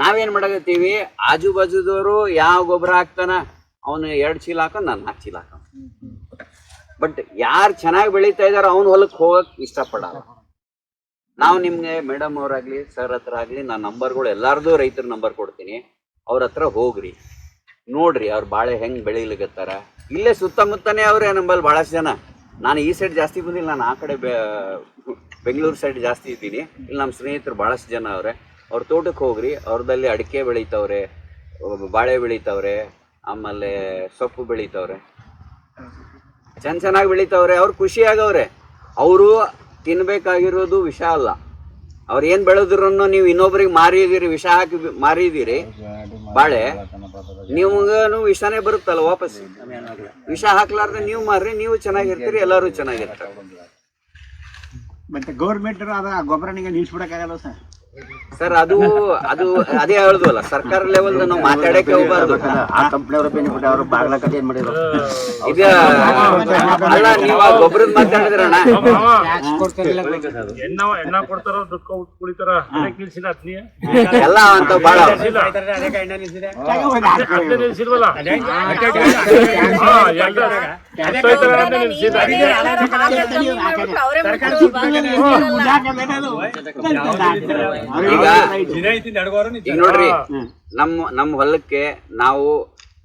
ನಾವೇನ್ ಮಾಡಕತ್ತೀವಿ, ಆಜು ಬಾಜುದವರು ಯಾವ ಗೊಬ್ಬರ ಹಾಕ್ತಾನ ಅವನು 2 ಚೀಲ ಹಾಕ, ನಾನು 4 ಚೀಲ ಹಾಕ. ಬಟ್ ಯಾರು ಚೆನ್ನಾಗಿ ಬೆಳೀತಾ ಇದಾರೋ ಅವ್ನ ಹೊಲಕ್ಕೆ ಹೋಗಕ್ ಇಷ್ಟಪಡಲ್ಲ. ನಾವು ನಿಮ್ಗೆ ಮೇಡಮ್ ಅವ್ರಾಗ್ಲಿ ಸರ್ ಹತ್ರ ಆಗ್ಲಿ ನಾನು ನಂಬರ್ಗಳು ಎಲ್ಲಾರ್ದು ರೈತರ ನಂಬರ್ ಕೊಡ್ತೀನಿ. ಅವ್ರ ಹತ್ರ ಹೋಗ್ರಿ, ನೋಡ್ರಿ ಅವ್ರ ಬಾಳೆ ಹೆಂಗ್ ಬೆಳಿಲಿಕತ್ತಾರ. ಇಲ್ಲೇ ಸುತ್ತಮುತ್ತನೇ ಅವ್ರೆ ನಂಬಲ್ಲಿ ಬಹಳಷ್ಟು ಜನ. ನಾನು ಈ ಸೈಡ್ ಜಾಸ್ತಿ ಬಂದಿಲ್ಲ, ನಾನು ಆ ಕಡೆ ಬೆಂಗಳೂರು ಸೈಡ್ ಜಾಸ್ತಿ ಇದ್ದೀನಿ. ಇಲ್ಲಿ ನಮ್ಮ ಸ್ನೇಹಿತರು ಬಹಳಷ್ಟು ಜನ ಅವ್ರೆ. ಅವ್ರ ತೋಟಕ್ಕೆ ಹೋಗ್ರಿ, ಅವ್ರದಲ್ಲಿ ಅಡಿಕೆ ಬೆಳೀತವ್ರೆ, ಬಾಳೆ ಬೆಳೀತವ್ರೆ, ಆಮೇಲೆ ಸೊಪ್ಪು ಬೆಳೀತವ್ರೆ, ಚೆನ್ನಾಗಿ ಬೆಳೀತವ್ರೆ. ಅವ್ರು ಖುಷಿಯಾಗವ್ರೆ. ಅವರು ತಿನ್ಬೇಕಾಗಿರೋದು ವಿಷ ಅಲ್ಲ. ಅವ್ರು ಏನು ಬೆಳೆದ್ರು ನೀವು ಇನ್ನೊಬ್ರಿಗೆ ಮಾರಿದಿರಿ, ವಿಷ ಹಾಕಿ ಮಾರಿದಿರಿ ಬಾಳೆ, ನಿಮ್ಗೂ ವಿಷನೇ ಬರುತ್ತಲ್ಲ ವಾಪಸ್. ವಿಷ ಹಾಕ್ಲಾರ್ದೆ ನೀವು ಮಾರ್ರಿ, ನೀವು ಚೆನ್ನಾಗಿರ್ತೀರಿ, ಎಲ್ಲರೂ ಚೆನ್ನಾಗಿರ್ತಾರೆ. ಮತ್ತೆ ಗೌರ್ಮೆಂಟ್ ಗೊಬ್ಬರನಿಗೆ ನಿಲ್ಸ್ಬಿಡಕ್ಕಾಗಲ್ಲ ಸರ್. ಅದು ಅದೇ ಹೇಳ್ದಲ್ಲ, ಸರ್ಕಾರ ಲೆವೆಲ್ ನಾವು ಮಾತಾಡಕ್ಕೆ ಹೋಗ್ಬಾರ್ದು. ಈಗ ಅಲ್ಲ, ನೀವು ಆ ಗೊಬ್ಬರದ ಮಾತಾಡಿದ್ರಣ್ಣ, ಎಲ್ಲ ಅಂತ ಬಾಳ ಈಗ ನೋಡ್ರಿ, ನಮ್ಮ ಹೊಲಕ್ಕೆ ನಾವು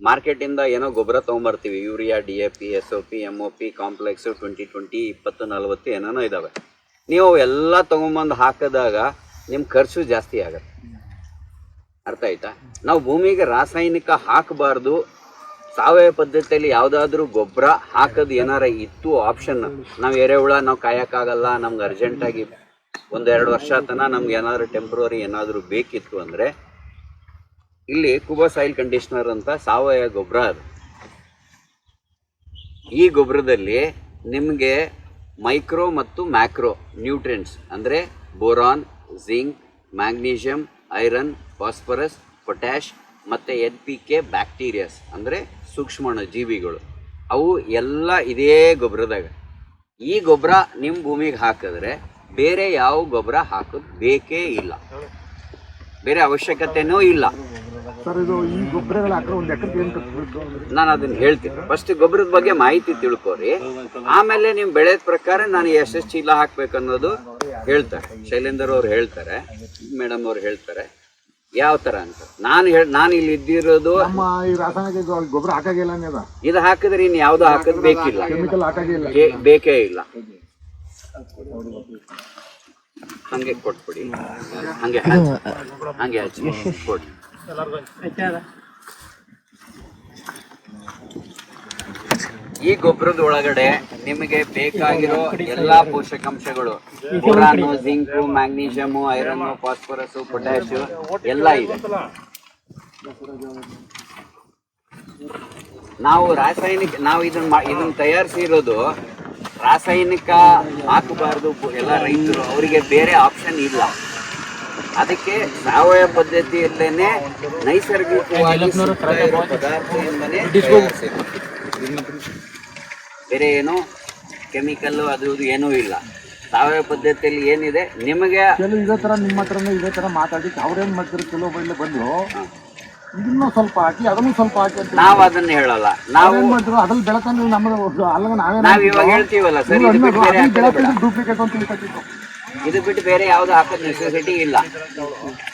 ಮಾರ್ಕೆಟ್ ಇಂದ ಏನೋ ಗೊಬ್ಬರ ತಗೊಂಡ್ಬರ್ತೀವಿ. Urea, DAP, SOP, MOP, complex 20-20, 20-40 ಏನೇನೋ ಇದಾವೆ. ನೀವು ಎಲ್ಲ ತಗೊಂಬಂದು ಹಾಕಿದಾಗ ನಿಮ್ ಖರ್ಚು ಜಾಸ್ತಿ ಆಗತ್ತೆ. ಅರ್ಥ ಆಯ್ತಾ? ನಾವು ಭೂಮಿಗೆ ರಾಸಾಯನಿಕ ಹಾಕಬಾರ್ದು. ಸಾವಯವ ಪದ್ಧತಿಯಲ್ಲಿ ಯಾವುದಾದ್ರೂ ಗೊಬ್ಬರ ಹಾಕೋದು ಏನಾರ ಇತ್ತು ಆಪ್ಷನ್, ನಾವು ಎರೆಹುಳ ನಾವು ಕಾಯಕ್ಕಾಗಲ್ಲ, ನಮ್ಗೆ ಅರ್ಜೆಂಟಾಗಿ 1-2 ವರ್ಷ ತನಕ ನಮ್ಗೆ ಏನಾದರೂ ಟೆಂಪ್ರವರಿ ಏನಾದರೂ ಬೇಕಿತ್ತು ಅಂದರೆ ಇಲ್ಲಿ ಕುಬಾ ಸಾಯಿಲ್ ಕಂಡೀಷನರ್ ಅಂತ ಸಾವಯವ ಗೊಬ್ಬರ ಅದು. ಈ ಗೊಬ್ಬರದಲ್ಲಿ ನಿಮಗೆ ಮೈಕ್ರೋ ಮತ್ತು ಮ್ಯಾಕ್ರೋ ನ್ಯೂಟ್ರಿಯೆಂಟ್ಸ್ ಅಂದರೆ boron, zinc, magnesium, iron, phosphorus, potash ಮತ್ತು NPK ಬ್ಯಾಕ್ಟೀರಿಯಾಸ್ ಅಂದರೆ ಸೂಕ್ಷ್ಮಾಣು ಜೀವಿಗಳು, ಅವು ಎಲ್ಲ ಇದೇ ಗೊಬ್ಬರದಾಗ. ಈ ಗೊಬ್ಬರ ನಿಮ್ಮ ಭೂಮಿಗೆ ಹಾಕಿದ್ರೆ ಬೇರೆ ಯಾವ ಗೊಬ್ಬರ ಹಾಕೋದು ಬೇಕೇ ಇಲ್ಲ, ಬೇರೆ ಅವಶ್ಯಕತೆನೂ ಇಲ್ಲ. ನಾನು ಅದನ್ನ ಹೇಳ್ತೀನಿ. ಫಸ್ಟ್ ಗೊಬ್ಬರದ ಬಗ್ಗೆ ಮಾಹಿತಿ ತಿಳ್ಕೊರಿ, ಆಮೇಲೆ ನೀವು ಬೆಳೆದ ಪ್ರಕಾರ ನಾನು ಎಷ್ಟು ಚೀಲ ಹಾಕ್ಬೇಕು ಅನ್ನೋದು ಹೇಳ್ತಾರೆ. ಶೈಲೇಂದರ್ ಅವ್ರು ಹೇಳ್ತಾರೆ, ಮೇಡಮ್ ಅವ್ರು ಹೇಳ್ತಾರೆ ಯಾವ ತರ ಅಂತ. ನಾನು ಇಲ್ಲಿ ಇದ್ದಿರೋದು ಗೊಬ್ಬರ ಹಾಕಾಗಿಲ್ಲ, ಇದು ಹಾಕಿದ್ರೆ ಇನ್ನು ಯಾವ್ದು ಹಾಕೋದ್ ಬೇಕಿಲ್ಲ, ಬೇಕೇ ಇಲ್ಲ. ಹಂಗೆ ಕೊಟ್ಬಿಡಿ, ಹಂಗೆ ಹಚ್ಚಿ ಕೊಡಿ. ಈ ಗೊಬ್ಬರದ ಒಳಗಡೆ ನಿಮಗೆ ಬೇಕಾಗಿರೋ ಎಲ್ಲಾ ಪೋಷಕಾಂಶಗಳು, boron, zinc, magnesium, iron, phosphorus, potash ಎಲ್ಲ ಇದೆ. ನಾವು ರಾಸಾಯನಿಕ, ನಾವು ಇದನ್ನ ತಯಾರಿಸಿರೋದು ರಾಸಾಯನಿಕ ಹಾಕಬಾರ್ದು. ಎಲ್ಲ ರೈತರು ಅವರಿಗೆ ಬೇರೆ ಆಪ್ಷನ್ ಇಲ್ಲ. ಅದಕ್ಕೆ ಸಾವಯವ ಪದ್ಧತಿಯಲ್ಲೇನೆ ನೈಸರ್ಗಿಕವಾಗಿ ಪದಾರ್ಥದಿಂದನೇ ಬೇರೆ ಏನು ಕೆಮಿಕಲ್ ಅದು ಏನೂ ಇಲ್ಲ. ಸಾವಯವ ಪದ್ಧತಿಯಲ್ಲಿ ಏನಿದೆ ನಿಮಗೆ ಇದೇ ತರ ನಿಮ್ಮ ಹತ್ರನೇ ಇದೇ ತರ ಮಾತಾಡಿ ಅವ್ರೇನ್ ಮಾಡ್ತಾರೆ, ಕೆಲವು ಬಳ್ಳಿ ಬಂದು ಇದನ್ನು ಸ್ವಲ್ಪ ಹಾಕಿ ಅದನ್ನು ಸ್ವಲ್ಪ ಹಾಕಿ ಅಂತ ನಾವು ಅದನ್ನ ಹೇಳಲ್ಲ. ನಾವು ಅದ್ರಲ್ಲಿ ಬೆಳಕಂದ್ರೆ ನಮ್ಮ ನಾವ್ ಇವಾಗ ಹೇಳ್ತೀವಲ್ಲ ಸರ್, ಡೂಪ್ಲಿಕೇಟ್ ಅಂತ ತಿಳ್ಕೊತಿತ್ತು. ಇದು ಬಿಟ್ಟು ಬೇರೆ ಯಾವ್ದು ಹಾಕೋದ್ ನೆಸೆಸಿಟಿ ಇಲ್ಲ.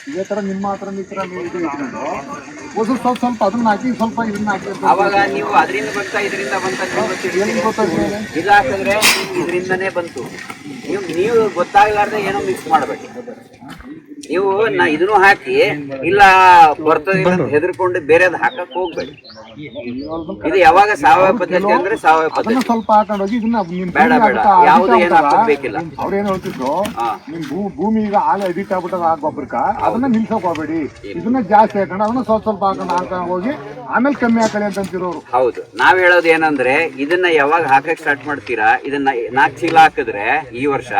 ಇದೇ ತರ ನಿಮ್ಮ ಹತ್ರ ಈ ತರ ನೀವು ಇದು ಇಟ್ಕೊಂಡು ಸ್ವಲ್ಪ ಅದನ್ನ ಹಾಕಿ ಸ್ವಲ್ಪ ಇದನ್ನ ಹಾಕಿ, ಅವಾಗ ನೀವು ಅದರಿಂದ ಬಂತ ಇದರಿಂದ ಬಂತ ಇದು ಹಾಕಿದ್ರೆ ಇದರಿಂದನೇ ಬಂತು. ನೀವು ಗೊತ್ತಾಗ್ಲಾರ್ದೆ ಏನೋ ಮಿಕ್ಸ್ ಮಾಡ್ಬೇಕು. ನೀವು ಇದನ್ನು ಹಾಕಿ ಇಲ್ಲ ಬರ್ತದೆ ಹೆದರ್ಕೊಂಡು ಬೇರೆದ್ ಹಾಕಕ್ ಹೋಗ್ಬೇಡಿ. ಇದು ಯಾವಾಗ ಸಾವಯವ ಪದ್ಧತಿ ಅಂದ್ರೆ ಸಾವಯವ ಪದ್ಧತಿ. ಸ್ವಲ್ಪ ಹಾಕೊಂಡು ಹೋಗಿ ಇದನ್ನ ಬೇಡ ಬೇಡ, ಯಾವ್ದು ಏನು ಹಾಕೋದ್ ಬೇಕಿಲ್ಲ. ಅವ್ರೇನ್ ಹೇಳ್ತಿದ್ರು, ನಿಮ್ ಭೂಮಿ ಈಗ ಹಾಲು ಎಡಿಟ್ ಆಗ್ಬಿಟ್ಟದ ಆ ಗೊಬ್ಬರಕ್ಕ, ಅದನ್ನ ನಿಲ್ಸಕ್ ಹೋಗ್ಬೇಡಿ, ಇದನ್ನ ಜಾಸ್ತಿ ಹಾಕೊಂಡು ಅದನ್ನ ಸ್ವಲ್ಪ ಹಾಕೊಂಡು ಹೋಗಿ ಆಮೇಲೆ ಕಮ್ಮಿ ಹಾಕಲಿ ಅಂತ ಅಂತಿರೋರು. ಹೌದು, ನಾವ್ ಹೇಳೋದು ಏನಂದ್ರೆ ಇದನ್ನ ಯಾವಾಗ ಹಾಕಕ್ ಸ್ಟಾರ್ಟ್ ಮಾಡ್ತೀರಾ, ಇದನ್ನ 4 ಚೀಲ ಹಾಕಿದ್ರೆ ಈ ವರ್ಷ,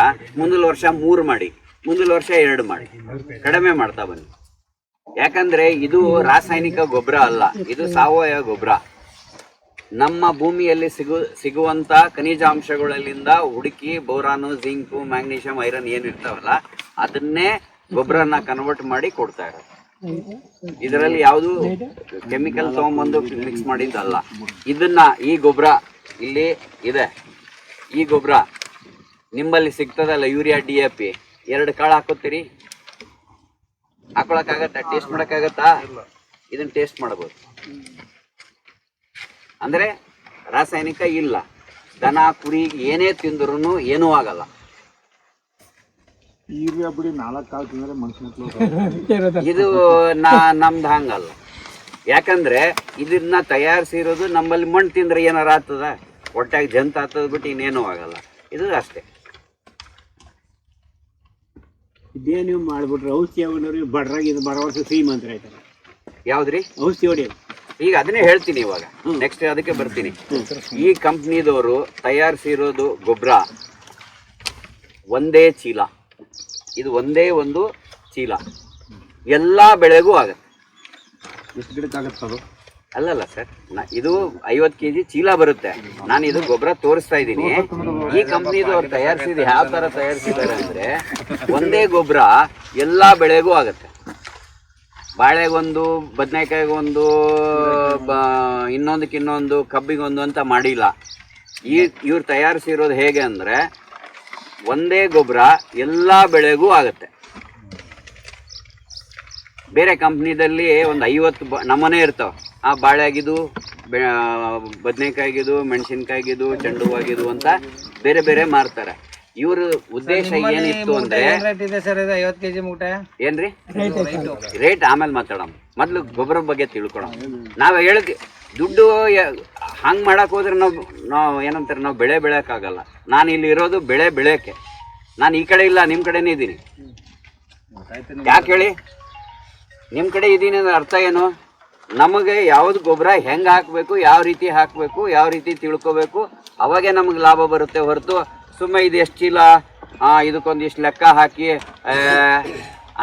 ಮುಂದಿನ ವರ್ಷ 3 ಮಾಡಿ, ಮುಂದಿನ ವರ್ಷ 2 ಮಾಡಿ, ಕಡಿಮೆ ಮಾಡ್ತಾ ಬನ್ನಿ. ಯಾಕಂದ್ರೆ ಇದು ರಾಸಾಯನಿಕ ಗೊಬ್ಬರ ಅಲ್ಲ, ಇದು ಸಾವಯವ ಗೊಬ್ಬರ. ನಮ್ಮ ಭೂಮಿಯಲ್ಲಿ ಸಿಗುವಂತ ಖನಿಜಾಂಶಗಳಲ್ಲಿಂದ ಹುಡುಕಿ ಬೋರಾನು, ಜಿಂಕು, ಮ್ಯಾಗ್ನೀಷಿಯಂ, ಐರನ್ ಏನಿರ್ತಾವಲ್ಲ ಅದನ್ನೇ ಗೊಬ್ಬರನ ಕನ್ವರ್ಟ್ ಮಾಡಿ ಕೊಡ್ತಾ ಇರೋದು. ಇದರಲ್ಲಿ ಯಾವುದು ಕೆಮಿಕಲ್ ತಗೊಂಬಂದು ಮಿಕ್ಸ್ ಮಾಡಿದ್ದಲ್ಲ. ಇದನ್ನ ಈ ಗೊಬ್ಬರ ಇಲ್ಲಿ ಇದೆ, ಈ ಗೊಬ್ಬರ ನಿಮ್ಮಲ್ಲಿ ಸಿಗ್ತದಲ್ಲ ಯೂರಿಯಾ DAP, 2 ಕಾಳು ಹಾಕೋತೀರಿ, ಹಾಕೊಳಕ್ಕಾಗತ್ತಾ? ಟೇಸ್ಟ್ ಮಾಡೋಕ್ಕಾಗತ್ತಾ? ಇದನ್ನ ಟೇಸ್ಟ್ ಮಾಡ್ಬೋದು. ಅಂದರೆ ರಾಸಾಯನಿಕ ಇಲ್ಲ. ದನ ಕುರಿ ಏನೇ ತಿಂದ್ರೂ ಏನೂ ಆಗಲ್ಲ. ಯೂರಿಯಾ ಬಿಡಿ 4 ಕಾಳು ತಿಂದರೆ ಮನುಷ್ಯನ ಇದು ನಮ್ದು ಹಂಗಲ್ಲ. ಯಾಕಂದ್ರೆ ಇದನ್ನ ತಯಾರಿಸಿರೋದು ನಮ್ಮಲ್ಲಿ ಮಣ್ಣು ತಿಂದ್ರೆ ಏನಾರ ಆಗ್ತದ, ಹೊಟ್ಟಾಗಿ ಜಂತ ಆಗ್ತದ ಬಿಟ್ಟು ಇನ್ನೇನೂ ಆಗಲ್ಲ. ಇದು ಅಷ್ಟೇ. ಇದೇ ನೀವು ಮಾಡ್ಬಿಟ್ರೆ ಔಷಧಿ ಅವನವ್ರಿಗೆ ಬಡ್ರಾಗಿ ಇದು ಬರೋ ವರ್ಷ ಶ್ರೀಮಂತರ ಆಯ್ತಾರೆ. ಯಾವ್ದ್ರಿ ಔಷಧಿ ಹೊಡಿ? ಈಗ ಅದನ್ನೇ ಹೇಳ್ತೀನಿ ಇವಾಗ, ನೆಕ್ಸ್ಟ್ ಅದಕ್ಕೆ ಬರ್ತೀನಿ. ಈ ಕಂಪ್ನಿದವರು ತಯಾರಿಸಿರೋದು ಗೊಬ್ಬರ ಒಂದೇ ಚೀಲ, ಇದು ಒಂದೇ ಒಂದು ಚೀಲ ಎಲ್ಲ ಬೆಳೆಗೂ ಆಗತ್ತೆ. ಎಷ್ಟು ಗಿಡಕ್ಕಾಗತ್ತೆ ಅದು? ಅಲ್ಲಲ್ಲ ಸರ್, ಇದು 50 kg ಚೀಲ ಬರುತ್ತೆ. ನಾನು ಇದು ಗೊಬ್ಬರ ತೋರಿಸ್ತಾ ಇದ್ದೀನಿ. ಈ ಕಂಪ್ನಿದು ಅವ್ರು ತಯಾರಿಸಿದ ಯಾವ ತರ ತಯಾರಿಸಿದ್ದಾರೆ ಅಂದ್ರೆ ಒಂದೇ ಗೊಬ್ಬರ ಎಲ್ಲಾ ಬೆಳೆಗೂ ಆಗತ್ತೆ. ಬಾಳೆಗೊಂದು, ಬದನೆಕಾಯಿಗೊಂದು, ಇನ್ನೊಂದು ಕಬ್ಬಿಗೊಂದು ಅಂತ ಮಾಡಿಲ್ಲ. ಇವ್ರು ತಯಾರಿಸಿರೋದು ಹೇಗೆ ಅಂದ್ರೆ ಒಂದೇ ಗೊಬ್ಬರ ಎಲ್ಲಾ ಬೆಳೆಗೂ ಆಗತ್ತೆ. ಬೇರೆ ಕಂಪ್ನಿದಲ್ಲಿ ಒಂದು 50 ನಮೂನೆ ಇರ್ತಾವ. ಆ ಬಾಳೆಗಿದು, ಬದನೆಕಾಯಿಗಿದು, ಮೆಣಸಿನ್ಕಾಯಿಗಿದು, ಚೆಂಡು ಹೂವಾಗಿದು ಅಂತ ಬೇರೆ ಬೇರೆ ಮಾರ್ತಾರೆ. ಇವ್ರ ಉದ್ದೇಶ ಏನಿತ್ತು ಅಂದ್ರೆ ಏನ್ರಿ ರೇಟ್ ಆಮೇಲೆ ಮಾತಾಡೋಣ, ಮೊದ್ಲು ಗೊಬ್ಬರ ಬಗ್ಗೆ ತಿಳ್ಕೊಳೋಣ. ನಾವ್ ಹೇಳಕ್ ದುಡ್ಡು ಹಂಗ್ ಮಾಡಕ್ ಹೋದ್ರೆ ನಾವು ಏನಂತಾರೆ, ನಾವು ಬೆಳೆ ಬೆಳೆಯಕ್ಕಾಗಲ್ಲ. ನಾನು ಇಲ್ಲಿ ಇರೋದು ಬೆಳೆ ಬೆಳೆಯಕ್ಕೆ. ನಾನು ಈ ಕಡೆ ಇಲ್ಲ, ನಿಮ್ ಕಡೆನೇ ಇದ್ದೀನಿ. ಯಾಕೆ ಹೇಳಿ? ನಿಮ್ಮ ಕಡೆ ಇದ್ದೀನಿ ಅಂದ್ರೆ ಅರ್ಥ ಏನು? ನಮಗೆ ಯಾವ್ದು ಗೊಬ್ಬರ ಹೆಂಗೆ ಹಾಕಬೇಕು, ಯಾವ ರೀತಿ ಹಾಕಬೇಕು, ಯಾವ ರೀತಿ ತಿಳ್ಕೊಬೇಕು, ಅವಾಗೇ ನಮಗೆ ಲಾಭ ಬರುತ್ತೆ. ಹೊರತು ಸುಮ್ಮನೆ ಇದು ಎಷ್ಟು ಚೀಲ, ಇದಕ್ಕೊಂದಿಷ್ಟು ಲೆಕ್ಕ ಹಾಕಿ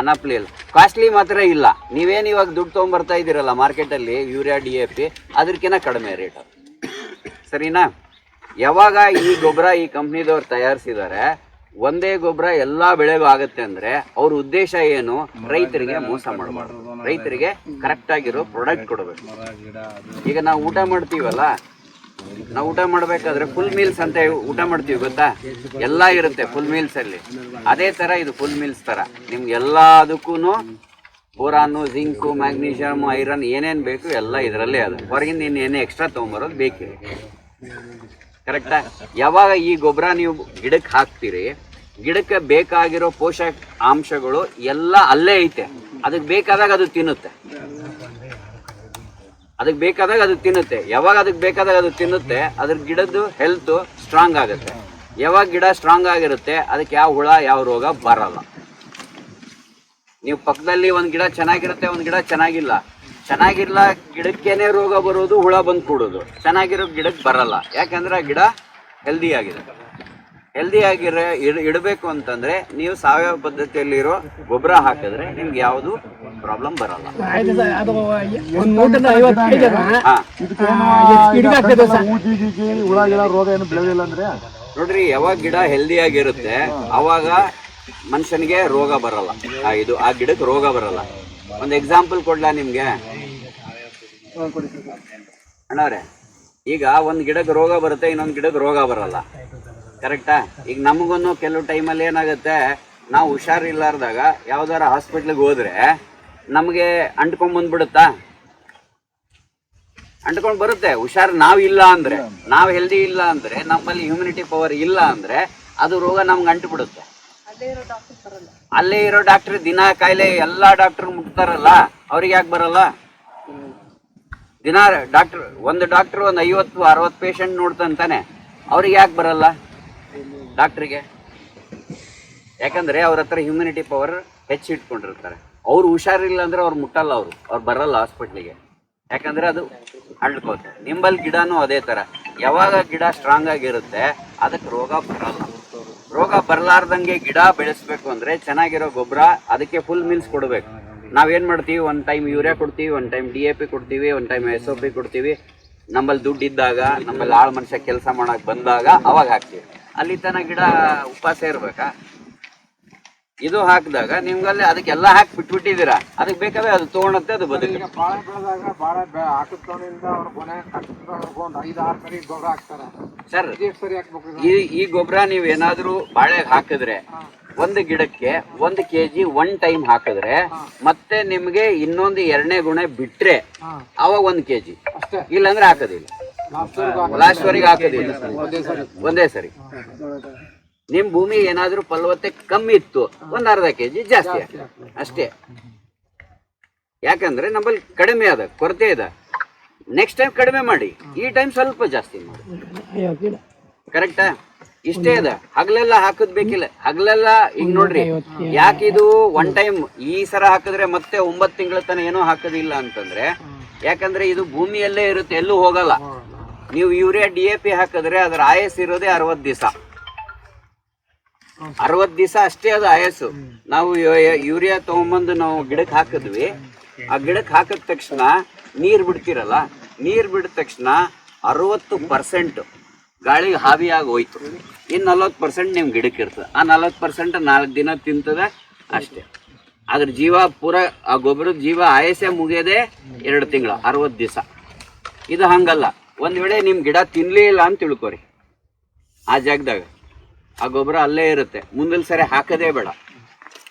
ಅನಪ್ಲಿ ಇಲ್ಲ. ಕಾಸ್ಟ್ಲಿ ಮಾತ್ರ ಇಲ್ಲ. ನೀವೇನು ಇವಾಗ ದುಡ್ಡು ತೊಗೊಂಬರ್ತಾ ಇದ್ದೀರಲ್ಲ ಮಾರ್ಕೆಟಲ್ಲಿ ಯೂರಿಯಾ DAP, ಅದಕ್ಕಿಂತ ಕಡಿಮೆ ರೇಟ್, ಸರಿನಾ? ಯಾವಾಗ ಈ ಗೊಬ್ಬರ ಈ ಕಂಪ್ನಿದವ್ರು ತಯಾರಿಸಿದ್ದಾರೆ, ಒಂದೇ ಗೊಬ್ಬರ ಎಲ್ಲ ಬೆಳೆಗೂ ಆಗುತ್ತೆ ಅಂದ್ರೆ ಅವ್ರ ಉದ್ದೇಶ ಏನು? ರೈತರಿಗೆ ಮೋಸ ಮಾಡಬಾರ್ದು, ರೈತರಿಗೆ ಕರೆಕ್ಟ್ ಆಗಿರೋ ಪ್ರಾಡಕ್ಟ್ ಕೊಡಬೇಕು. ಈಗ ನಾವು ಊಟ ಮಾಡ್ತೀವಲ್ಲ, ನಾವು ಊಟ ಮಾಡ್ಬೇಕಾದ್ರೆ ಫುಲ್ ಮೀಲ್ಸ್ ಅಂತ ಊಟ ಮಾಡ್ತೀವಿ, ಗೊತ್ತಾ? ಎಲ್ಲ ಇರುತ್ತೆ ಫುಲ್ ಮೀಲ್ಸ್ ಅಲ್ಲಿ. ಅದೇ ತರ ಇದು ಫುಲ್ ಮೀಲ್ಸ್ ತರ ನಿಮ್ಗೆ ಎಲ್ಲದಕ್ಕೂ ಬೋರಾನು, ಜಿಂಕು, ಮ್ಯಾಗ್ನೀಷಿಯಮ್, ಐರನ್ ಏನೇನು ಬೇಕು ಎಲ್ಲ ಇದರಲ್ಲೇ ಅದು. ಹೊರಗಿಂದ ಇನ್ನೇನೇ ಎಕ್ಸ್ಟ್ರಾ ತೊಗೊಂಬರೋದು ಬೇಕಿದೆ, ಕರೆಕ್ಟಾ? ಯಾವಾಗ ಈ ಗೊಬ್ಬರ ನೀವು ಗಿಡಕ್ಕೆ ಹಾಕ್ತೀರಿ, ಗಿಡಕ್ಕೆ ಬೇಕಾಗಿರೋ ಪೋಷಕ ಅಂಶಗಳು ಎಲ್ಲ ಅಲ್ಲೇ ಐತೆ. ಅದಕ್ಕೆ ಬೇಕಾದಾಗ ಅದು ತಿನ್ನುತ್ತೆ, ಅದಕ್ಕೆ ಬೇಕಾದಾಗ ಅದು ತಿನ್ನುತ್ತೆ. ಯಾವಾಗ ಅದಕ್ಕೆ ಬೇಕಾದಾಗ ಅದು ತಿನ್ನುತ್ತೆ, ಅದ್ರ ಗಿಡದ್ದು ಹೆಲ್ತ್ ಸ್ಟ್ರಾಂಗ್ ಆಗುತ್ತೆ. ಯಾವಾಗ ಗಿಡ ಸ್ಟ್ರಾಂಗ್ ಆಗಿರುತ್ತೆ, ಅದಕ್ಕೆ ಯಾವ ಹುಳ ಯಾವ ರೋಗ ಬರಲ್ಲ. ನೀವು ಪಕ್ಕದಲ್ಲಿ ಒಂದು ಗಿಡ ಚೆನ್ನಾಗಿರುತ್ತೆ, ಒಂದು ಗಿಡ ಚೆನ್ನಾಗಿಲ್ಲ ಗಿಡಕ್ಕೇನೆ ರೋಗ ಬರೋದು, ಹುಳ ಬಂದು ಕೂಡೋದು. ಚೆನ್ನಾಗಿರೋ ಗಿಡಕ್ಕೆ ಬರಲ್ಲ, ಯಾಕಂದ್ರೆ ಆ ಗಿಡ ಹೆಲ್ದಿ ಆಗಿದೆ. ಹೆಲ್ದಿ ಆಗಿರೋ ಇಡಬೇಕು ಅಂತಂದ್ರೆ ನೀವು ಸಾವಯವ ಪದ್ಧತಿಯಲ್ಲಿರೋ ಗೊಬ್ಬರ ಹಾಕಿದ್ರೆ ನಿಮ್ಗೆ ಯಾವುದು ಪ್ರಾಬ್ಲಮ್ ಬರಲ್ಲ. ನೋಡ್ರಿ, ಯಾವಾಗ ಗಿಡ ಹೆಲ್ದಿ ಆಗಿರುತ್ತೆ ಅವಾಗ ಮನುಷ್ಯನಿಗೆ ರೋಗ ಬರಲ್ಲ. ಆ ಗಿಡಕ್ಕೆ ರೋಗ ಬರಲ್ಲ. ಒಂದು ಎಕ್ಸಾಂಪಲ್ ಕೊಡ್ಲಾ ನಿಮ್ಗೆ ಅಣ್ಣವ್ರೆ? ಈಗ ಒಂದು ಗಿಡಕ್ಕೆ ರೋಗ ಬರುತ್ತೆ, ಇನ್ನೊಂದು ಗಿಡಕ್ಕೆ ರೋಗ ಬರಲ್ಲ, ಕರೆಕ್ಟಾ? ಈಗ ನಮಗೂ ಕೆಲವು ಟೈಮಲ್ಲಿ ಏನಾಗುತ್ತೆ, ನಾವು ಹುಷಾರಿಲ್ಲಾರ್ದಾಗ ಯಾವ್ದಾರ ಹಾಸ್ಪಿಟ್ಲಿಗೆ ಹೋದ್ರೆ ನಮಗೆ ಅಂಟ್ಕೊಂಡ್ಬಂದ್ಬಿಡುತ್ತಾ? ಅಂಟ್ಕೊಂಡು ಬರುತ್ತೆ. ಹುಷಾರು ನಾವಿಲ್ಲ ಅಂದ್ರೆ, ನಾವು ಹೆಲ್ದಿ ಇಲ್ಲ ಅಂದ್ರೆ, ನಮ್ಮಲ್ಲಿ ಇಮ್ಯುನಿಟಿ ಪವರ್ ಇಲ್ಲ ಅಂದ್ರೆ ಅದು ರೋಗ ನಮ್ಗೆ ಅಂಟುಬಿಡುತ್ತೆ. ಅಲ್ಲೇ ಇರೋ ಡಾಕ್ಟರ್ ದಿನ ಕಾಯಿಲೆ ಎಲ್ಲಾ ಡಾಕ್ಟರ್ ಮುಟ್ತಾರಲ್ಲ, ಅವ್ರಿಗೆ ಯಾಕೆ ಬರಲ್ಲ? ದಿನ ಒಂದು ಡಾಕ್ಟರ್ ಒಂದು 50-60 ಪೇಷಂಟ್ ನೋಡ್ತಾನೆ, ಅವ್ರಿಗೆ ಯಾಕೆ ಬರಲ್ಲ ಡಾಕ್ಟ್ರಿಗೆ? ಯಾಕಂದ್ರೆ ಅವ್ರ ಹತ್ರ ಇಮ್ಯುನಿಟಿ ಪವರ್ ಹೆಚ್ಚಿಟ್ಕೊಂಡಿರ್ತಾರೆ. ಅವ್ರು ಹುಷಾರಿಲ್ಲ ಅಂದ್ರೆ ಅವ್ರು ಮುಟ್ಟಲ್ಲ, ಅವ್ರು ಬರಲ್ಲ ಹಾಸ್ಪಿಟ್ಲಿಗೆ. ಯಾಕಂದ್ರೆ ಅದು ಹಳ್ಕೋತೆ. ನಿಂಬಲ್ ಗಿಡನೂ ಅದೇ ತರ. ಯಾವಾಗ ಗಿಡ ಸ್ಟ್ರಾಂಗ್ ಆಗಿರುತ್ತೆ ಅದಕ್ಕೆ ರೋಗ ಬರಲ್ಲ. ರೋಗ ಬರಲಾರ್ದಂಗೆ ಗಿಡ ಬೆಳೆಸ್ಬೇಕು ಅಂದ್ರೆ ಚೆನ್ನಾಗಿರೋ ಗೊಬ್ಬರ, ಅದಕ್ಕೆ ಫುಲ್ ಮೀಲ್ಸ್ ಕೊಡ್ಬೇಕು. ನಾವೇನ್ ಮಾಡ್ತೀವಿ, ಒಂದು ಟೈಮ್ ಯೂರಿಯಾ ಕೊಡ್ತೀವಿ, ಒಂದು ಟೈಮ್ DAP ಕೊಡ್ತೀವಿ, ಒಂದು ಟೈಮ್ SOP ಕೊಡ್ತೀವಿ. ನಮ್ಮಲ್ಲಿ ದುಡ್ಡು ಇದ್ದಾಗ, ನಮ್ಮಲ್ಲಿ ಆಳು ಮನುಷ್ಯ ಕೆಲಸ ಮಾಡಕ್ ಬಂದಾಗ ಅವಾಗ ಹಾಕ್ತೀವಿ. ಅಲ್ಲಿ ತನಕ ಗಿಡ ಉಪವಾಸ ಇರ್ಬೇಕಾ? ಇದು ಹಾಕಿದಾಗ ನಿಮ್ಗಲ್ಲಿ ಅದಕ್ಕೆಲ್ಲ ಹಾಕಿ ಬಿಟ್ಬಿಟ್ಟಿದ್ದೀರಾ, ಅದಕ್ಕೆ ಬೇಕಾದ್ರೆ ಅದು ತಗೊಳತ್ತೆ, ಅದು ಬದುಕು. ಬಾಳೆ ಬೆಳೆದಾಗ ಬಾಳೆ ಹಾಕಿದ್ರಿಂದ ಅವ್ರ ಕೊನೆ ಕಟ್ಟಿದ್ರವರೆಗೂ ಒಂದು 5-6 ಸರಿ ಗೊಬ್ಬರ ಹಾಕ್ತಾರೆ ಸರ್. ಎಷ್ಟು ಸರಿ ಹಾಕ್ಬೇಕು? ಈ ಗೊಬ್ಬರ ನೀವು ಏನಾದ್ರೂ ಬಾಳೆ ಹಾಕಿದ್ರೆ ಒಂದು ಗಿಡಕ್ಕೆ 1 kg 1 ಟೈಮ್ ಹಾಕಿದ್ರೆ ಮತ್ತೆ ನಿಮ್ಗೆ ಇನ್ನೊಂದು 2ನೇ ಗುಣ ಬಿಟ್ರೆ ಅವಾಗ 1 kg, ಅಷ್ಟೇ. ಇಲ್ಲಾಂದ್ರೆ ಹಾಕೋದಿಲ್ಲ, ಲಾಸ್ಟ್ ವರೆಗೆ ಹಾಕೋದಿಲ್ಲ, ಒಂದೇ ಸರಿ. ನಿಮ್ ಭೂಮಿ ಏನಾದ್ರೂ ಫಲವತ್ತೆ ಕಮ್ಮಿ ಇತ್ತು, 1/2 kg ಜಾಸ್ತಿ ಅಷ್ಟೇ. ಯಾಕಂದ್ರೆ ನಮ್ಮಲ್ಲಿ ಕಡಿಮೆ ಅದ, ಕೊರತೆ ಇದೆ. ನೆಕ್ಸ್ಟ್ ಟೈಮ್ ಕಡಿಮೆ ಮಾಡಿ, ಈ ಟೈಮ್ ಸ್ವಲ್ಪ ಜಾಸ್ತಿ ಮಾಡಿ. ಕರೆಕ್ಟಾ? ಇಷ್ಟೇ ಅದ. ಹಗಲೆಲ್ಲ ಹಾಕದ್ ಬೇಕಿಲ್ಲ. ಹಗಲೆಲ್ಲ ಈಗ ನೋಡ್ರಿ, ಯಾಕಿದು 1 ಟೈಮ್ ಈ ಸರ ಹಾಕಿದ್ರೆ ಮತ್ತೆ 9 ತಿಂಗಳ ತನಕ ಏನೋ ಹಾಕೋದಿಲ್ಲ ಅಂತಂದ್ರೆ, ಯಾಕಂದ್ರೆ ಇದು ಭೂಮಿಯಲ್ಲೇ ಇರುತ್ತೆ, ಎಲ್ಲೂ ಹೋಗಲ್ಲ. ನೀವು ಯೂರಿಯಾ DAP ಹಾಕಿದ್ರೆ ಅದರ ಆಯಸ್ ಇರೋದೇ 60 ದಿವಸ. 60 ದಿವಸ ಅಷ್ಟೇ ಅದು ಆಯಸ್ಸು. ನಾವು ಯೂರಿಯಾ ತಗೊಂಬಂದು ನಾವು ಗಿಡಕ್ಕೆ ಹಾಕಿದ್ವಿ, ಆ ಗಿಡಕ್ಕೆ ಹಾಕಿದ ತಕ್ಷಣ ನೀರು ಬಿಡ್ತಿರಲ್ಲ, ನೀರು ಬಿಡಿದ ತಕ್ಷಣ 60% ಗಾಳಿಗೆ ಹಾವಿಯಾಗಿ ಹೋಯ್ತು. ಇನ್ನು 40% ನಿಮ್ ಗಿಡಕ್ಕೆ ಇರ್ತದೆ. ಆ 40% 4 ದಿನ ತಿಂತದೆ ಅಷ್ಟೇ. ಅದ್ರ ಜೀವ ಪೂರ, ಆ ಗೊಬ್ಬರದ ಜೀವ ಆಯಸ್ಸೇ ಮುಗಿಯೋದೇ 2 ತಿಂಗಳು, 60 ದಿವಸ. ಇದು ಹಂಗಲ್ಲ. ಒಂದ್ ವೇಳೆ ನಿಮ್ ಗಿಡ ತಿನ್ಲೇ ಇಲ್ಲ ಅಂತ ತಿಳ್ಕೊರಿ, ಆ ಜಾಗದಾಗ ಆ ಗೊಬ್ಬರ ಅಲ್ಲೇ ಇರುತ್ತೆ. ಮುಂದಿನ ಸರಿ ಹಾಕದೇ ಬೇಡ,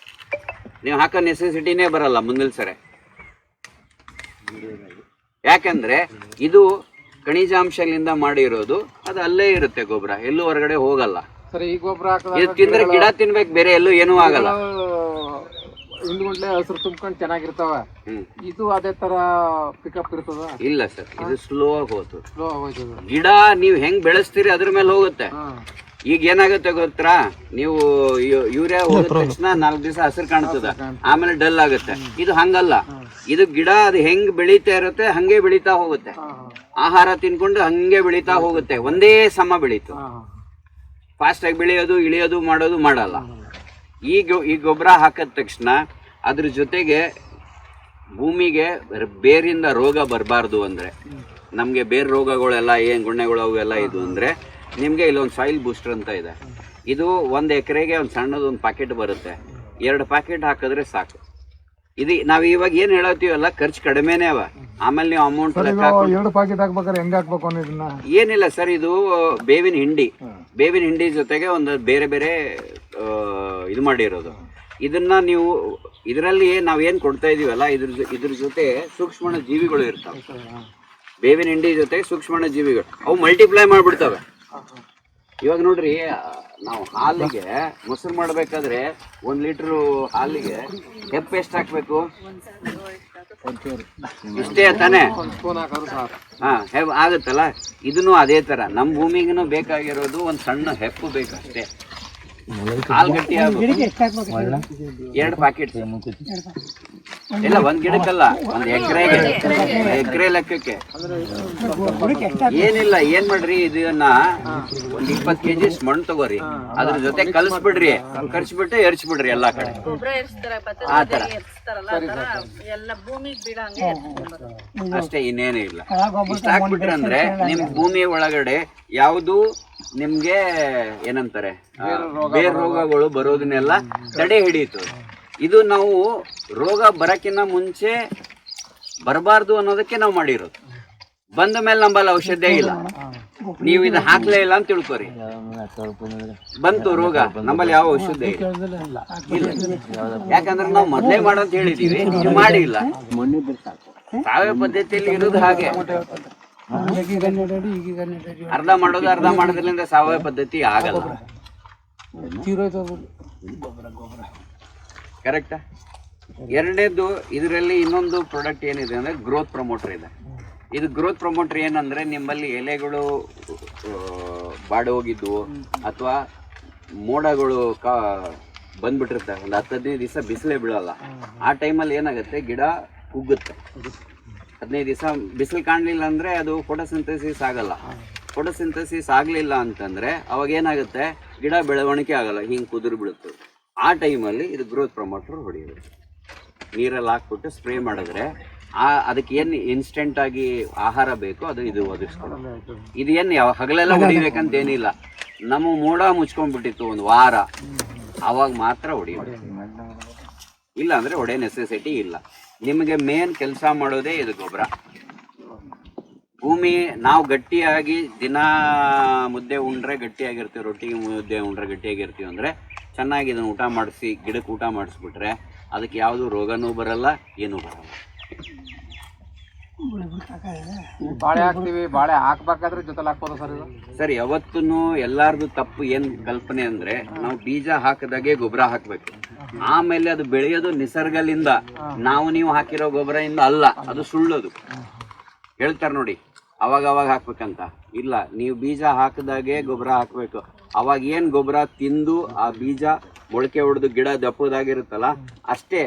ನೀವು ಹಾಕೋ ನೆಸೆಸಿಟಿನೇ ಬರಲ್ಲ ಮುಂದಿನ ಸರಿ. ಯಾಕಂದ್ರೆ ಇದು ಖನಿಜಾಂಶಗಳಿಂದ ಮಾಡಿರೋದು, ಅದು ಅಲ್ಲೇ ಇರುತ್ತೆ ಗೊಬ್ಬರ, ಎಲ್ಲೂ ಹೊರಗಡೆ ಹೋಗಲ್ಲ. ಸರಿ, ಈ ಗೊಬ್ಬರ ಇದು ತಿಂದ್ರೆ ಗಿಡ ತಿನ್ಬೇಕು, ಬೇರೆ ಎಲ್ಲೂ ಏನೂ ಆಗಲ್ಲ. ಹಿಂದ್ಗುಂಡ್ಲೆ ಹಸಿರು ತುಂಬ್ಕೊಂಡು ಚೆನ್ನಾಗಿರ್ತಾವ. ಇದು ಅದೇ ತರ ಪಿಕಪ್ ಇರ್ತದ? ಇಲ್ಲ ಸರ್, ಇದು ಸ್ಲೋ ಆಗಿ ಹೋಗ್ತದೆ. ಗಿಡ ನೀವು ಹೆಂಗ್ ಬೆಳೆಸ್ತೀರಿ ಅದ್ರ ಮೇಲೆ ಹೋಗುತ್ತೆ. ಈಗ ಏನಾಗುತ್ತೆ ಗೊತ್ತಾ, ನೀವು ಯೂರಿಯಾ ಹೋದ ತಕ್ಷಣ 4 ದಿವಸ ಹಸಿರು ಕಾಣ್ತದ, ಆಮೇಲೆ ಡಲ್ ಆಗುತ್ತೆ. ಇದು ಹಂಗಲ್ಲ. ಇದು ಗಿಡ ಅದು ಹೆಂಗ್ ಬೆಳೀತಾ ಇರುತ್ತೆ ಹಂಗೆ ಬೆಳೀತಾ ಹೋಗುತ್ತೆ. ಆಹಾರ ತಿನ್ಕೊಂಡು ಹಂಗೆ ಬೆಳೀತಾ ಹೋಗುತ್ತೆ, ಒಂದೇ ಸಮ ಬೆಳೀತು. ಫಾಸ್ಟ್ ಆಗಿ ಬೆಳೆಯೋದು ಇಳಿಯೋದು ಮಾಡೋದು ಮಾಡಲ್ಲ. ಈ ಗೊಬ್ಬರ ಹಾಕಿದ ತಕ್ಷಣ ಅದ್ರ ಜೊತೆಗೆ ಭೂಮಿಗೆ ಬೇರಿಂದ ರೋಗ ಬರಬಾರ್ದು ಅಂದ್ರೆ, ನಮ್ಗೆ ಬೇರೆ ರೋಗಗಳೆಲ್ಲ ಏನ್ ಗುಣ್ಣೆಗಳು ಅವೆಲ್ಲ ಇದು ಅಂದ್ರೆ, ನಿಮ್ಗೆ ಇಲ್ಲೊಂದು ಸಾಯಿಲ್ ಬೂಸ್ಟರ್ ಅಂತ ಇದೆ. ಇದು 1 ಎಕರೆಗೆ ಒಂದು ಸಣ್ಣದೊಂದು ಪ್ಯಾಕೆಟ್ ಬರುತ್ತೆ. 2 ಪ್ಯಾಕೆಟ್ ಹಾಕಿದ್ರೆ ಸಾಕು. ಇದು ನಾವ್ ಇವಾಗ ಏನ್ ಹೇಳತ್ತೀವಲ್ಲ, ಖರ್ಚು ಕಡಿಮೆನೇ ಅವ. ಆಮೇಲೆ ನೀವು ಅಮೌಂಟ್ 2 ಪ್ಯಾಕೆಟ್ ಹಾಕ್ಬೇಕಾದ್ರೆ ಹೆಂಗ್ ಹಾಕ್ಬೇಕು ಅನ್ನೋದನ್ನ ಏನಿಲ್ಲ ಸರ್, ಇದು ಬೇವಿನ ಹಿಂಡಿ ಜೊತೆಗೆ ಒಂದು ಬೇರೆ ಬೇರೆ ಇದು ಮಾಡಿರೋದು. ಇದನ್ನ ನೀವು ಇದರಲ್ಲಿ ನಾವೇನ್ ಕೊಡ್ತಾ ಇದೀವಲ್ಲ, ಇದ್ರ ಜೊತೆ ಸೂಕ್ಷ್ಮ ಜೀವಿಗಳು ಇರ್ತಾವೆ. ಬೇವಿನ ಹಿಂಡಿ ಜೊತೆ ಸೂಕ್ಷ್ಮ ಜೀವಿಗಳು, ಅವು ಮಲ್ಟಿಪ್ಲೈ ಮಾಡ್ಬಿಡ್ತವೆ. ಇವಾಗ ನೋಡ್ರಿ, ನಾವು ಹಾಲಿಗೆ ಮೊಸರು ಮಾಡ್ಬೇಕಾದ್ರೆ 1 ಲೀಟರ್ ಹಾಲಿಗೆ ಹೆಪ್ಪು ಎಷ್ಟು ಹಾಕ್ಬೇಕು? ಇಷ್ಟೇ ತಾನೆ? ಹಾ, ಆಗುತ್ತಲ್ಲ. ಇದನ್ನು ಅದೇ ತರ ನಮ್ಮ ಭೂಮಿಗೂ ಬೇಕಾಗಿರೋದು ಒಂದು ಸಣ್ಣ ಹೆಪ್ಪು ಬೇಕಷ್ಟೇ. ಹಾಲು ಗಟ್ಟಿ ಆಗ್ಬೇಕು. 2 ಪ್ಯಾಕೆಟ್ ಇಲ್ಲ, 1 ಗಿಡಕ್ಕಲ್ಲ, 1 ಎಕರೆ ಲೆಕ್ಕಕ್ಕೆ. ಏನಿಲ್ಲ, ಏನ್ ಮಾಡ್ರಿ, ಇದನ್ನ ಒಂದ್ 20 kg ಮಣ್ಣು ತಗೋರಿ, ಅದ್ರ ಜೊತೆ ಕಲಸ್ಬಿಡ್ರಿ, ಕರ್ಚ್ಬಿಟ್ಟು ಎರ್ಚ್ಬಿಡ್ರಿ ಎಲ್ಲಾ ಕಡೆ. ಆತರ ಅಷ್ಟೇ, ಇನ್ನೇನು ಇಲ್ಲ. ಇಷ್ಟ ಹಾಕ್ಬಿಟ್ರಿ ಅಂದ್ರೆ ನಿಮ್ ಭೂಮಿ ಒಳಗಡೆ ಯಾವುದು ನಿಮ್ಗೆ ಏನಂತಾರೆ ಬೇರೆ ರೋಗಗಳು ಬರೋದನ್ನೆಲ್ಲ ತಡೆ ಹಿಡಿಯಿತು. ಇದು ನಾವು ರೋಗ ಬರಕ್ಕಿಂತ ಮುಂಚೆ ಬರಬಾರ್ದು ಅನ್ನೋದಕ್ಕೆ ನಾವು ಮಾಡಿರೋದು. ಬಂದ ಮೇಲೆ ನಮ್ಮಲ್ಲಿ ಔಷಧ ಇಲ್ಲ. ನೀವು ಇದು ಹಾಕ್ಲೇ ಇಲ್ಲ ಅಂತ ತಿಳ್ಕೊರಿ, ಬಂತು ರೋಗ, ನಮ್ಮಲ್ಲಿ ಯಾವ ಔಷಧ ಇಲ್ಲ. ಯಾಕಂದ್ರೆ ನಾವು ಮೊದಲೇ ಮಾಡಂತ ಹೇಳಿದೀವಿ, ನೀವು ಮಾಡಿಲ್ಲ. ಸಾವಯವ ಪದ್ಧತಿಯಲ್ಲಿ ಇರೋದು ಹಾಗೆ, ಅರ್ಧ ಮಾಡೋದು ಅರ್ಧ ಮಾಡೋದ್ರಿಂದ ಸಾವಯವ ಪದ್ಧತಿ ಆಗಲ್ಲ. ಕರೆಕ್ಟಾ? ಎರಡನೇದು, ಇದರಲ್ಲಿ ಇನ್ನೊಂದು ಪ್ರಾಡಕ್ಟ್ ಏನಿದೆ ಅಂದ್ರೆ ಗ್ರೋತ್ ಪ್ರಮೋಟರ್ ಇದೆ. ಇದು ಗ್ರೋತ್ ಪ್ರಮೋಟರ್ ಏನಂದ್ರೆ, ನಿಮ್ಮಲ್ಲಿ ಎಲೆಗಳು ಬಾಡೋಗಿದ್ವು ಅಥವಾ ಮೋಡಗಳು ಬಂದ್ಬಿಟ್ಟಿರುತ್ತೆ, ಒಂದು 10-15 ದಿವಸ ಬಿಸಿಲೇ ಬೀಳಲ್ಲ. ಆ ಟೈಮಲ್ಲಿ ಏನಾಗುತ್ತೆ, ಗಿಡ ಕುಗ್ಗುತ್ತೆ. 15 ದಿವಸ ಬಿಸಿಲು ಕಾಣಲಿಲ್ಲ ಅಂದ್ರೆ ಅದು ಫೋಟೋಸಿಂಥಸಿಸ್ ಆಗಲ್ಲ. ಫೋಟೋಸಿಂಥಸಿಸ್ ಆಗಲಿಲ್ಲ ಅಂತಂದ್ರೆ ಅವಾಗ ಏನಾಗುತ್ತೆ, ಗಿಡ ಬೆಳವಣಿಗೆ ಆಗಲ್ಲ, ಹಿಂಗೆ ಕುದುರು ಬೀಳುತ್ತೆ. ಆ ಟೈಮಲ್ಲಿ ಇದು ಗ್ರೋತ್ ಪ್ರಮೋಟರ್ ಹೊಡೆಯೋದು, ನೀರಲ್ಲಿ ಹಾಕ್ಬಿಟ್ಟು ಸ್ಪ್ರೇ ಮಾಡಿದ್ರೆ ಅದಕ್ಕೆ ಏನು ಇನ್ಸ್ಟೆಂಟ್ ಆಗಿ ಆಹಾರ ಬೇಕು ಅದು ಇದು ಒದಗಿಸ್ಕೊಡೋದು. ಇದು ಏನು ಹಗಲೆಲ್ಲ ಹೊಡಿಬೇಕಂತ ಏನಿಲ್ಲ. ನಮ್ಮ ಮೋಡ ಮುಚ್ಕೊಂಡ್ಬಿಟ್ಟಿತ್ತು ಒಂದು ವಾರ, ಅವಾಗ ಮಾತ್ರ ಹೊಡಿಯೋದು, ಇಲ್ಲ ಅಂದ್ರೆ ಹೊಡೆ ನೆಸೆಸಿಟಿ ಇಲ್ಲ. ನಿಮಗೆ ಮೇನ್ ಕೆಲಸ ಮಾಡೋದೇ ಇದು ಗೊಬ್ಬರ. ಭೂಮಿ ನಾವು ಗಟ್ಟಿಯಾಗಿ ದಿನ ಮುದ್ದೆ ಉಂಡ್ರೆ ಗಟ್ಟಿಯಾಗಿರ್ತೀವಿ, ರೊಟ್ಟಿಗೆ ಮುದ್ದೆ ಉಂಡ್ರೆ ಗಟ್ಟಿಯಾಗಿರ್ತೀವಿ ಅಂದರೆ ಚೆನ್ನಾಗಿ ಇದನ್ನು ಊಟ ಮಾಡಿಸಿ ಗಿಡಕ್ಕೆ ಊಟ ಮಾಡಿಸ್ಬಿಟ್ರೆ ಅದಕ್ಕೆ ಯಾವುದು ರೋಗನೂ ಬರಲ್ಲ, ಏನೂ ಬರಲ್ಲ. ಬಾಳೆ ಹಾಕ್ತಿವಿ, ಬಾಳೆ ಹಾಕ್ಬೇಕಾದ್ರೆ ಜೊತೆಲಿ ಹಾಕ್ಬೋದು ಸರ್ ಇದು? ಸರ್, ಯಾವತ್ತೂ ಎಲ್ಲಾರ್ದು ತಪ್ಪು ಏನು ಕಲ್ಪನೆ ಅಂದರೆ ನಾವು ಬೀಜ ಹಾಕಿದಾಗೆ ಗೊಬ್ಬರ ಹಾಕಬೇಕು, ಆಮೇಲೆ ಅದು ಬೆಳೆಯೋದು ನಿಸರ್ಗಲಿಂದ, ನಾವು ನೀವು ಹಾಕಿರೋ ಗೊಬ್ಬರದಿಂದ ಅಲ್ಲ. ಅದು ಸುಳ್ಳೋದು. ಹೇಳ್ತಾರೆ ನೋಡಿ, ಅವಾಗ ಹಾಕ್ಬೇಕಂತ. ಇಲ್ಲ, ನೀವು ಬೀಜ ಹಾಕಿದಾಗೆ ಗೊಬ್ಬರ ಹಾಕಬೇಕು. ಅವಾಗ ಏನು ಗೊಬ್ಬರ ತಿಂದು ಆ ಬೀಜ ಮೊಳಕೆ ಹೊಡೆದು ಗಿಡ ದಪ್ಪದಾಗಿರುತ್ತಲ್ಲ ಅಷ್ಟೇ,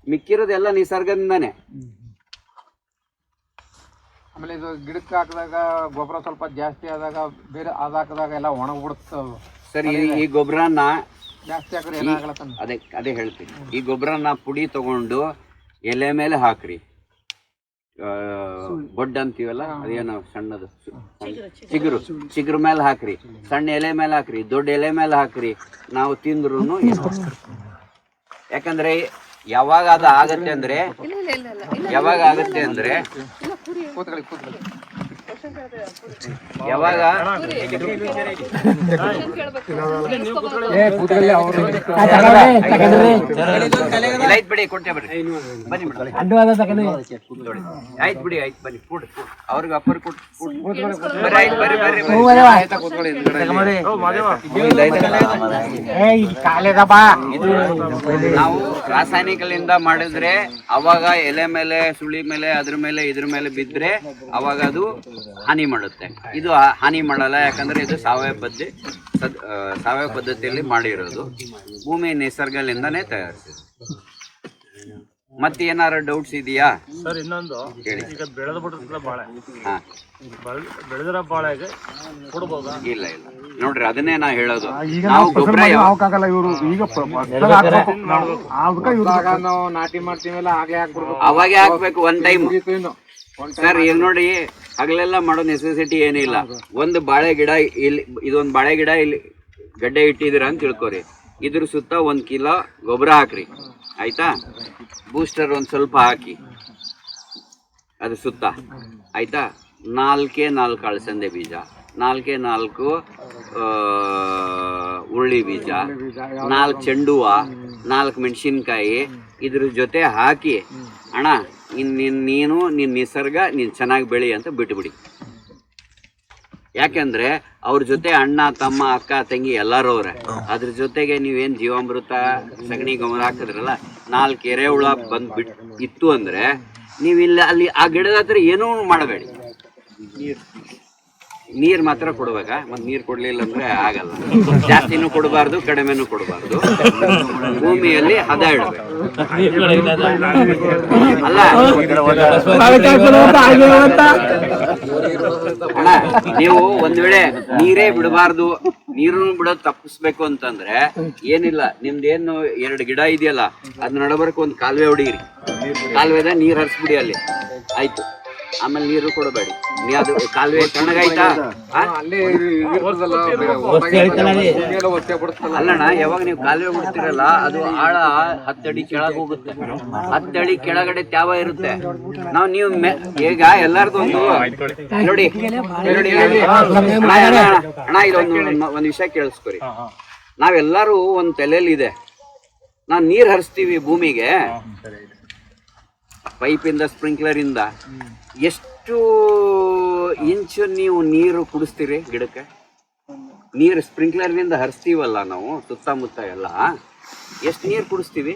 ಮಿಕ್ಕಿರೋದೆಲ್ಲ ನಿಸರ್ಗದಿಂದಾನೆ. ಆಮೇಲೆ ಇದು ಗಿಡಕ್ಕೆ ಹಾಕಿದಾಗ ಗೊಬ್ಬರ ಸ್ವಲ್ಪ ಜಾಸ್ತಿ ಆದಾಗ ಬೇರೆ ಅದು ಹಾಕಿದಾಗ ಎಲ್ಲ ಒಣಗ್ಬಿಡುತ್ತೆ ಸರ್. ಈ ಗೊಬ್ಬರನ ಜಾಸ್ತಿ ಹಾಕಿದ್ರೆ ಏನಾಗಲ್ಲ ತಾನೆ? ಅದೇ ಹೇಳ್ತೀನಿ. ಈ ಗೊಬ್ಬರನ ಪುಡಿ ತಗೊಂಡು ಎಲೆ ಮೇಲೆ ಹಾಕ್ರಿ. ಬೊಡ್ಡ ಅಂತೀವಲ್ಲ, ಅದೇನೋ ಸಣ್ಣದು ಚಿಗುರು ಮೇಲೆ ಹಾಕ್ರಿ, ಸಣ್ಣ ಎಲೆ ಮೇಲೆ ಹಾಕ್ರಿ, ದೊಡ್ಡ ಎಲೆ ಮೇಲೆ ಹಾಕ್ರಿ. ನಾವು ತಿಂದ್ರು ಏನು, ಯಾಕಂದ್ರೆ ಯಾವಾಗ ಅದು ಆಗತ್ತೆ ಅಂದ್ರೆ ಯಾವಾಗ ಆಯ್ತು ಬಿಡಿ, ಕೊಟ್ಟೆ ಬರ್ರಿ, ಬನ್ನಿ ಆಯ್ತು ಬಿಡಿ, ಆಯ್ತು ಬನ್ನಿ, ಕೂಡ್ ಅವ್ರಿಗೆ ಅಪ್ಪರ್ ನಾವು ರಾಸಾಯನಿಕಲಿಂದ ಮಾಡಿದ್ರೆ ಅವಾಗ ಎಲೆ ಮೇಲೆ, ಸುಳಿ ಮೇಲೆ, ಅದ್ರ ಮೇಲೆ, ಇದ್ರ ಮೇಲೆ ಬಿದ್ರೆ ಅವಾಗ ಅದು ಹಾನಿ ಮಾಡುತ್ತೆ. ಇದು ಹಾನಿ ಮಾಡಲ್ಲ, ಯಾಕಂದ್ರೆ ಇದು ಸಾವಯವ ಪದ್ಧತಿಯಲ್ಲಿ ಮಾಡಿರೋದು, ಭೂಮಿ ನಿಸರ್ಗಲಿಂದಾನೇ ತಯಾರಿಸಿದೆ. ಮತ್ತೆ ಏನಾರ ಡೌಟ್ಸ್ ಇದೆಯಾ ಸರ್? ಇನ್ನೊಂದು, ಈಗ ಬೆಳೆದ ಬಿಟ್ಟಿರ್ತಲ್ಲ ಬಾಳೆ, ಬೆಳೆದಿರೋ ಬಾಳೆಗೆ ಕೊಡ್ಬೋದಾ? ಇಲ್ಲ ನೋಡ್ರಿ, ಅದನ್ನೇ ನಾ ಹೇಳೋದು. ಈಗ ನಾವು ಗೊಬ್ಬರ ಹಾಕಾಗಲ್ಲ ಇವರು, ಈಗ ನಾವು ನಾಟಿ ಮಾಡ್ತೀವಲ್ಲ ಆಗ್ಲೇ ಹಾಕ್ಬಿಡ್ಬೇಕು, ಅವಾಗೆ ಹಾಕ್ಬೇಕು ಒಂದ್ ಟೈಮ್. ಸರ್, ಈಗ ನೋಡಿ, ಹಗಲೆಲ್ಲ ಮಾಡೋ ನೆಸೆಸಿಟಿ ಏನಿಲ್ಲ. ಒಂದು ಬಾಳೆ ಗಿಡ ಇಲ್ಲಿ, ಇದೊಂದು ಬಾಳೆ ಗಿಡ ಇಲ್ಲಿ ಗಡ್ಡೆ ಇಟ್ಟಿದ್ದೀರ ಅಂತ ತಿಳ್ಕೊರಿ. ಇದ್ರ ಸುತ್ತ 1 ಕಿಲೋ ಗೊಬ್ಬರ ಹಾಕ್ರಿ, ಆಯ್ತಾ? ಬೂಸ್ಟರ್ ಒಂದು ಸ್ವಲ್ಪ ಹಾಕಿ ಅದ್ರ ಸುತ್ತ, ಆಯ್ತಾ? 4 ಅಳಸಂದೆ ಬೀಜ, 4 ಉರುಳಿ ಬೀಜ, 4 ಚೆಂಡು ಹೂವ, 4 ಮೆಣಸಿನ್ಕಾಯಿ ಇದ್ರ ಜೊತೆ ಹಾಕಿ, ಅಣ್ಣ ನೀನು ನಿನ್ನ ನಿಸರ್ಗ ನೀನು ಚೆನ್ನಾಗಿ ಬೆಳಿ ಅಂತ ಬಿಟ್ಬಿಡಿ. ಯಾಕೆಂದ್ರೆ ಅವ್ರ ಜೊತೆ ಅಣ್ಣ, ತಮ್ಮ, ಅಕ್ಕ, ತಂಗಿ ಎಲ್ಲರೂ ಅವ್ರೆ. ಅದ್ರ ಜೊತೆಗೆ ನೀವೇನು ಜೀವಾಮೃತ, ಸಗಣಿ ಗೊಬ್ಬರ ಹಾಕಿದ್ರಲ್ಲ, 4 ಎರೆಹುಳ ಇತ್ತು ಅಂದ್ರೆ ನೀವಿಲ್ಲ ಅಲ್ಲಿ ಆ ಗಿಡದ ಹತ್ರ ಏನೂ ಮಾಡಬೇಡಿ. ನೀರು ಮಾತ್ರ ಕೊಡ್ಬೇಕಾ? ಮತ್ತೆ ನೀರು ಕೊಡ್ಲಿಲ್ಲ ಅಂದ್ರೆ ಆಗಲ್ಲ. ಜಾಸ್ತಿನೂ ಕೊಡಬಾರ್ದು, ಕಡಿಮೆನೂ ಕೊಡಬಾರ್ದು. ಭೂಮಿಯಲ್ಲಿ ಹದ ಇಡಬೇಕು. ಅಲ್ಲ ಅಣ್ಣ, ನೀವು ಒಂದ್ ವೇಳೆ ನೀರೇ ಬಿಡಬಾರ್ದು, ನೀರನ್ನು ಬಿಡೋದು ತಪ್ಪಿಸ್ಬೇಕು ಅಂತಂದ್ರೆ ಏನಿಲ್ಲ, ನಿಮ್ದೇನು 2 ಗಿಡ ಇದೆಯಲ್ಲ, ಅದ್ ನಡಬರ್ಕ್ ಒಂದು ಕಾಲುವೆ ಹೊಡೀರಿ, ಕಾಲುವೆದ ನೀರ್ ಹರಿಸ್ಬಿಡಿ ಅಲ್ಲಿ, ಆಯ್ತು. ಆಮೇಲೆ ನೀರು ಕೊಡಬೇಡಿ. ನೀ ಅದು ಕಾಲುವೆ ತಣ್ಣಗಾಯ್ತಾ? ಅಲ್ಲಣ್ಣ, ಯಾವಾಗ ನೀವು ಕಾಲುವೆ ಬಿಡ್ತೀರಲ್ಲ ಅದು ಆಳ 10 ಅಡಿ ಕೆಳಗೆ ಹೋಗುತ್ತೆ. 10 ಅಡಿ ಕೆಳಗಡೆ ತ್ಯಾವ ಇರುತ್ತೆ. ನೀವು ಈಗ ಎಲ್ಲಾರ್ದು ಒಂದು ನೋಡಿ ಅಣ್ಣ, ಇದೊಂದು ವಿಷಯ ಕೇಳಿಸ್ಕೊರಿ. ನಾವೆಲ್ಲರೂ ಒಂದ್ ತಲೆಯಲ್ಲಿ ಇದೆ, ನಾವು ನೀರ್ ಹರಿಸ್ತೀವಿ ಭೂಮಿಗೆ ಪೈಪಿಂದ, ಸ್ಪ್ರಿಂಕ್ಲರ್ ಇಂದ. ಎಷ್ಟು ಇಂಚು ನೀವು ನೀರು ಕುಡಿಸ್ತೀರಿ ಗಿಡಕ್ಕೆ? ನೀರು ಸ್ಪ್ರಿಂಕ್ಲರ್ನಿಂದ ಹರಿಸ್ತೀವಲ್ಲ ನಾವು ಸುತ್ತಮುತ್ತ ಎಲ್ಲ, ಎಷ್ಟು ನೀರು ಕುಡಿಸ್ತೀವಿ?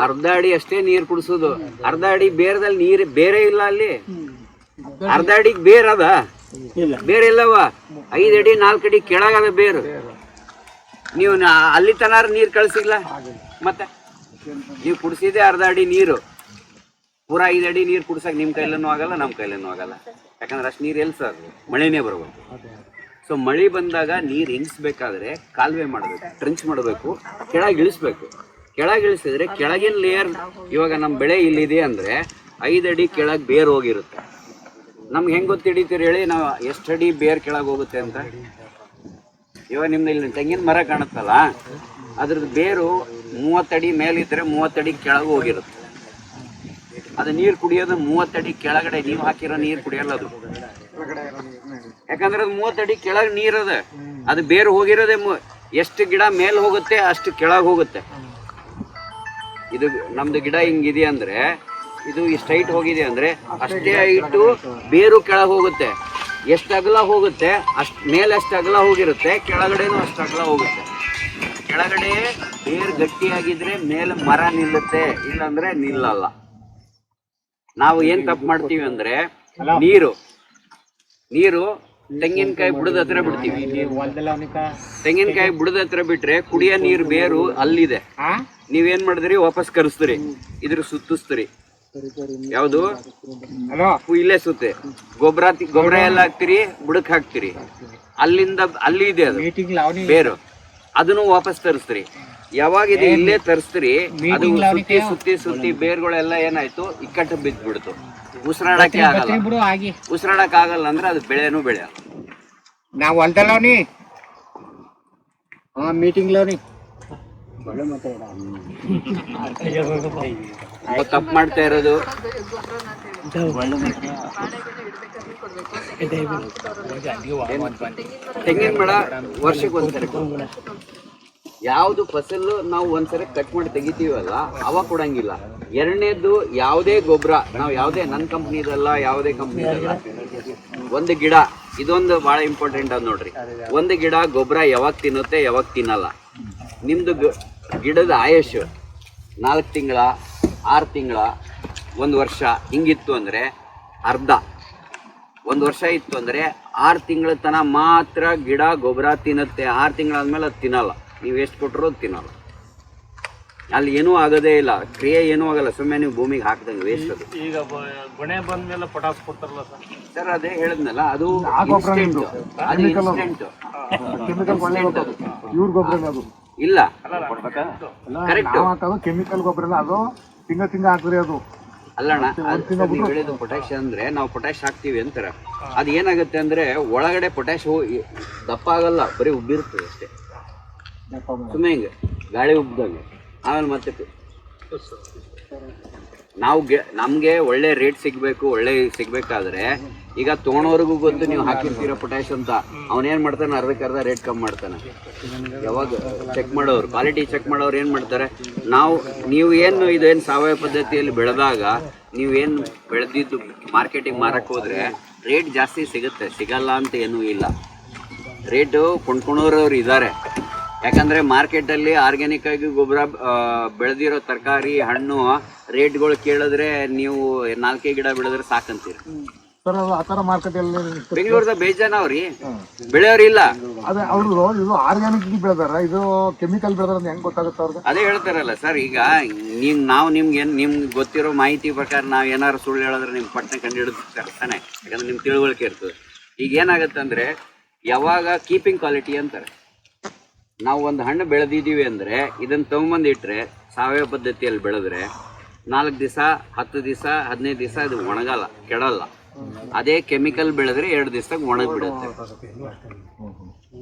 ಅರ್ಧ ಅಡಿ ಅಷ್ಟೇ ನೀರು ಕುಡಿಸೋದು. ಅರ್ಧ ಅಡಿ ಬೇರದಲ್ಲಿ ನೀರು ಬೇರೆ ಇಲ್ಲ ಅಲ್ಲಿ. ಅರ್ಧ ಅಡಿಗೆ ಬೇರದ ಬೇರೆ ಇಲ್ಲವ. 5 ಅಡಿ 4 ಅಡಿ ಕೆಳಗದ ಬೇರು. ನೀವು ಅಲ್ಲಿ ತನಾರ ನೀರು ಕಳಿಸಿಲ್ಲ, ಮತ್ತೆ ನೀವು ಕುಡಿಸಿದೆ ಅರ್ಧ ಅಡಿ ನೀರು. ಪೂರಾ 5 ಅಡಿ ನೀರು ಕುಡ್ಸಕ್ಕೆ ನಿಮ್ಮ ಕೈಲೂ ಆಗಲ್ಲ, ನಮ್ಮ ಕೈಲೂ ಆಗಲ್ಲ. ಯಾಕಂದ್ರೆ ಅಷ್ಟು ನೀರು ಎಲ್ಲಿ ಸರ್? ಮಳೆನೇ ಬರಬೇಕು. ಸೊ ಮಳೆ ಬಂದಾಗ ನೀರು ಇಂಗಿಸ್ಬೇಕಾದ್ರೆ ಕಾಲುವೆ ಮಾಡಬೇಕು, ಟ್ರೆಂಚ್ ಮಾಡಬೇಕು, ಕೆಳಗೆ ಇಳಿಸ್ಬೇಕು. ಕೆಳಗೆ ಇಳಿಸಿದ್ರೆ ಕೆಳಗಿನ ಲೇಯರ್, ಇವಾಗ ನಮ್ಮ ಬೆಳೆ ಇಲ್ಲಿದೆ ಅಂದರೆ 5 ಅಡಿ ಕೆಳಗೆ ಬೇರು ಹೋಗಿರುತ್ತೆ. ನಮ್ಗೆ ಹೆಂಗೆ ಗೊತ್ತಿಡಿತೀರಿ ಹೇಳಿ, ನಾವು ಎಷ್ಟು ಅಡಿ ಬೇರು ಕೆಳಗೆ ಹೋಗುತ್ತೆ ಅಂತ? ಇವಾಗ ನಿಮ್ದು ಇಲ್ಲಿ ತೆಂಗಿನ ಮರ ಕಾಣುತ್ತಲ್ಲ, ಅದ್ರದ್ದು ಬೇರು 30 ಅಡಿ ಮೇಲಿದ್ರೆ 30 ಅಡಿ ಕೆಳಗೆ ಹೋಗಿರುತ್ತೆ. ಅದು ನೀರು ಕುಡಿಯೋದು 30 ಅಡಿ ಕೆಳಗಡೆ, ನೀವು ಹಾಕಿರೋ ನೀರು ಕುಡಿಯಲ್ಲ ಅದು, ಯಾಕಂದ್ರೆ ಅದು 30 ಅಡಿ ಕೆಳಗೆ ನೀರದ. ಅದು ಬೇರು ಹೋಗಿರೋದೆ ಎಷ್ಟು ಗಿಡ ಮೇಲೆ ಹೋಗುತ್ತೆ ಅಷ್ಟು ಕೆಳಗೆ ಹೋಗುತ್ತೆ. ಇದು ನಮ್ದು ಗಿಡ ಹಿಂಗಿದೆ ಅಂದ್ರೆ, ಇದು ಇಷ್ಟು ಹೈಟ್ ಹೋಗಿದೆ ಅಂದ್ರೆ ಅಷ್ಟೇ ಹೈಟು ಬೇರು ಕೆಳಗೆ ಹೋಗುತ್ತೆ. ಎಷ್ಟು ಅಗಲ ಹೋಗುತ್ತೆ ಅಷ್ಟು ಮೇಲೆ ಅಷ್ಟು ಅಗಲ ಹೋಗಿರುತ್ತೆ, ಕೆಳಗಡೆನೂ ಅಷ್ಟು ಅಗಲ ಹೋಗುತ್ತೆ. ಕೆಳಗಡೆ ಬೇರು ಗಟ್ಟಿಯಾಗಿದ್ರೆ ಮೇಲೆ ಮರ ನಿಲ್ಲುತ್ತೆ, ಇಲ್ಲಾಂದ್ರೆ ನಿಲ್ಲಲ್ಲ. ನಾವು ಏನ್ ತಪ್ಪು ಮಾಡ್ತೀವಿ ಅಂದ್ರೆ, ನೀರು ತೆಂಗಿನಕಾಯಿ ಬುಡದ ಹತ್ರ ಬಿಡ್ತೀವಿ. ತೆಂಗಿನಕಾಯಿ ಬುಡದ ಹತ್ರ ಬಿಟ್ರೆ ಕುಡಿಯೋ ನೀರು ಬೇರು ಅಲ್ಲಿದೆ, ನೀವೇನ್ ಮಾಡಿದ್ರಿ ವಾಪಸ್ ಕರೆಸ್ತೀರಿ, ಇದ್ರ ಸುತ್ತಿಸ್ತೀರಿ. ಯಾವುದು ಇಲ್ಲೇ ಸುತ್ತೆ ಗೊಬ್ಬರ ಎಲ್ಲ ಹಾಕ್ತಿರಿ, ಬುಡಕ್ ಹಾಕ್ತಿರಿ, ಅಲ್ಲಿಂದ ಅಲ್ಲಿ ಇದೆ ಅದು ಬೇರು, ಅದನ್ನು ವಾಪಸ್ ತರಿಸ್ತೀರಿ. ಯಾವಾಗ ಇದು ಇಲ್ಲೇ ತರಿಸ್ತೀರಿ, ಅದು ಸುತ್ತಿ ಬೇರುಗಳೆಲ್ಲ ಏನಾಯ್ತು, ಇಕ್ಕಟ್ಟು ಬಿದ್ದ್ಬಿಡ್ತು, ಉಸಿರಾಡಕ್ಕೆ ಆಗಲ್ಲ. ಉಸಿರಾಡಕ್ ಆಗಲ್ಲ ಅಂದ್ರೆ ಅದು ಬೆಳೆನೂ ಬೆಳೆಯಲ್ಲ. ನಾವು ಹೊಲ್ದಲ್ಲವನಿ ಮೀಟಿಂಗ್ ಲವನಿ ತಪ್ಪು ಮಾಡ್ತಾ ಇರೋದು. ತೆಂಗಿನ ಮರ ವರ್ಷಕ್ಕೆ ಒಂದ್ಸರಿ, ಯಾವ್ದು ಫಸಲು ನಾವು ಒಂದ್ಸರಿ ಕಟ್ ಮಾಡಿ ತೆಗಿತೀವಲ್ಲ ಅವ ಕೊಡಂಗಿಲ್ಲ. ಎರಡನೇದು ಯಾವುದೇ ಗೊಬ್ಬರ ನಾವು ಯಾವುದೇ ನನ್ನ ಕಂಪ್ನಿದಲ್ಲ, ಯಾವುದೇ ಕಂಪ್ನಿದಲ್ಲ, ಒಂದು ಗಿಡ, ಇದೊಂದು ಬಹಳ ಇಂಪಾರ್ಟೆಂಟ್ ಅದ್ ನೋಡ್ರಿ. ಒಂದು ಗಿಡ ಗೊಬ್ಬರ ಯಾವಾಗ ತಿನ್ನುತ್ತೆ ಯಾವಾಗ ತಿನ್ನಲ್ಲ. ನಿಮ್ದು ಗಿಡದ ಆಯುಷ್ 4 ತಿಂಗಳ 6 ತಿಂಗಳ 1 ವರ್ಷ ಹಿಂಗಿತ್ತು ಅಂದ್ರೆ ಅರ್ಧ. 1 ವರ್ಷ ಇತ್ತು ಅಂದ್ರೆ 6 ತಿಂಗಳ ತನಕ ಮಾತ್ರ ಗಿಡ ಗೊಬ್ಬರ ತಿನ್ನುತ್ತೆ. 6 ತಿಂಗಳಾದ್ಮೇಲೆ ಅದು ತಿನ್ನಲ್ಲ, ನೀವು ಎಷ್ಟು ಕೊಟ್ಟರು ಅದು ತಿನ್ನಲ್ಲ. ಅಲ್ಲಿ ಏನೂ ಆಗೋದೇ ಇಲ್ಲ, ಕ್ರಿಯೆ ಏನೂ ಆಗಲ್ಲ, ಸುಮ್ಮನೆ ನೀವು ಭೂಮಿಗೆ ಹಾಕ್ದಂಗೆ ವೇಸ್ಟ್ ಅದು. ಈಗ ಗೊನೆ ಬಂದ್ಮೇಲೆ ಪೊಟಾಸ್ ಕೊಡ್ತಾರಲ್ಲ ಸರ್, ಅದೇ ಹೇಳಿದ್ನಲ್ಲ, ಅದು ಇನ್ಸ್ಟೆಂಟ್, ಅದು ಇನ್ಸ್ಟೆಂಟ್. ಇವ್ರ ಗೊಬ್ಬರ ಅದು ಇಲ್ಲ, ಕೆಮಿಕಲ್ ಗೊಬ್ಬರ ಎಲ್ಲ, ಅದು ತಿಂಗ ಹಾಕ್ರಿ ಅದು. ಅಲ್ಲಣ್ಣ, ನೀವು ಹೇಳಿದ ಪೊಟ್ಯಾಶ್ ಅಂದ್ರೆ ನಾವು ಪೊಟ್ಯಾಶ್ ಹಾಕ್ತಿವಿ ಅಂತಾರೆ. ಅದು ಏನಾಗುತ್ತೆ ಅಂದ್ರೆ ಒಳಗಡೆ ಪೊಟ್ಯಾಶ್ ದಪ್ಪ ಆಗಲ್ಲ, ಬರೀ ಉಬ್ಬಿರ್ತದೆ ಅಷ್ಟೇ, ಸುಮ್ಮನೆ ಹಿಂಗೆ ಗಾಳಿ ಉಬ್ಬ್ದಂಗೆ. ಆಮೇಲೆ ಮತ್ತೆ ನಾವು ನಮಗೆ ಒಳ್ಳೆ ರೇಟ್ ಸಿಗಬೇಕು, ಒಳ್ಳೆ ಸಿಗ್ಬೇಕಾದ್ರೆ ಈಗ ತೊಗೊಳೋರ್ಗೂ ಗೊತ್ತು ನೀವು ಹಾಕಿರ್ತೀರ ಪೊಟ್ಯಾಶ್ ಅಂತ. ಅವನೇನು ಮಾಡ್ತಾನೆ, ಅರ್ಧಕ್ಕರ್ಧ ರೇಟ್ ಕಮ್ಮಿ ಮಾಡ್ತಾನೆ. ಯಾವಾಗ ಚೆಕ್ ಮಾಡೋರು, ಕ್ವಾಲಿಟಿ ಚೆಕ್ ಮಾಡೋರು ಏನು ಮಾಡ್ತಾರೆ, ನೀವು ಏನು ಇದೇನು ಸಾವಯವ ಪದ್ಧತಿಯಲ್ಲಿ ಬೆಳೆದಾಗ ನೀವೇನು ಬೆಳೆದಿದ್ದು ಮಾರ್ಕೆಟಿಂಗ್ ಮಾರಕ್ಕೆ ಹೋದರೆ ರೇಟ್ ಜಾಸ್ತಿ ಸಿಗುತ್ತೆ, ಸಿಗಲ್ಲ ಅಂತ ಏನೂ ಇಲ್ಲ. ರೇಟು ಕೊಂಡ್ಕೊಳೋರವ್ರು ಇದ್ದಾರೆ. ಯಾಕಂದರೆ ಮಾರ್ಕೆಟಲ್ಲಿ ಆರ್ಗ್ಯಾನಿಕ್ ಆಗಿ ಗೊಬ್ಬರ ಬೆಳೆದಿರೋ ತರಕಾರಿ ಹಣ್ಣು ರೇಟ್ಗಳು ಕೇಳಿದ್ರೆ ನೀವು 4 ಗಿಡ ಬೆಳೆದ್ರೆ ಸಾಕಂತೀರಿ. ಬೆಂಗಳೂರದ ಬೇಜಾನವ್ರಿ ಬೆಳೆಯೋರಿಲ್ಲ. ಅದೇ ಅವ್ರದ್ದು ಇದು ಆರ್ಗ್ಯಾನಿಕ್ ಬೆಳೆದಾರ, ಇದು ಕೆಮಿಕಲ್ ಬೆಳೆದಾರ, ಹೆಂಗ್ ಗೊತ್ತಾಗುತ್ತೆ ಅವ್ರಿಗೆ? ಅದೇ ಹೇಳ್ತಾರಲ್ಲ ಸರ್, ಈಗ ನಿಮ್ಗೆ ಗೊತ್ತಿರೋ ಮಾಹಿತಿ ಪ್ರಕಾರ ನಾವು ಏನಾದ್ರು ಸುಳ್ಳು ಹೇಳಿದ್ರೆ ನಿಮ್ ಪಟ್ಟಣ ಕಂಡು ಹಿಡಿದು ತಾನೆ, ಯಾಕಂದ್ರೆ ನಿಮ್ಗೆ ತಿಳುವಳಿಕೆ ಇರ್ತದೆ. ಈಗ ಏನಾಗುತ್ತೆ ಅಂದ್ರೆ, ಯಾವಾಗ ಕೀಪಿಂಗ್ ಕ್ವಾಲಿಟಿ ಅಂತಾರೆ, ನಾವು ಒಂದು ಹಣ್ಣು ಬೆಳೆದಿದ್ದೀವಿ ಅಂದರೆ ಇದನ್ನು ತೊಗೊಂಬಂದಿಟ್ರೆ ಸಾವಯವ ಪದ್ಧತಿಯಲ್ಲಿ ಬೆಳೆದ್ರೆ 4 ದಿವಸ 10 ದಿವಸ 15 ದಿವಸ ಇದು ಒಣಗಲ್ಲ, ಕೆಡಲ್ಲ. ಅದೇ ಕೆಮಿಕಲ್ ಬೆಳೆದ್ರೆ 2 ದಿವಸದಾಗ ಒಣಗಿಬಿಡುತ್ತೆ.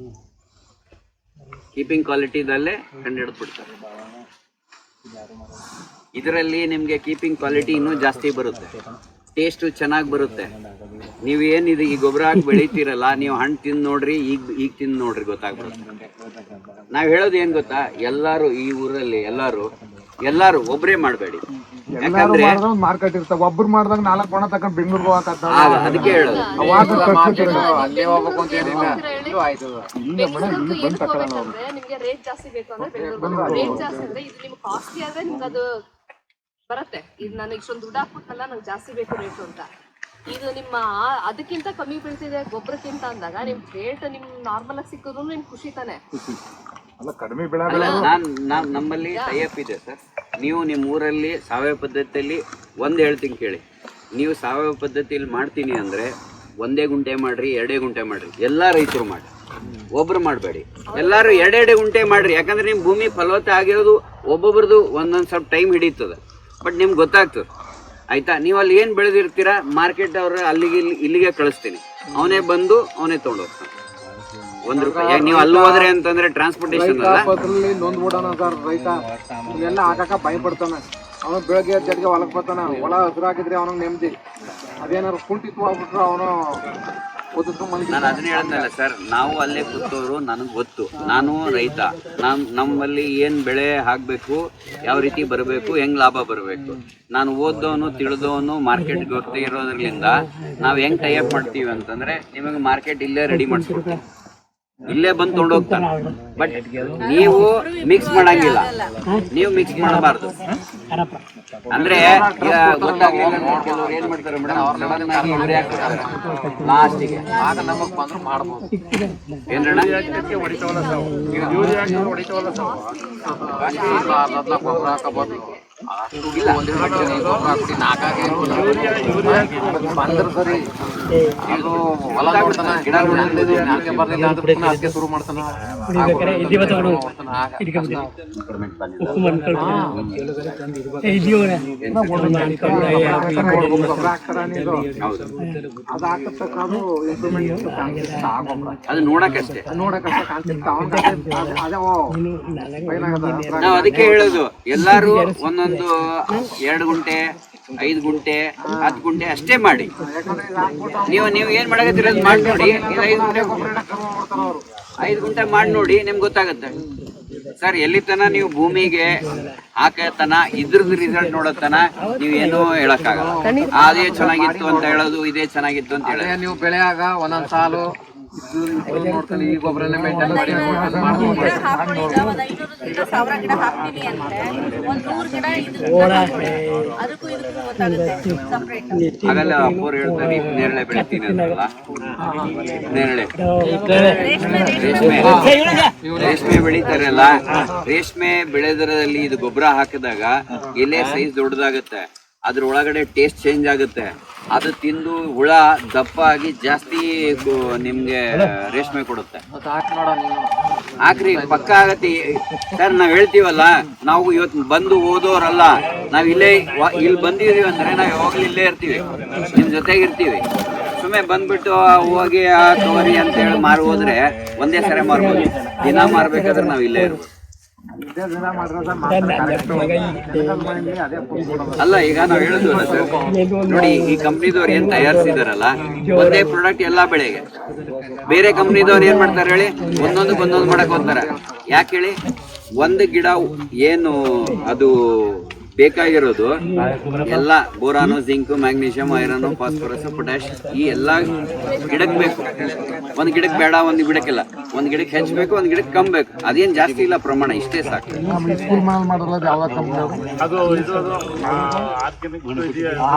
ಕೀಪಿಂಗ್ ಕ್ವಾಲಿಟಿದಲ್ಲೇ ಕಂಡು ಹಿಡಿದ್ಬಿಡ್ತಾರೆ. ಇದರಲ್ಲಿ ನಿಮಗೆ ಕೀಪಿಂಗ್ ಕ್ವಾಲಿಟಿ ಇನ್ನೂ ಜಾಸ್ತಿ ಬರುತ್ತೆ, ಟೇಸ್ಟು ಚೆನ್ನಾಗಿ ಬರುತ್ತೆ. ನೀವೇನಿದು ಈ ಗೊಬ್ಬರ ಹಾಕಿ ಬೆಳಿತೀರಲ್ಲ, ನೀವು ಹಣ್ಣು ತಿಂದು ನೋಡ್ರಿ, ಈಗ ತಿಂದು ನೋಡ್ರಿ, ಗೊತ್ತಾಗ್ಬಿಡುತ್ತೆ. ನಾವು ಹೇಳೋದು ಏನು ಗೊತ್ತಾ, ಎಲ್ಲರೂ ಈ ಊರಲ್ಲಿ ಎಲ್ಲರೂ ಒಬ್ಬರೇ ಮಾಡಬೇಡಿ. ಯಾಕಂದ್ರೆ ಮಾರ್ಕೆಟ್ ಇರ್ತಾವ, ಒಬ್ರು ಮಾಡಿದಾಗ 4 ಬಣ ತಗೊಂಡು ಬೆಂಗಳೂರಿಗೆ ಹೋಗಕ್ಕೆ ಅದಕ್ಕೆ ಹೇಳೋದು. ಅಲ್ಲೇ ಹೋಗ್ಬೇಕು ಅಂತ ಏನಿಲ್ಲ, ಇದು ಆಯ್ತು. ನಿಮ್ಗೆ ರೇಟ್ ಜಾಸ್ತಿ ಬೇಕು ಅಂದ್ರೆ ಬೆಂಗಳೂರು, ರೇಟ್ ಜಾಸ್ತಿ ಅಂದ್ರೆ ಇದು ನಿಮ್ಗೆ ಕಾಸ್ಟ್ಲಿ ಆದ್ರೆ ನಿಮ್ಗೆ ಅದು ಬರುತ್ತೆ. ಇದು ನಾನು ಇಷ್ಟೊಂದು ದುಡ್ಡು ಹಾಕ್ಬಿಟ್ನಲ್ಲ, ನಂಗೆ ಜಾಸ್ತಿ ಬೇಕು ರೇಟು ಅಂತ. ಇದು ನಿಮ್ಮ ಅದಕ್ಕಿಂತ ಕಮ್ಮಿ ಬೀಳ್ತಿದೆ ಗೊಬ್ಬರಕ್ಕಿಂತ ಅಂದಾಗ ನಿಮ್ ರೇಟ್ ನಿಮ್ ನಾರ್ಮಲ್ ಆಗಿ ಸಿಕ್ಕಿದ್ರು ನಿಮ್ ಖುಷಿ ತಾನೆ. ಕಡಿಮೆ ನಮ್ಮಲ್ಲಿ ಟೈಅಪ್ ಇದೆ ಸರ್. ನೀವು ನಿಮ್ಮ ಊರಲ್ಲಿ ಸಾವಯವ ಪದ್ಧತಿಯಲ್ಲಿ ಒಂದು ಹೇಳ್ತೀನಿ ಕೇಳಿ, ನೀವು ಸಾವಯವ ಪದ್ಧತಿಯಲ್ಲಿ ಮಾಡ್ತೀನಿ ಅಂದರೆ 1 ಗುಂಟೆ ಮಾಡ್ರಿ, 2 ಗುಂಟೆ ಮಾಡ್ರಿ, ಎಲ್ಲ ರೈತರು ಮಾಡಿ, ಒಬ್ರು ಮಾಡಬೇಡಿ. ಎಲ್ಲರೂ 2 ಗುಂಟೆ ಮಾಡ್ರಿ. ಯಾಕಂದ್ರೆ ನಿಮ್ಮ ಭೂಮಿ ಫಲವತ್ತ ಆಗಿರೋದು ಒಬ್ಬೊಬ್ರದ್ದು ಒಂದೊಂದು ಸ್ವಲ್ಪ ಟೈಮ್ ಹಿಡಿತದೆ, ಬಟ್ ನಿಮ್ಗೆ ಗೊತ್ತಾಗ್ತದೆ ಆಯ್ತಾ. ನೀವು ಅಲ್ಲಿ ಏನು ಬೆಳೆದಿರ್ತೀರ, ಮಾರ್ಕೆಟ್ ಅವ್ರ ಇಲ್ಲಿಗೆ ಕಳಿಸ್ತೀನಿ, ಅವನೇ ಬಂದು ಅವನೇ ತೊಗೊಂಡೋಗ್ತಾನೆ. ₹1. ಯಾಕೆ ನೀವು ಅಲ್ಲಿ ಹೋದ್ರೆ ಅಂತಂದ್ರೆ ಟ್ರಾನ್ಸ್ಪೋರ್ಟೇಷನ್ ಅಲ್ಲ ರೈತ ನೊಂದ್ಬಿಡೋಣ ಸರ್. ರೈತ ಇವೆಲ್ಲ ಹಾಕಕ್ಕ ಭಯ ಪಡ್ತಾನೆ. ಅವನು ಬೆಳಗ್ಗೆ ಜಡ್ಗೆ ಹೊಲಕ್ ಬರ್ತಾನ, ಹೊಲ ಹಸಿರಾಕಿದ್ರೆ ಅವನಿಗೆ ನೆಮ್ಮದಿ. ಅದೇನಾದ್ರು ಕುಂಟಿತ್ತು ಆಗ್ಬಿಟ್ರೆ ಅವನು ನಾನು ಅದನ್ನ ಹೇಳಿದ್ನಲ್ಲ ಸರ್, ನಾವು ಅಲ್ಲೇ ಕೂತವರು, ನನಗೆ ಗೊತ್ತು, ನಾನು ರೈತ, ನಮ್ಮಲ್ಲಿ ಏನ್ ಬೆಳೆ ಹಾಕ್ಬೇಕು, ಯಾವ ರೀತಿ ಬರಬೇಕು, ಹೆಂಗ್ ಲಾಭ ಬರಬೇಕು. ನಾನು ಓದ್ದವನು ತಿಳಿದವನು ಮಾರ್ಕೆಟ್ ಗೊತ್ತೇ ಇರೋದ್ರಿಂದ ನಾವು ಹೆಂಗ್ ಟೈ ಅಪ್ ಮಾಡ್ತೀವಿ ಅಂತಂದ್ರೆ, ನಿಮಗೆ ಮಾರ್ಕೆಟ್ ಇಲ್ಲೇ ರೆಡಿ ಮಾಡಿಸ್ಕೊಡ್ತೀವಿ, ಇಲ್ಲೇ ಬಂದು ತೊಗೊಂಡೋಗ್ತಾನೆ. ಬಟ್ ನೀವು ಮಿಕ್ಸ್ ಮಾಡಂಗಿಲ್ಲ, ನೀವು ಮಿಕ್ಸ್ ಮಾಡಬಾರ್ದು. ಅಂದ್ರೆ ಈಗ ಗೊತ್ತಾಗ್ಲಿಲ್ಲ, ಕೆಲವ್ರು ಏನ್ ಮಾಡ್ತಾರೆ ಮೇಡಮ್, ಲಾಸ್ಟಿಗೆ ಆಗ ನಮಗ್ ಬಂದ್ರು ಮಾಡ್ಬೋದು. ಏನ್ರಣ್ಣ ಗೊಬ್ಬರ ಹಾಕಬಹುದು. ಬಂದ್ರೆ ಸರಿ, ಅದು ಹೊಲ ನೋಡ್ತಾನ, ಗಿಡ ನೋಡ್ತಾನೆ, ಬರ್ಲಿಲ್ಲ ಅಂದ್ರೆ ಅದಕ್ಕೆ ಶುರು ಮಾಡ್ತಾನ. ಅದು ನೋಡಕ್ಕಷ್ಟೇ, ನೋಡಕಷ್ಟೇ ಕಾಣ್ತಿರ್ತ. ನಾವ್ ಅದಕ್ಕೆ ಹೇಳೋದು, ಎಲ್ಲಾರು ಒಂದೊಂದು 2 ಗುಂಟೆ 5 ಗುಂಟೆ 10 ಗುಂಟೆ ಅಷ್ಟೇ ಮಾಡಿ. ನೀವು ಏನ್ ಮಾಡಕತ್ತೀರ ಅದು ಮಾಡಿ ನೋಡಿ. 5 ಗುಂಟೆ ಮಾಡಿ ನೋಡಿ, ನಿಮ್ಗೆ ಗೊತ್ತಾಗುತ್ತೆ ಸರ್. ಎಲ್ಲಿ ತನ ನೀವು ಭೂಮಿಗೆ ಹಾಕತನ ಇದ್ರದ್ದು ರಿಸಲ್ಟ್ ನೋಡತನ ನೀವೇನು ಹೇಳಕ್ಕಾಗಲ್ಲ. ಅದೇ ಚೆನ್ನಾಗಿತ್ತು ಅಂತ ಹೇಳೋದು, ಇದೇ ಚೆನ್ನಾಗಿತ್ತು ಅಂತ ಹೇಳೋದು. ನೀವು ಬೆಳೆಯಾಗ ಒಂದೊಂದ್ ಸಾಲು ನೋಡ್ತಾನೆ, ಈ ಗೊಬ್ಬರನೇ ಮೇಂಟೈನ್ ಮಾಡಿ ಹಾಗಲ್ಲ ಅಪ್ಪವ್ರು ಹೇಳ್ತಾರೆ, ನೇರಳೆ ಬೆಳಿತೀನಿ ಅಂದ್ರಲ್ಲ, ನೇರಳೆ ರೇಷ್ಮೆ ಬೆಳಿತಾರಲ್ಲ, ರೇಷ್ಮೆ ಬೆಳೆದರಲ್ಲಿ ಇದು ಗೊಬ್ಬರ ಹಾಕಿದಾಗ ಎಲೆ ಸೈಜ್ ದೊಡ್ಡದಾಗತ್ತೆ, ಅದ್ರ ಒಳಗಡೆ ಟೇಸ್ಟ್ ಚೇಂಜ್ ಆಗುತ್ತೆ. ಅದು ತಿಂದು ಹುಳ ದಪ್ಪ ಆಗಿ ಜಾಸ್ತಿ ನಿಮ್ಗೆ ರೇಷ್ಮೆ ಕೊಡುತ್ತೆ. ಹಾಕ್ರಿ, ಪಕ್ಕ ಆಗತ್ತೆ ಸರ್. ನಾವ್ ಹೇಳ್ತೀವಲ್ಲ, ನಾವು ಇವತ್ತು ಬಂದು ಓದೋರಲ್ಲ, ನಾವ್ ಇಲ್ಲಿ ಬಂದಿದೀವಿ ಅಂದ್ರೆ ನಾವ್ ಯಾವಾಗ್ಲೂ ಇಲ್ಲೇ ಇರ್ತೀವಿ, ನಿಮ್ ಜೊತೆಗಿರ್ತೀವಿ. ಸುಮ್ಮನೆ ಬಂದ್ಬಿಟ್ಟು ಹೋಗಿ ತೋರಿ ಅಂತ ಹೇಳಿ ಮಾರು ಹೋದ್ರೆ ಒಂದೇ ಸರಿ ಮಾರ್ಬೋದು. ದಿನ ಮಾರ್ಬೇಕಾದ್ರೆ ನಾವ್ ಇಲ್ಲೇ ಇರ್ಬೋದು. ಅಲ್ಲ, ಈಗ ನಾವ್ ಹೇಳುದು ನೋಡಿ, ಈ ಕಂಪ್ನಿದವ್ರು ಏನ್ ತಯಾರಿಸಿದಾರಲ್ಲ, ಒಂದೇ ಪ್ರಾಡಕ್ಟ್ ಎಲ್ಲಾ ಬೆಳೆಗೆ. ಬೇರೆ ಕಂಪ್ನಿದವ್ರು ಏನ್ ಮಾಡ್ತಾರೆ ಹೇಳಿ, ಒಂದೊಂದು ಮಾಡಕ್ ಹೋಗ್ತಾರೆ. ಯಾಕೆ ಹೇಳಿ, ಒಂದು ಗಿಡ ಏನು ಅದು ಬೇಕಾಗಿರೋದು ಎಲ್ಲ boron, zinc, magnesium, iron, phosphorus, potash, ಈ ಎಲ್ಲ ಗಿಡಕ್ಕೆ ಬೇಕು. ಒಂದ್ ಗಿಡಕ್ಕೆ ಬೇಡ, ಒಂದ್ ಗಿಡಕ್ಕಿಲ್ಲ, ಒಂದ್ ಗಿಡಕ್ಕೆ ಹೆಚ್ಚಬೇಕು, ಒಂದ್ ಗಿಡಕ್ಕೆ ಕಮ್ಮಿ ಬೇಕು. ಅದೇನ್ ಜಾಸ್ತಿ ಇಲ್ಲ, ಪ್ರಮಾಣ ಇಷ್ಟೇ ಸಾಕು.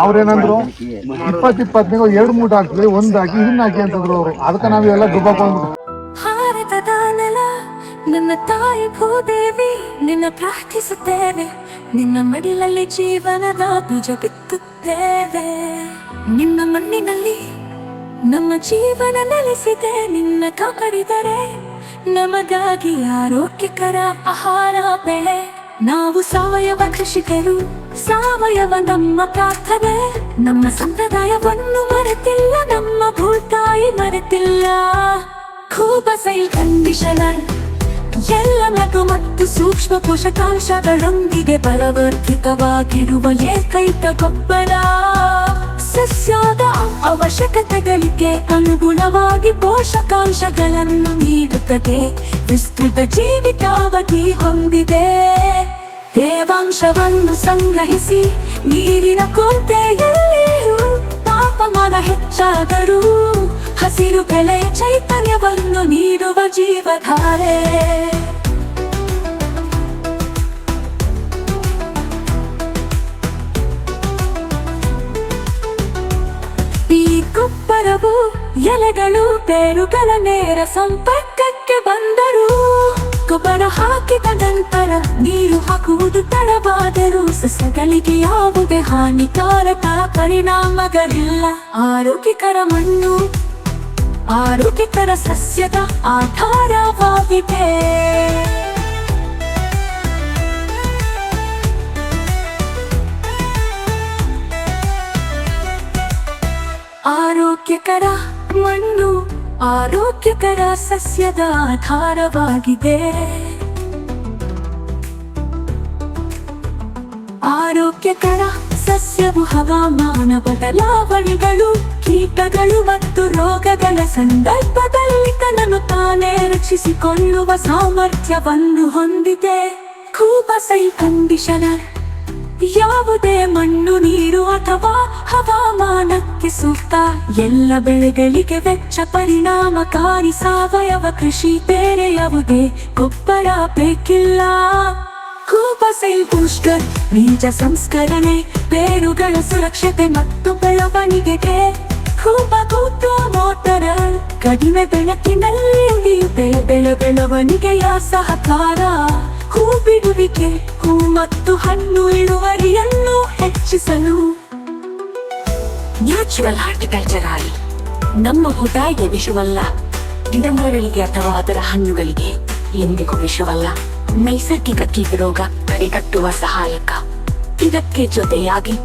ಅವ್ರೇನಂದ್ರು 20-20 2 ಮೂಟ ಹಾಕ್ತಿದ್ರಿ, ಒಂದ್ ಹಾಕಿ ಇದನ್ನ ಹಾಕಿ ಅಂತಂದ್ರು ಅವ್ರು. ಅದಕ್ಕೆ ನಾವೆಲ್ಲ ದುಬ್ಬಕೊಂಡು ಭಾರತದ ನೆಲ ನನ್ನ ತಾಯಿ ಭೂದೇವಿ, ನಿನ್ನ ಪ್ರಾರ್ಥಿಸುತ್ತೇವೆ, ನಿನ್ನ ಮಡಿಲಲ್ಲಿ ಜೀವನದ ಬೀಜ ಬಿತ್ತುತ್ತೇವೆ. ನಿನ್ನ ಮಣ್ಣಿನಲ್ಲಿ ನಮ್ಮ ಜೀವನ ನೆಲೆಸಿದೆ, ನಿನ್ನ ಕಾಪಾಡಿದರೆ ನಮಗಾಗಿ ಆರೋಗ್ಯಕರ ಆಹಾರ ಬೆಳೆ. ನಾವು ಸಾವಯವ ಕೃಷಿಕರು, ಸಾವಯವ ನಮ್ಮ ಪ್ರಾರ್ಥನೆ. ನಮ್ಮ ಸಂಪ್ರದಾಯವನ್ನು ಮರೆತಿಲ್ಲ, ನಮ್ಮ ಭೂತಾಯಿ ಮರೆತಿಲ್ಲ. ಕೂಬಸೈಲ್ ಕಂಡೀಷನರ್ ಎಲ್ಲ ಮಗು ಮತ್ತು ಸೂಕ್ಷ್ಮ ಪೋಷಕಾಂಶಗಳೊಂದಿಗೆ ಬಲವರ್ಧಿತವಾಗಿರುವ ಏಕೈಕ ಗೊಬ್ಬರ. ಸಸ್ಯದ ಅವಶ್ಯಕತೆಗಳಿಗೆ ಅನುಗುಣವಾಗಿ ಪೋಷಕಾಂಶಗಳನ್ನು ನೀಡುತ್ತದೆ, ವಿಸ್ತೃತ ಜೀವಿತಾವಧಿ ಹೊಂದಿದೆ. ತೇವಾಂಶವನ್ನು ಸಂಗ್ರಹಿಸಿ ನೀರಿನ ಕೊರತೆಯಲ್ಲಿಯೂ ತಾಪಮಾನ ಹೆಚ್ಚಾದರೂ ಹಸಿರು ಬೆಳೆಯ ಚೈತನ್ಯವನ್ನು ನೀಡುವ ಜೀವಧಾರೆ. ಈ ಗೊಬ್ಬರವು ಎಲೆಗಳು ಬೇರುಗಳ ನೇರ ಸಂಪರ್ಕಕ್ಕೆ ಬಂದರೂ, ಗೊಬ್ಬರ ಹಾಕಿದ ನಂತರ ನೀರು ಹಾಕುವುದು ತಡವಾದರೂ ಸಸ್ಯಗಳಿಗೆ ಯಾವುದೇ ಹಾನಿಕಾರಕ ಪರಿಣಾಮಗಳಿಲ್ಲ. ಆರೋಗ್ಯಕರ ಮಣ್ಣು ಆರೋಗ್ಯಕರ ಸಸ್ಯದ ಆಧಾರವಾಗಿದೆ. ಆರೋಗ್ಯಕರ ಮಣ್ಣು ಆರೋಗ್ಯಕರ ಸಸ್ಯದ ಆಧಾರವಾಗಿದೆ. ಆರೋಗ್ಯಕರ ಸಸ್ಯವು ಹವಾಮಾನ ಬದಲಾವಣೆಗಳು, ಕೀಟಗಳು ಮತ್ತು ರೋಗಗಳ ಸಂದರ್ಭದಲ್ಲಿ ತನ್ನನ್ನು ತಾನೇ ರಕ್ಷಿಸಿಕೊಳ್ಳುವ ಸಾಮರ್ಥ್ಯವನ್ನು ಹೊಂದಿದೆ. ಕೂಬಸೈ ಕಂಡೀಷನರ್ ಯಾವುದೇ ಮಣ್ಣು, ನೀರು ಅಥವಾ ಹವಾಮಾನಕ್ಕೆ ಸೂಕ್ತ. ಎಲ್ಲ ಬೆಳೆಗಳಿಗೆ ವೆಚ್ಚ ಪರಿಣಾಮಕಾರಿ ಸಾವಯವ ಕೃಷಿ. ಬೇರೆ ಯಾವುದೇ ಗೊಬ್ಬರ ಬೇಕಿಲ್ಲ. ಕೂಬಸೈಲ್ ಬೂಸ್ಟರ್ ಬೀಜ ಸಂಸ್ಕರಣೆ, ಬೇರುಗಳ ಸುರಕ್ಷತೆ ಮತ್ತು ಬೆಳವಣಿಗೆಗೆ. ಕೂಬಕೂಟು ಮೋಟರ್ ಕಡಿಮೆ ಬೆಳಕಿನಲ್ಲಿ ಉಳಿಯುತ್ತೆ ಬೆಳವಣಿಗೆಯ ಸಹಕಾರ. ಹೂ ಬಿಡುವಿಕೆ, ಹೂ ಮತ್ತು ಹಣ್ಣು ಇಳುವರಿಯನ್ನು ಹೆಚ್ಚಿಸಲು. ನ್ಯಾಚುರಲ್ ಹಾರ್ಟಿಕಲ್ಚರ್ ನಮ್ಮ ಊಟಗೆ ವಿಷವಲ್ಲ, ಗಿಡಮರಗಳಿಗೆ ಅಥವಾ ಅದರ ಹಣ್ಣುಗಳಿಗೆ ಎಂದಿಗೂ ವಿಷವಲ್ಲ. ನೈಸರ್ಗಿಕ ಕೀಟರೋಗ ತಡೆಗಟ್ಟುವ ಸಹಾಯಕ. ಇದಕ್ಕೆ ಜೊತೆಯಾಗಿ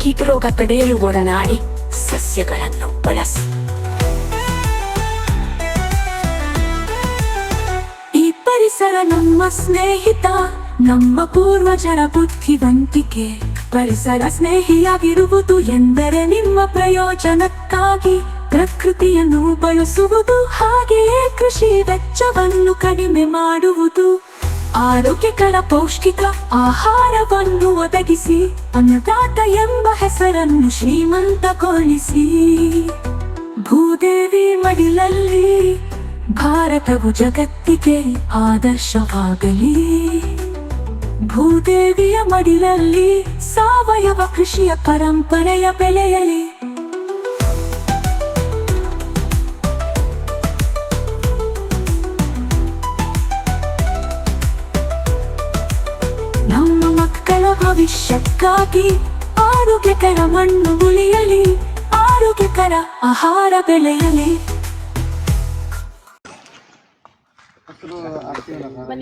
ಕೀಟರೋಗ ತಡೆಯಲು ಒಡನಾಡಿ ಸಸ್ಯಗಳನ್ನು ಬಳಸಿ. ಈ ಪರಿಸರ ನಮ್ಮ ಸ್ನೇಹಿತ, ನಮ್ಮ ಪೂರ್ವಜರ ಬುದ್ಧಿವಂತಿಕೆ. ಪರಿಸರ ಸ್ನೇಹಿಯಾಗಿರುವುದು ಎಂದರೆ ನಿಮ್ಮ ಪ್ರಯೋಜನಕ್ಕಾಗಿ ಪ್ರಕೃತಿಯನ್ನು ಬಳಸುವುದು, ಹಾಗೆಯೇ ಕೃಷಿ ವೆಚ್ಚವನ್ನು ಕಡಿಮೆ ಮಾಡುವುದು. ಆರೋಗ್ಯಕರ ಪೌಷ್ಟಿಕ ಆಹಾರವನ್ನು ಒದಗಿಸಿ ಅನ್ನದಾತ ಎಂಬ ಹೆಸರನ್ನು ಶ್ರೀಮಂತಗೊಳಿಸಿ. ಭೂದೇವಿ ಮಡಿಲಲ್ಲಿ ಭಾರತವು ಜಗತ್ತಿಗೆ ಆದರ್ಶವಾಗಲಿ. ಭೂದೇವಿಯ ಮಡಿಲಲ್ಲಿ ಸಾವಯವ ಕೃಷಿಯ ಪರಂಪರೆಯ ಬೆಳೆಯಲಿ. ನಮ್ಮ ಮಕ್ಕಳ ಭವಿಷ್ಯಕ್ಕಾಗಿ ಆರೋಗ್ಯಕರ ಮಣ್ಣು ಉಳಿಯಲಿ, ಆರೋಗ್ಯಕರ ಆಹಾರ ಬೆಳೆಯಲಿ.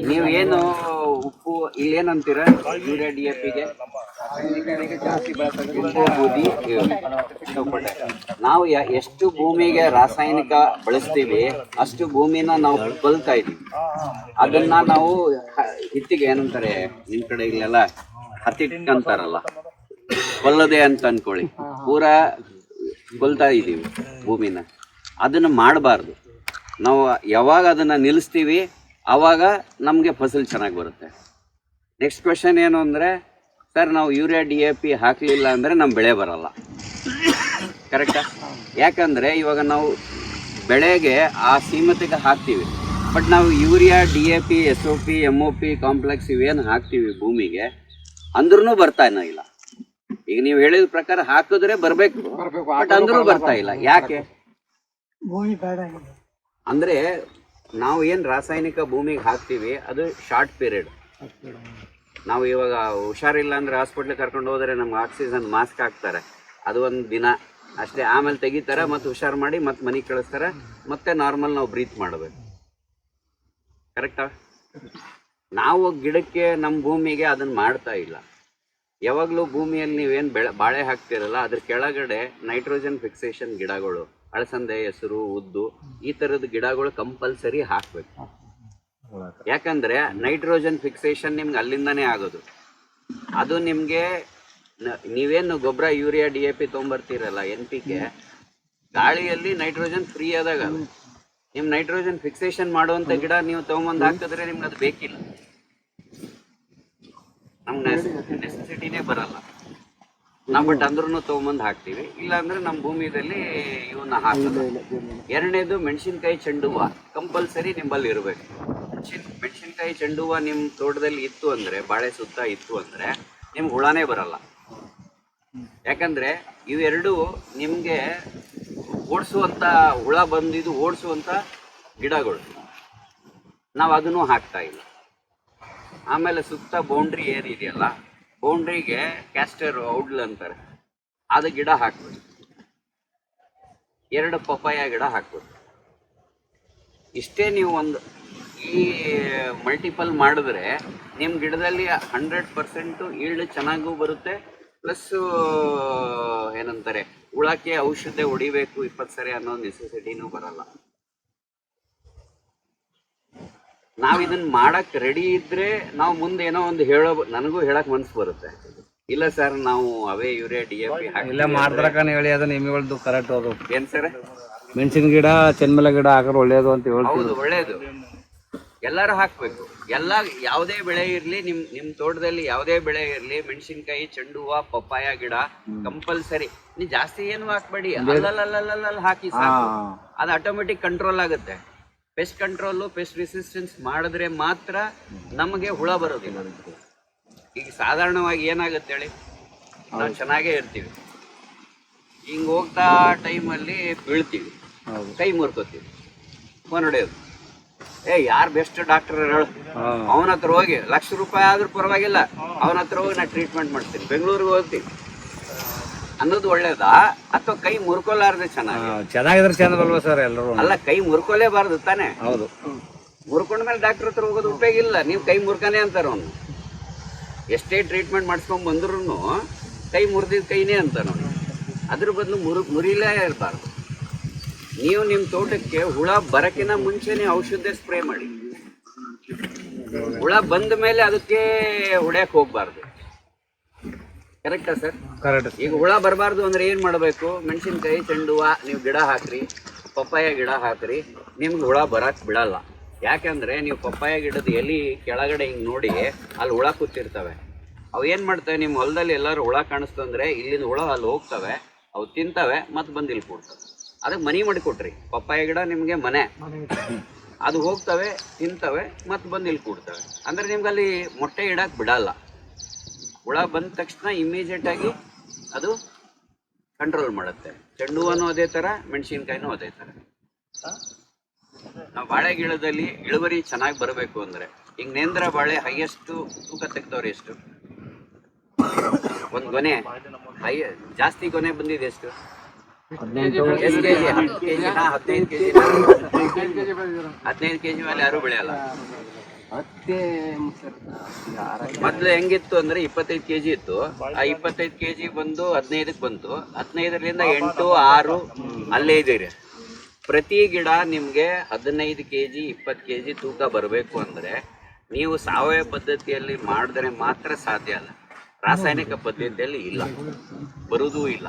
ನೀವು ಏನು ಉಪ್ಪು ಇಲ್ಲೇನಂತೀರ ಯೂರಿಯಾ DAP-ಗೆ ಉಪ್ಪು ಬೂದಿ ನಾವು ಎಷ್ಟು ಭೂಮಿಗೆ ರಾಸಾಯನಿಕ ಬಳಸ್ತೀವಿ ಅಷ್ಟು ಭೂಮಿನ ನಾವು ಕೊಲ್ತಾ ಇದೀವಿ. ಅದನ್ನ ನಾವು ಹಿತ್ತಿಗೆ ಏನಂತಾರೆ ನಿಮ್ ಕಡೆ ಇಲ್ಲೆಲ್ಲ ಹತ್ತಿಟ್ಕಂತಾರಲ್ಲ, ಕೊಲ್ಲದೆ ಅಂತ ಅನ್ಕೊಳ್ಳಿ, ಪೂರಾ ಕೊಲ್ತಾ ಇದೀವಿ ಭೂಮಿನ. ಅದನ್ನ ಮಾಡಬಾರ್ದು. ನಾವು ಯಾವಾಗ ಅದನ್ನು ನಿಲ್ಲಿಸ್ತೀವಿ ಆವಾಗ ನಮಗೆ ಫಸಲು ಚೆನ್ನಾಗಿ ಬರುತ್ತೆ. ನೆಕ್ಸ್ಟ್ ಕ್ವೆಶನ್ ಏನು ಅಂದರೆ, ಸರ್ ನಾವು ಯೂರಿಯಾ DAP ಹಾಕಲಿಲ್ಲ ಅಂದರೆ ನಮ್ಮ ಬೆಳೆ ಬರಲ್ಲ. ಕರೆಕ್ಟಾ? ಯಾಕಂದರೆ ಇವಾಗ ನಾವು ಬೆಳೆಗೆ ಆ ಸೀಮಿತಿಗೆ ಹಾಕ್ತೀವಿ, ಬಟ್ ನಾವು urea DAP SOP MOP complex ಇವೇನು ಹಾಕ್ತೀವಿ ಭೂಮಿಗೆ ಅಂದ್ರೂ ಬರ್ತಾನೆ ಇಲ್ಲ. ಈಗ ನೀವು ಹೇಳಿದ ಪ್ರಕಾರ ಹಾಕಿದ್ರೆ ಬರಬೇಕು, ಬಟ್ ಅಂದ್ರೂ ಬರ್ತಾ ಇಲ್ಲ. ಯಾಕೆ? ಅಂದರೆ ನಾವು ಏನು ರಾಸಾಯನಿಕ ಭೂಮಿಗೆ ಹಾಕ್ತೀವಿ ಅದು ಶಾರ್ಟ್ ಪೀರಿಯಡ್. ನಾವು ಇವಾಗ ಹುಷಾರಿಲ್ಲ ಅಂದರೆ ಹಾಸ್ಪಿಟ್ಲಿಗೆ ಕರ್ಕೊಂಡು ಹೋದರೆ ನಮ್ಗೆ ಆಕ್ಸಿಜನ್ ಮಾಸ್ಕ್ ಹಾಕ್ತಾರೆ, ಅದು ಒಂದು ದಿನ ಅಷ್ಟೇ, ಆಮೇಲೆ ತೆಗಿತಾರೆ, ಮತ್ತು ಹುಷಾರು ಮಾಡಿ ಮತ್ತೆ ಮನೆಗೆ ಕಳಿಸ್ತಾರೆ, ಮತ್ತೆ ನಾರ್ಮಲ್ ನಾವು ಬ್ರೀತ್ ಮಾಡಬೇಕು. ಕರೆಕ್ಟಾ? ನಾವು ಗಿಡಕ್ಕೆ ನಮ್ಮ ಭೂಮಿಗೆ ಅದನ್ನು ಮಾಡ್ತಾ ಇಲ್ಲ. ಯಾವಾಗಲೂ ಭೂಮಿಯಲ್ಲಿ ನೀವೇನು ಬಾಳೆ ಹಾಕ್ತಿರಲ್ಲ ಅದ್ರ ಕೆಳಗಡೆ ನೈಟ್ರೋಜನ್ ಫಿಕ್ಸೇಷನ್ ಗಿಡಗಳು, ಅಳಸಂದೆ, ಹೆಸರು, ಉದ್ದು, ಈ ಥರದ ಗಿಡಗಳು ಕಂಪಲ್ಸರಿ ಹಾಕಬೇಕು. ಯಾಕಂದರೆ ನೈಟ್ರೋಜನ್ ಫಿಕ್ಸೇಷನ್ ನಿಮ್ಗೆ ಅಲ್ಲಿಂದನೇ ಆಗೋದು. ಅದು ನಿಮಗೆ ನೀವೇನು ಗೊಬ್ಬರ ಯೂರಿಯಾ DAP ತೊಗೊಂಬರ್ತೀರಲ್ಲ NPK, ಗಾಳಿಯಲ್ಲಿ ನೈಟ್ರೋಜನ್ ಫ್ರೀ ಆದಾಗ ನಿಮ್ಮ ನೈಟ್ರೋಜನ್ ಫಿಕ್ಸೇಷನ್ ಮಾಡುವಂಥ ಗಿಡ ನೀವು ತೊಗೊಂಬಂದು ಹಾಕಿದ್ರೆ ನಿಮ್ಗೆ ಅದು ಬೇಕಿಲ್ಲ, ನಮ್ಗೆ ನೆಸೆಸಿಟಿನೇ ಬರಲ್ಲ. ನಾವು ಬಟ್ ಅಂದ್ರೂ ತೊಗೊಂಬಂದು ಹಾಕ್ತೀವಿ, ಇಲ್ಲಾಂದ್ರೆ ನಮ್ಮ ಭೂಮಿಯಲ್ಲಿ ಇವನ್ನ ಹಾಕೋದು. ಎರಡನೇದು ಮೆಣಸಿನ್ಕಾಯಿ ಚೆಂಡು ಹೂವು ಕಂಪಲ್ಸರಿ ನಿಮ್ಮಲ್ಲಿ ಇರಬೇಕು. ಮೆಣಸಿನ್ಕಾಯಿ ಚೆಂಡು ಹೂವು ನಿಮ್ಮ ತೋಟದಲ್ಲಿ ಇತ್ತು ಅಂದರೆ, ಬಾಳೆ ಸುತ್ತ ಇತ್ತು ಅಂದರೆ ನಿಮ್ಗೆ ಹುಳನೇ ಬರಲ್ಲ. ಯಾಕಂದರೆ ಇವೆರಡು ನಿಮಗೆ ಓಡಿಸುವಂಥ, ಹುಳ ಬಂದಿದ್ದು ಓಡಿಸುವಂಥ ಗಿಡಗಳು. ನಾವು ಅದನ್ನು ಹಾಕ್ತಾ ಇಲ್ಲ. ಆಮೇಲೆ ಸುತ್ತ ಬೌಂಡ್ರಿ ಏನಿದೆಯಲ್ಲ, ಬೌಂಡ್ರಿಗೆ ಕ್ಯಾಸ್ಟರ್ ಔಡ್ಲ್ ಅಂತಾರೆ, ಅದು ಗಿಡ ಹಾಕ್ಬೋದು. 2 ಪಪ್ಪಾಯ ಗಿಡ ಹಾಕ್ಬೋದು. ಇಷ್ಟೇ ನೀವು ಒಂದು ಈ ಮಲ್ಟಿಪಲ್ ಮಾಡಿದ್ರೆ ನಿಮ್ಮ ಗಿಡದಲ್ಲಿ 100% ಈಲ್ಡ್ ಚೆನ್ನಾಗೂ ಬರುತ್ತೆ. ಪ್ಲಸ್ಸು ಏನಂತಾರೆ, ಹುಳಕ್ಕೆ ಔಷಧಿ ಹೊಡಿಬೇಕು 20 ಸರಿ ಅನ್ನೋ ನೆಸೆಸಿಟಿನೂ ಬರಲ್ಲ. ನಾವ್ ಇದನ್ನ ಮಾಡಕ್ ರೆಡಿ ಇದ್ರೆ ನಾವು ಮುಂದೆ ಏನೋ ಒಂದು ನನಗೂ ಹೇಳಕ್ ಮನ್ಸು ಬರುತ್ತೆ. ಇಲ್ಲ ಸರ್ ನಾವು ಅವೇ ಯೂರಿಯಾ DAP ಇಲ್ಲ ಮಾಡ್ದ್ರಕನ ಹೇಳಿ ಅದು ನಿಮ್ಗಳದ್ದು ಕರೆಕ್ಟ್ ಅದು. ಏನ್ ಸರ್? ಮೆಣಸಿನ ಗಿಡ ಚೆನ್ಮಲ ಗಿಡ ಹಾಕೋದು ಒಳ್ಳೇದು ಅಂತ ಹೇಳ್ತೀವಿ. ಹೌದು, ಒಳ್ಳೇದು. ಎಲ್ಲರೂ ಹಾಕ್ಬೇಕು. ಯಾವುದೇ ಬೆಳೆ ಇರ್ಲಿ, ನಿಮ್ ತೋಟದಲ್ಲಿ ಯಾವುದೇ ಬೆಳೆ ಇರ್ಲಿ, ಮೆಣಸಿನ್ಕಾಯಿ, ಚೆಂಡು ಹೂವ, ಪಪ್ಪಾಯ ಗಿಡ ಕಂಪಲ್ಸರಿ. ನೀವು ಜಾಸ್ತಿ ಏನು ಹಾಕ್ಬೇಡಿ, ಅಲ್ಲಲ್ಲ ಹಾಕಿ ಸಾಕು. ಅದು ಆಟೋಮೆಟಿಕ್ ಕಂಟ್ರೋಲ್ ಆಗುತ್ತೆ. ಪೆಸ್ಟ್ ಕಂಟ್ರೋಲು, ಪೆಸ್ಟ್ ರೆಸಿಸ್ಟೆನ್ಸ್ ಮಾಡಿದ್ರೆ ಮಾತ್ರ ನಮಗೆ ಹುಳ ಬರೋದಿಲ್ಲ. ಈಗ ಸಾಧಾರಣವಾಗಿ ಏನಾಗುತ್ತೆ ಹೇಳಿ, ನಾವು ಚೆನ್ನಾಗೇ ಇರ್ತೀವಿ, ಹಿಂಗೆ ಹೋಗ್ತಾ ಟೈಮಲ್ಲಿ ಬೀಳ್ತೀವಿ, ಕೈ ಮುರ್ಕೋತೀವಿ, ಫೋನ್ ಹೊಡೆಯೋದು. ಯಾರು ಬೆಸ್ಟ್ ಡಾಕ್ಟರ್ ಹೇಳು, ಅವನ ಹತ್ರ ಹೋಗಿ ₹1,00,000 ಆದ್ರೂ ಪರವಾಗಿಲ್ಲ, ಅವನ ಹತ್ರ ಹೋಗಿ ನಾ ಟ್ರೀಟ್ಮೆಂಟ್ ಮಾಡ್ತೀನಿ, ಬೆಂಗಳೂರಿಗೆ ಹೋಗ್ತೀನಿ ಅನ್ನೋದು ಒಳ್ಳೇದಾ, ಅಥವಾ ಕೈ ಮುರ್ಕೊಲಾರ್ದೆ ಚೆನ್ನಾಗಿದ್ರೆ ಚಂದಲ್ವಾ ಸರ್ ಎಲ್ಲರೂ? ಅಲ್ಲ, ಕೈ ಮುರ್ಕೊಲೇಬಾರ್ದು ತಾನೆ. ಹೌದು, ಮುರ್ಕೊಂಡ್ಮೇಲೆ ಡಾಕ್ಟರ್ ಹತ್ರ ಹೋಗೋದು ಉಪಯೋಗ ಇಲ್ಲ. ನೀವು ಕೈ ಮುರ್ಕನೇ ಅಂತಾರ ಅವನು. ಎಷ್ಟೇ ಟ್ರೀಟ್ಮೆಂಟ್ ಮಾಡಿಸ್ಕೊಂಡ್ ಬಂದ್ರು ಕೈ ಮುರಿದಿದ್ದ ಕೈನೇ ಅಂತಾನ ಅವನು. ಅದ್ರ ಬದಲು ಮುರಿಲೇ ಇರಬಾರ್ದು. ನೀವು ನಿಮ್ಮ ತೋಟಕ್ಕೆ ಹುಳ ಬರಕಿನ ಮುಂಚೆನೆ ಔಷಧ ಸ್ಪ್ರೇ ಮಾಡಿ. ಹುಳ ಬಂದ ಮೇಲೆ ಅದಕ್ಕೆ ಹೊಡ್ಯಕ್ ಹೋಗ್ಬಾರ್ದು. ಕರೆಕ್ಟಾ ಸರ್? ಕರೆಕ್ಟ್. ಈಗ ಹುಳ ಬರಬಾರ್ದು ಅಂದ್ರೆ ಏನ್ ಮಾಡಬೇಕು? ಮೆಣಸಿನ್ಕಾಯಿ, ಚೆಂಡು ಹೂವ ನೀವು ಗಿಡ ಹಾಕ್ರಿ, ಪಪ್ಪಾಯ ಗಿಡ ಹಾಕ್ರಿ, ನಿಮ್ಗೆ ಹುಳ ಬರಕ್ ಬಿಡಲ್ಲ. ಯಾಕಂದ್ರೆ ನೀವು ಪಪ್ಪಾಯ ಗಿಡದ ಎಲಿ ಕೆಳಗಡೆ ಹಿಂಗ್ ನೋಡಿ ಅಲ್ಲಿ ಹುಳ ಕೂತಿರ್ತವೆ. ಅವು ಏನ್ ಮಾಡ್ತವೆ, ನಿಮ್ಮ ಹೊಲದಲ್ಲಿ ಎಲ್ಲರೂ ಹುಳ ಕಾಣಿಸ್ತಂದ್ರೆ ಇಲ್ಲಿಂದ ಹುಳ ಅಲ್ಲಿ ಹೋಗ್ತವೆ, ಅವು ತಿಂತವೆ, ಮತ್ತೆ ಬಂದು ಇಲ್ಲಿ ಕೂಡ್ತವೆ. ಅದಕ್ಕೆ ಮನಿ ಮಾಡಿಕೊಟ್ರಿ. ಪಪ್ಪಾಯ ಗಿಡ ನಿಮಗೆ ಮನೆ, ಅದು ಹೋಗ್ತವೆ, ತಿಂತವೆ, ಮತ್ತೆ ಬಂದು ಇಲ್ಲಿ ಕೂಡ್ತವೆ. ಅಂದ್ರೆ ನಿಮ್ಗೆ ಅಲ್ಲಿ ಮೊಟ್ಟೆ ಇಡಕ್ಕೆ ಬಿಡಲ್ಲ. ಹುಳ ಬಂದ ತಕ್ಷಣ ಇಮಿಡಿಯೇಟ್ ಆಗಿ ಅದು ಕಂಟ್ರೋಲ್ ಮಾಡುತ್ತೆ. ಚೆಂಡು ಹೂವನೂ ಅದೇ ಥರ, ಮೆಣಸಿನ್ಕಾಯಿನೂ ಅದೇ ಥರ. ನಾವು ಬಾಳೆ ಗಿಡದಲ್ಲಿ ಇಳುವರಿ ಚೆನ್ನಾಗಿ ಬರಬೇಕು ಅಂದರೆ, ಈಗ ನೇಂದ್ರ ಬಾಳೆ ಹೈಯೆಸ್ಟ್ ತೂಕ ತೆಗ್ದವ್ರು ಎಷ್ಟು? ಒಂದು ಗೊನೆ ಜಾಸ್ತಿ ಗೊನೆ ಬಂದಿದೆ ಎಷ್ಟು? 15 kg ಮೇಲೆ ಯಾರು ಬೆಳೆಯಲ್ಲ. ಮೊದ್ಲು ಹೆಂಗಿತ್ತು ಅಂದ್ರೆ 25 kg ಇತ್ತು. ಆ 25 kg ಬಂದು 15ಕ್ಕೆ ಬಂತು. 15ರಿಂದ 8, 6 ಅಲ್ಲೇ ಇದೀರಿ. ಪ್ರತಿ ಗಿಡ ನಿಮ್ಗೆ 15 kg 20 kg ತೂಕ ಬರಬೇಕು ಅಂದ್ರೆ ನೀವು ಸಾವಯವ ಪದ್ಧತಿಯಲ್ಲಿ ಮಾಡಿದ್ರೆ ಮಾತ್ರ ಸಾಧ್ಯ. ಅಲ್ಲ, ರಾಸಾಯನಿಕ ಪದ್ಧತಿಯಲ್ಲಿ ಇಲ್ಲ, ಬರುವುದೂ ಇಲ್ಲ.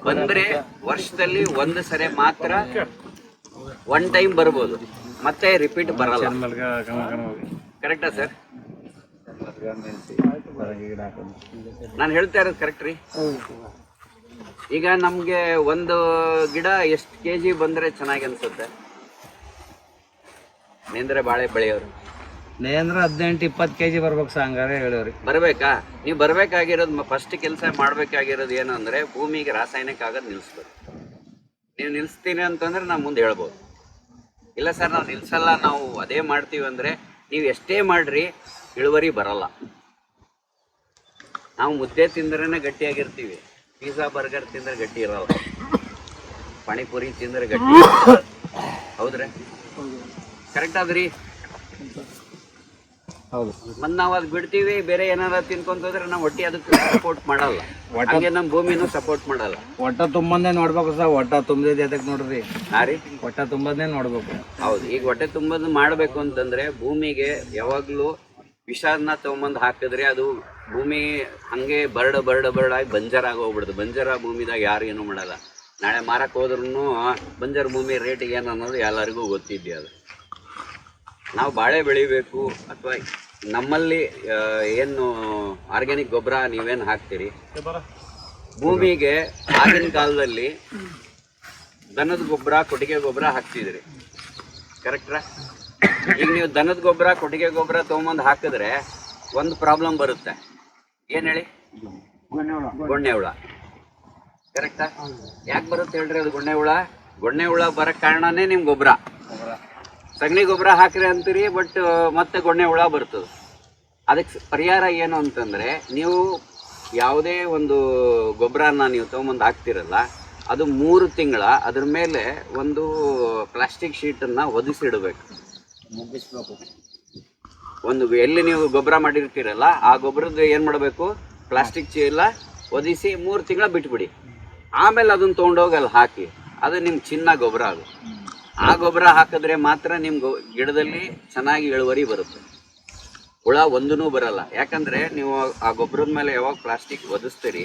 ಬಂದ್ರೆ ವರ್ಷದಲ್ಲಿ ಒಂದು ಸರಿ ಮಾತ್ರ, ಒನ್ ಟೈಮ್ ಬರ್ಬೋದು, ಮತ್ತೆ ರಿಪೀಟ್ ಬರಲ್ಲ. ಕರೆಕ್ಟಾ ಸರ್? ನಾನು ಹೇಳ್ತಾ ಇರೋದು ಕರೆಕ್ಟ್ ರೀ? ಈಗ ನಮ್ಗೆ ಒಂದು ಗಿಡ ಎಷ್ಟು kg ಬಂದ್ರೆ ಚೆನ್ನಾಗಿ ಅನ್ಸುತ್ತೆ? ನೇಂದ್ರ ಬಾಳೆ ಬೆಳೆಯೋರು ನೇಂದ್ರ 18-20 kg ಬರ್ಬೇಕು ಸರ್, ಹಂಗಾರೆ ಹೇಳೋರಿ. ಬರ್ಬೇಕಾ? ನೀವು ಬರ್ಬೇಕಾಗಿರೋದು ಫಸ್ಟ್ ಕೆಲಸ ಮಾಡ್ಬೇಕಾಗಿರೋದು ಏನು ಅಂದ್ರೆ, ಭೂಮಿಗೆ ರಾಸಾಯನಿಕ ಆಗೋದು ನಿಲ್ಲಿಸ್ಬೇಕು. ನೀವು ನಿಲ್ಲಿಸ್ತೀನಿ ಅಂತಂದ್ರೆ ನಾವು ಮುಂದೆ ಹೇಳ್ಬೋದು. ಇಲ್ಲ ಸರ್ ನಾವು ನಿಲ್ಸಲ್ಲ, ನಾವು ಅದೇ ಮಾಡ್ತೀವಿ ಅಂದ್ರೆ ನೀವು ಎಷ್ಟೇ ಮಾಡ್ರಿ ಇಳುವರಿ ಬರಲ್ಲ. ನಾವು ಮುದ್ದೆ ತಿಂದ್ರೇ ಗಟ್ಟಿಯಾಗಿರ್ತೀವಿ, ಪಿಜ್ಜಾ ಬರ್ಗರ್ ತಿಂದ್ರೆ ಗಟ್ಟಿ ಇರಲ್ಲ, ಪಾನಿಪುರಿ ತಿಂದ್ರೆ ಗಟ್ಟಿ. ಹೌದ್ರಿ? ಕರೆಕ್ಟ್ ಆದ್ರಿ? ಹೌದು. ಮತ್ತೆ ನಾವು ಅದು ಬಿಡ್ತೀವಿ, ಬೇರೆ ಏನಾರ ತಿನ್ಕೊಂತಂದ್ರೆ ನಾವು ಹೊಟ್ಟಿ ಅದಕ್ಕೆ ಸಪೋರ್ಟ್ ಮಾಡಲ್ಲ, ಹಾಗೆ ನಮ್ಮ ಭೂಮಿನೂ ಸಪೋರ್ಟ್ ಮಾಡಲ್ಲ. ಒಟ್ಟ ತುಂಬಂದೇ ನೋಡ್ಬೇಕು ಸರ್. ಒಟ್ಟ ತುಂಬದಿದೆ ಅದಕ್ಕೆ ನೋಡ್ರಿ. ಹಾ ರೀ, ಒಟ್ಟ ತುಂಬದೇ ನೋಡ್ಬೇಕು. ಹೌದು. ಈಗ ಹೊಟ್ಟೆ ತುಂಬದು ಮಾಡಬೇಕು ಅಂತಂದ್ರೆ ಭೂಮಿಗೆ ಯಾವಾಗ್ಲೂ ವಿಷಾದನ ತಗೊಂಬಂದು ಹಾಕಿದ್ರೆ ಅದು ಭೂಮಿ ಹಂಗೆ ಬರ್ಡಾಗಿ ಬಂಜರಾಗಿ ಹೋಗ್ಬಿಡ್ದು. ಬಂಜರ ಭೂಮಿದಾಗ ಯಾರು ಏನು ಮಾಡಲ್ಲ. ನಾಳೆ ಮಾರಕ್ಕೆ ಹೋದ್ರೂ ಬಂಜರ್ ಭೂಮಿ ರೇಟ್ ಏನು ಅನ್ನೋದು ಎಲ್ಲರಿಗೂ ಗೊತ್ತಿದ್ದೆ. ಅದು ನಾವು ಬಾಳೆ ಬೆಳಿಬೇಕು ಅಥವಾ ನಮ್ಮಲ್ಲಿ ಏನು ಆರ್ಗ್ಯಾನಿಕ್ ಗೊಬ್ಬರ ನೀವೇನು ಹಾಕ್ತೀರಿ ಭೂಮಿಗೆ, ಆಗಿನ ಕಾಲದಲ್ಲಿ ದನದ ಗೊಬ್ಬರ, ಕೊಟ್ಟಿಗೆ ಗೊಬ್ಬರ ಹಾಕ್ತಿದ್ರಿ. ಕರೆಕ್ಟ್ರಾ? ಈಗ ನೀವು ದನದ ಗೊಬ್ಬರ, ಕೊಟ್ಟಿಗೆ ಗೊಬ್ಬರ ತೊಗೊಂಬಂದು ಹಾಕಿದ್ರೆ ಒಂದು ಪ್ರಾಬ್ಲಮ್ ಬರುತ್ತೆ. ಏನು ಹೇಳಿ? ಗೊಣ್ಣೆ ಹುಳ. ಕರೆಕ್ಟಾ? ಯಾಕೆ ಬರುತ್ತೆ ಹೇಳ್ರಿ ಅದು ಗೊಣ್ಣೆ ಹುಳ? ಗೊಣ್ಣೆ ಹುಳ ಬರೋಕ್ಕೆ ಕಾರಣನೇ ನಿಮ್ಮ ಗೊಬ್ಬರ. ಸಗಣಿ ಗೊಬ್ಬರ ಹಾಕ್ರಿ ಅಂತೀರಿ, ಬಟ್ ಮತ್ತೆ ಗೊಣ್ಣೆ ಹುಳ ಬರ್ತದೆ. ಅದಕ್ಕೆ ಪರಿಹಾರ ಏನು ಅಂತಂದರೆ, ನೀವು ಯಾವುದೇ ಒಂದು ಗೊಬ್ಬರನ ನೀವು ತೊಗೊಂಬಂದು ಹಾಕ್ತಿರಲ್ಲ, ಅದು 3 ತಿಂಗಳ ಅದ್ರ ಮೇಲೆ ಒಂದು ಪ್ಲಾಸ್ಟಿಕ್ ಶೀಟನ್ನು ಹೊದಿಸಿಡಬೇಕು. ಒಂದು ಎಲ್ಲಿ ನೀವು ಗೊಬ್ಬರ ಮಾಡಿರ್ತೀರಲ್ಲ ಆ ಗೊಬ್ಬರದ್ದು ಏನು ಮಾಡಬೇಕು, ಪ್ಲಾಸ್ಟಿಕ್ ಚೀಲ ಒದಿಸಿ 3 ತಿಂಗಳ ಬಿಟ್ಬಿಡಿ. ಆಮೇಲೆ ಅದನ್ನು ತೊಗೊಂಡೋಗಿ ಅಲ್ಲಿ ಹಾಕಿ, ಅದು ನಿಮ್ಮ ಚಿನ್ನ ಗೊಬ್ಬರ. ಅದು ಆ ಗೊಬ್ಬರ ಹಾಕಿದ್ರೆ ಮಾತ್ರ ನಿಮ್ಮ ಗಿಡದಲ್ಲಿ ಚೆನ್ನಾಗಿ ಇಳುವರಿ ಬರುತ್ತೆ. ಹುಳ ಒಂದೂ ಬರಲ್ಲ. ಯಾಕಂದ್ರೆ ನೀವು ಆ ಗೊಬ್ಬರದ ಮೇಲೆ ಯಾವಾಗ ಪ್ಲಾಸ್ಟಿಕ್ ಒದಿಸ್ತೀರಿ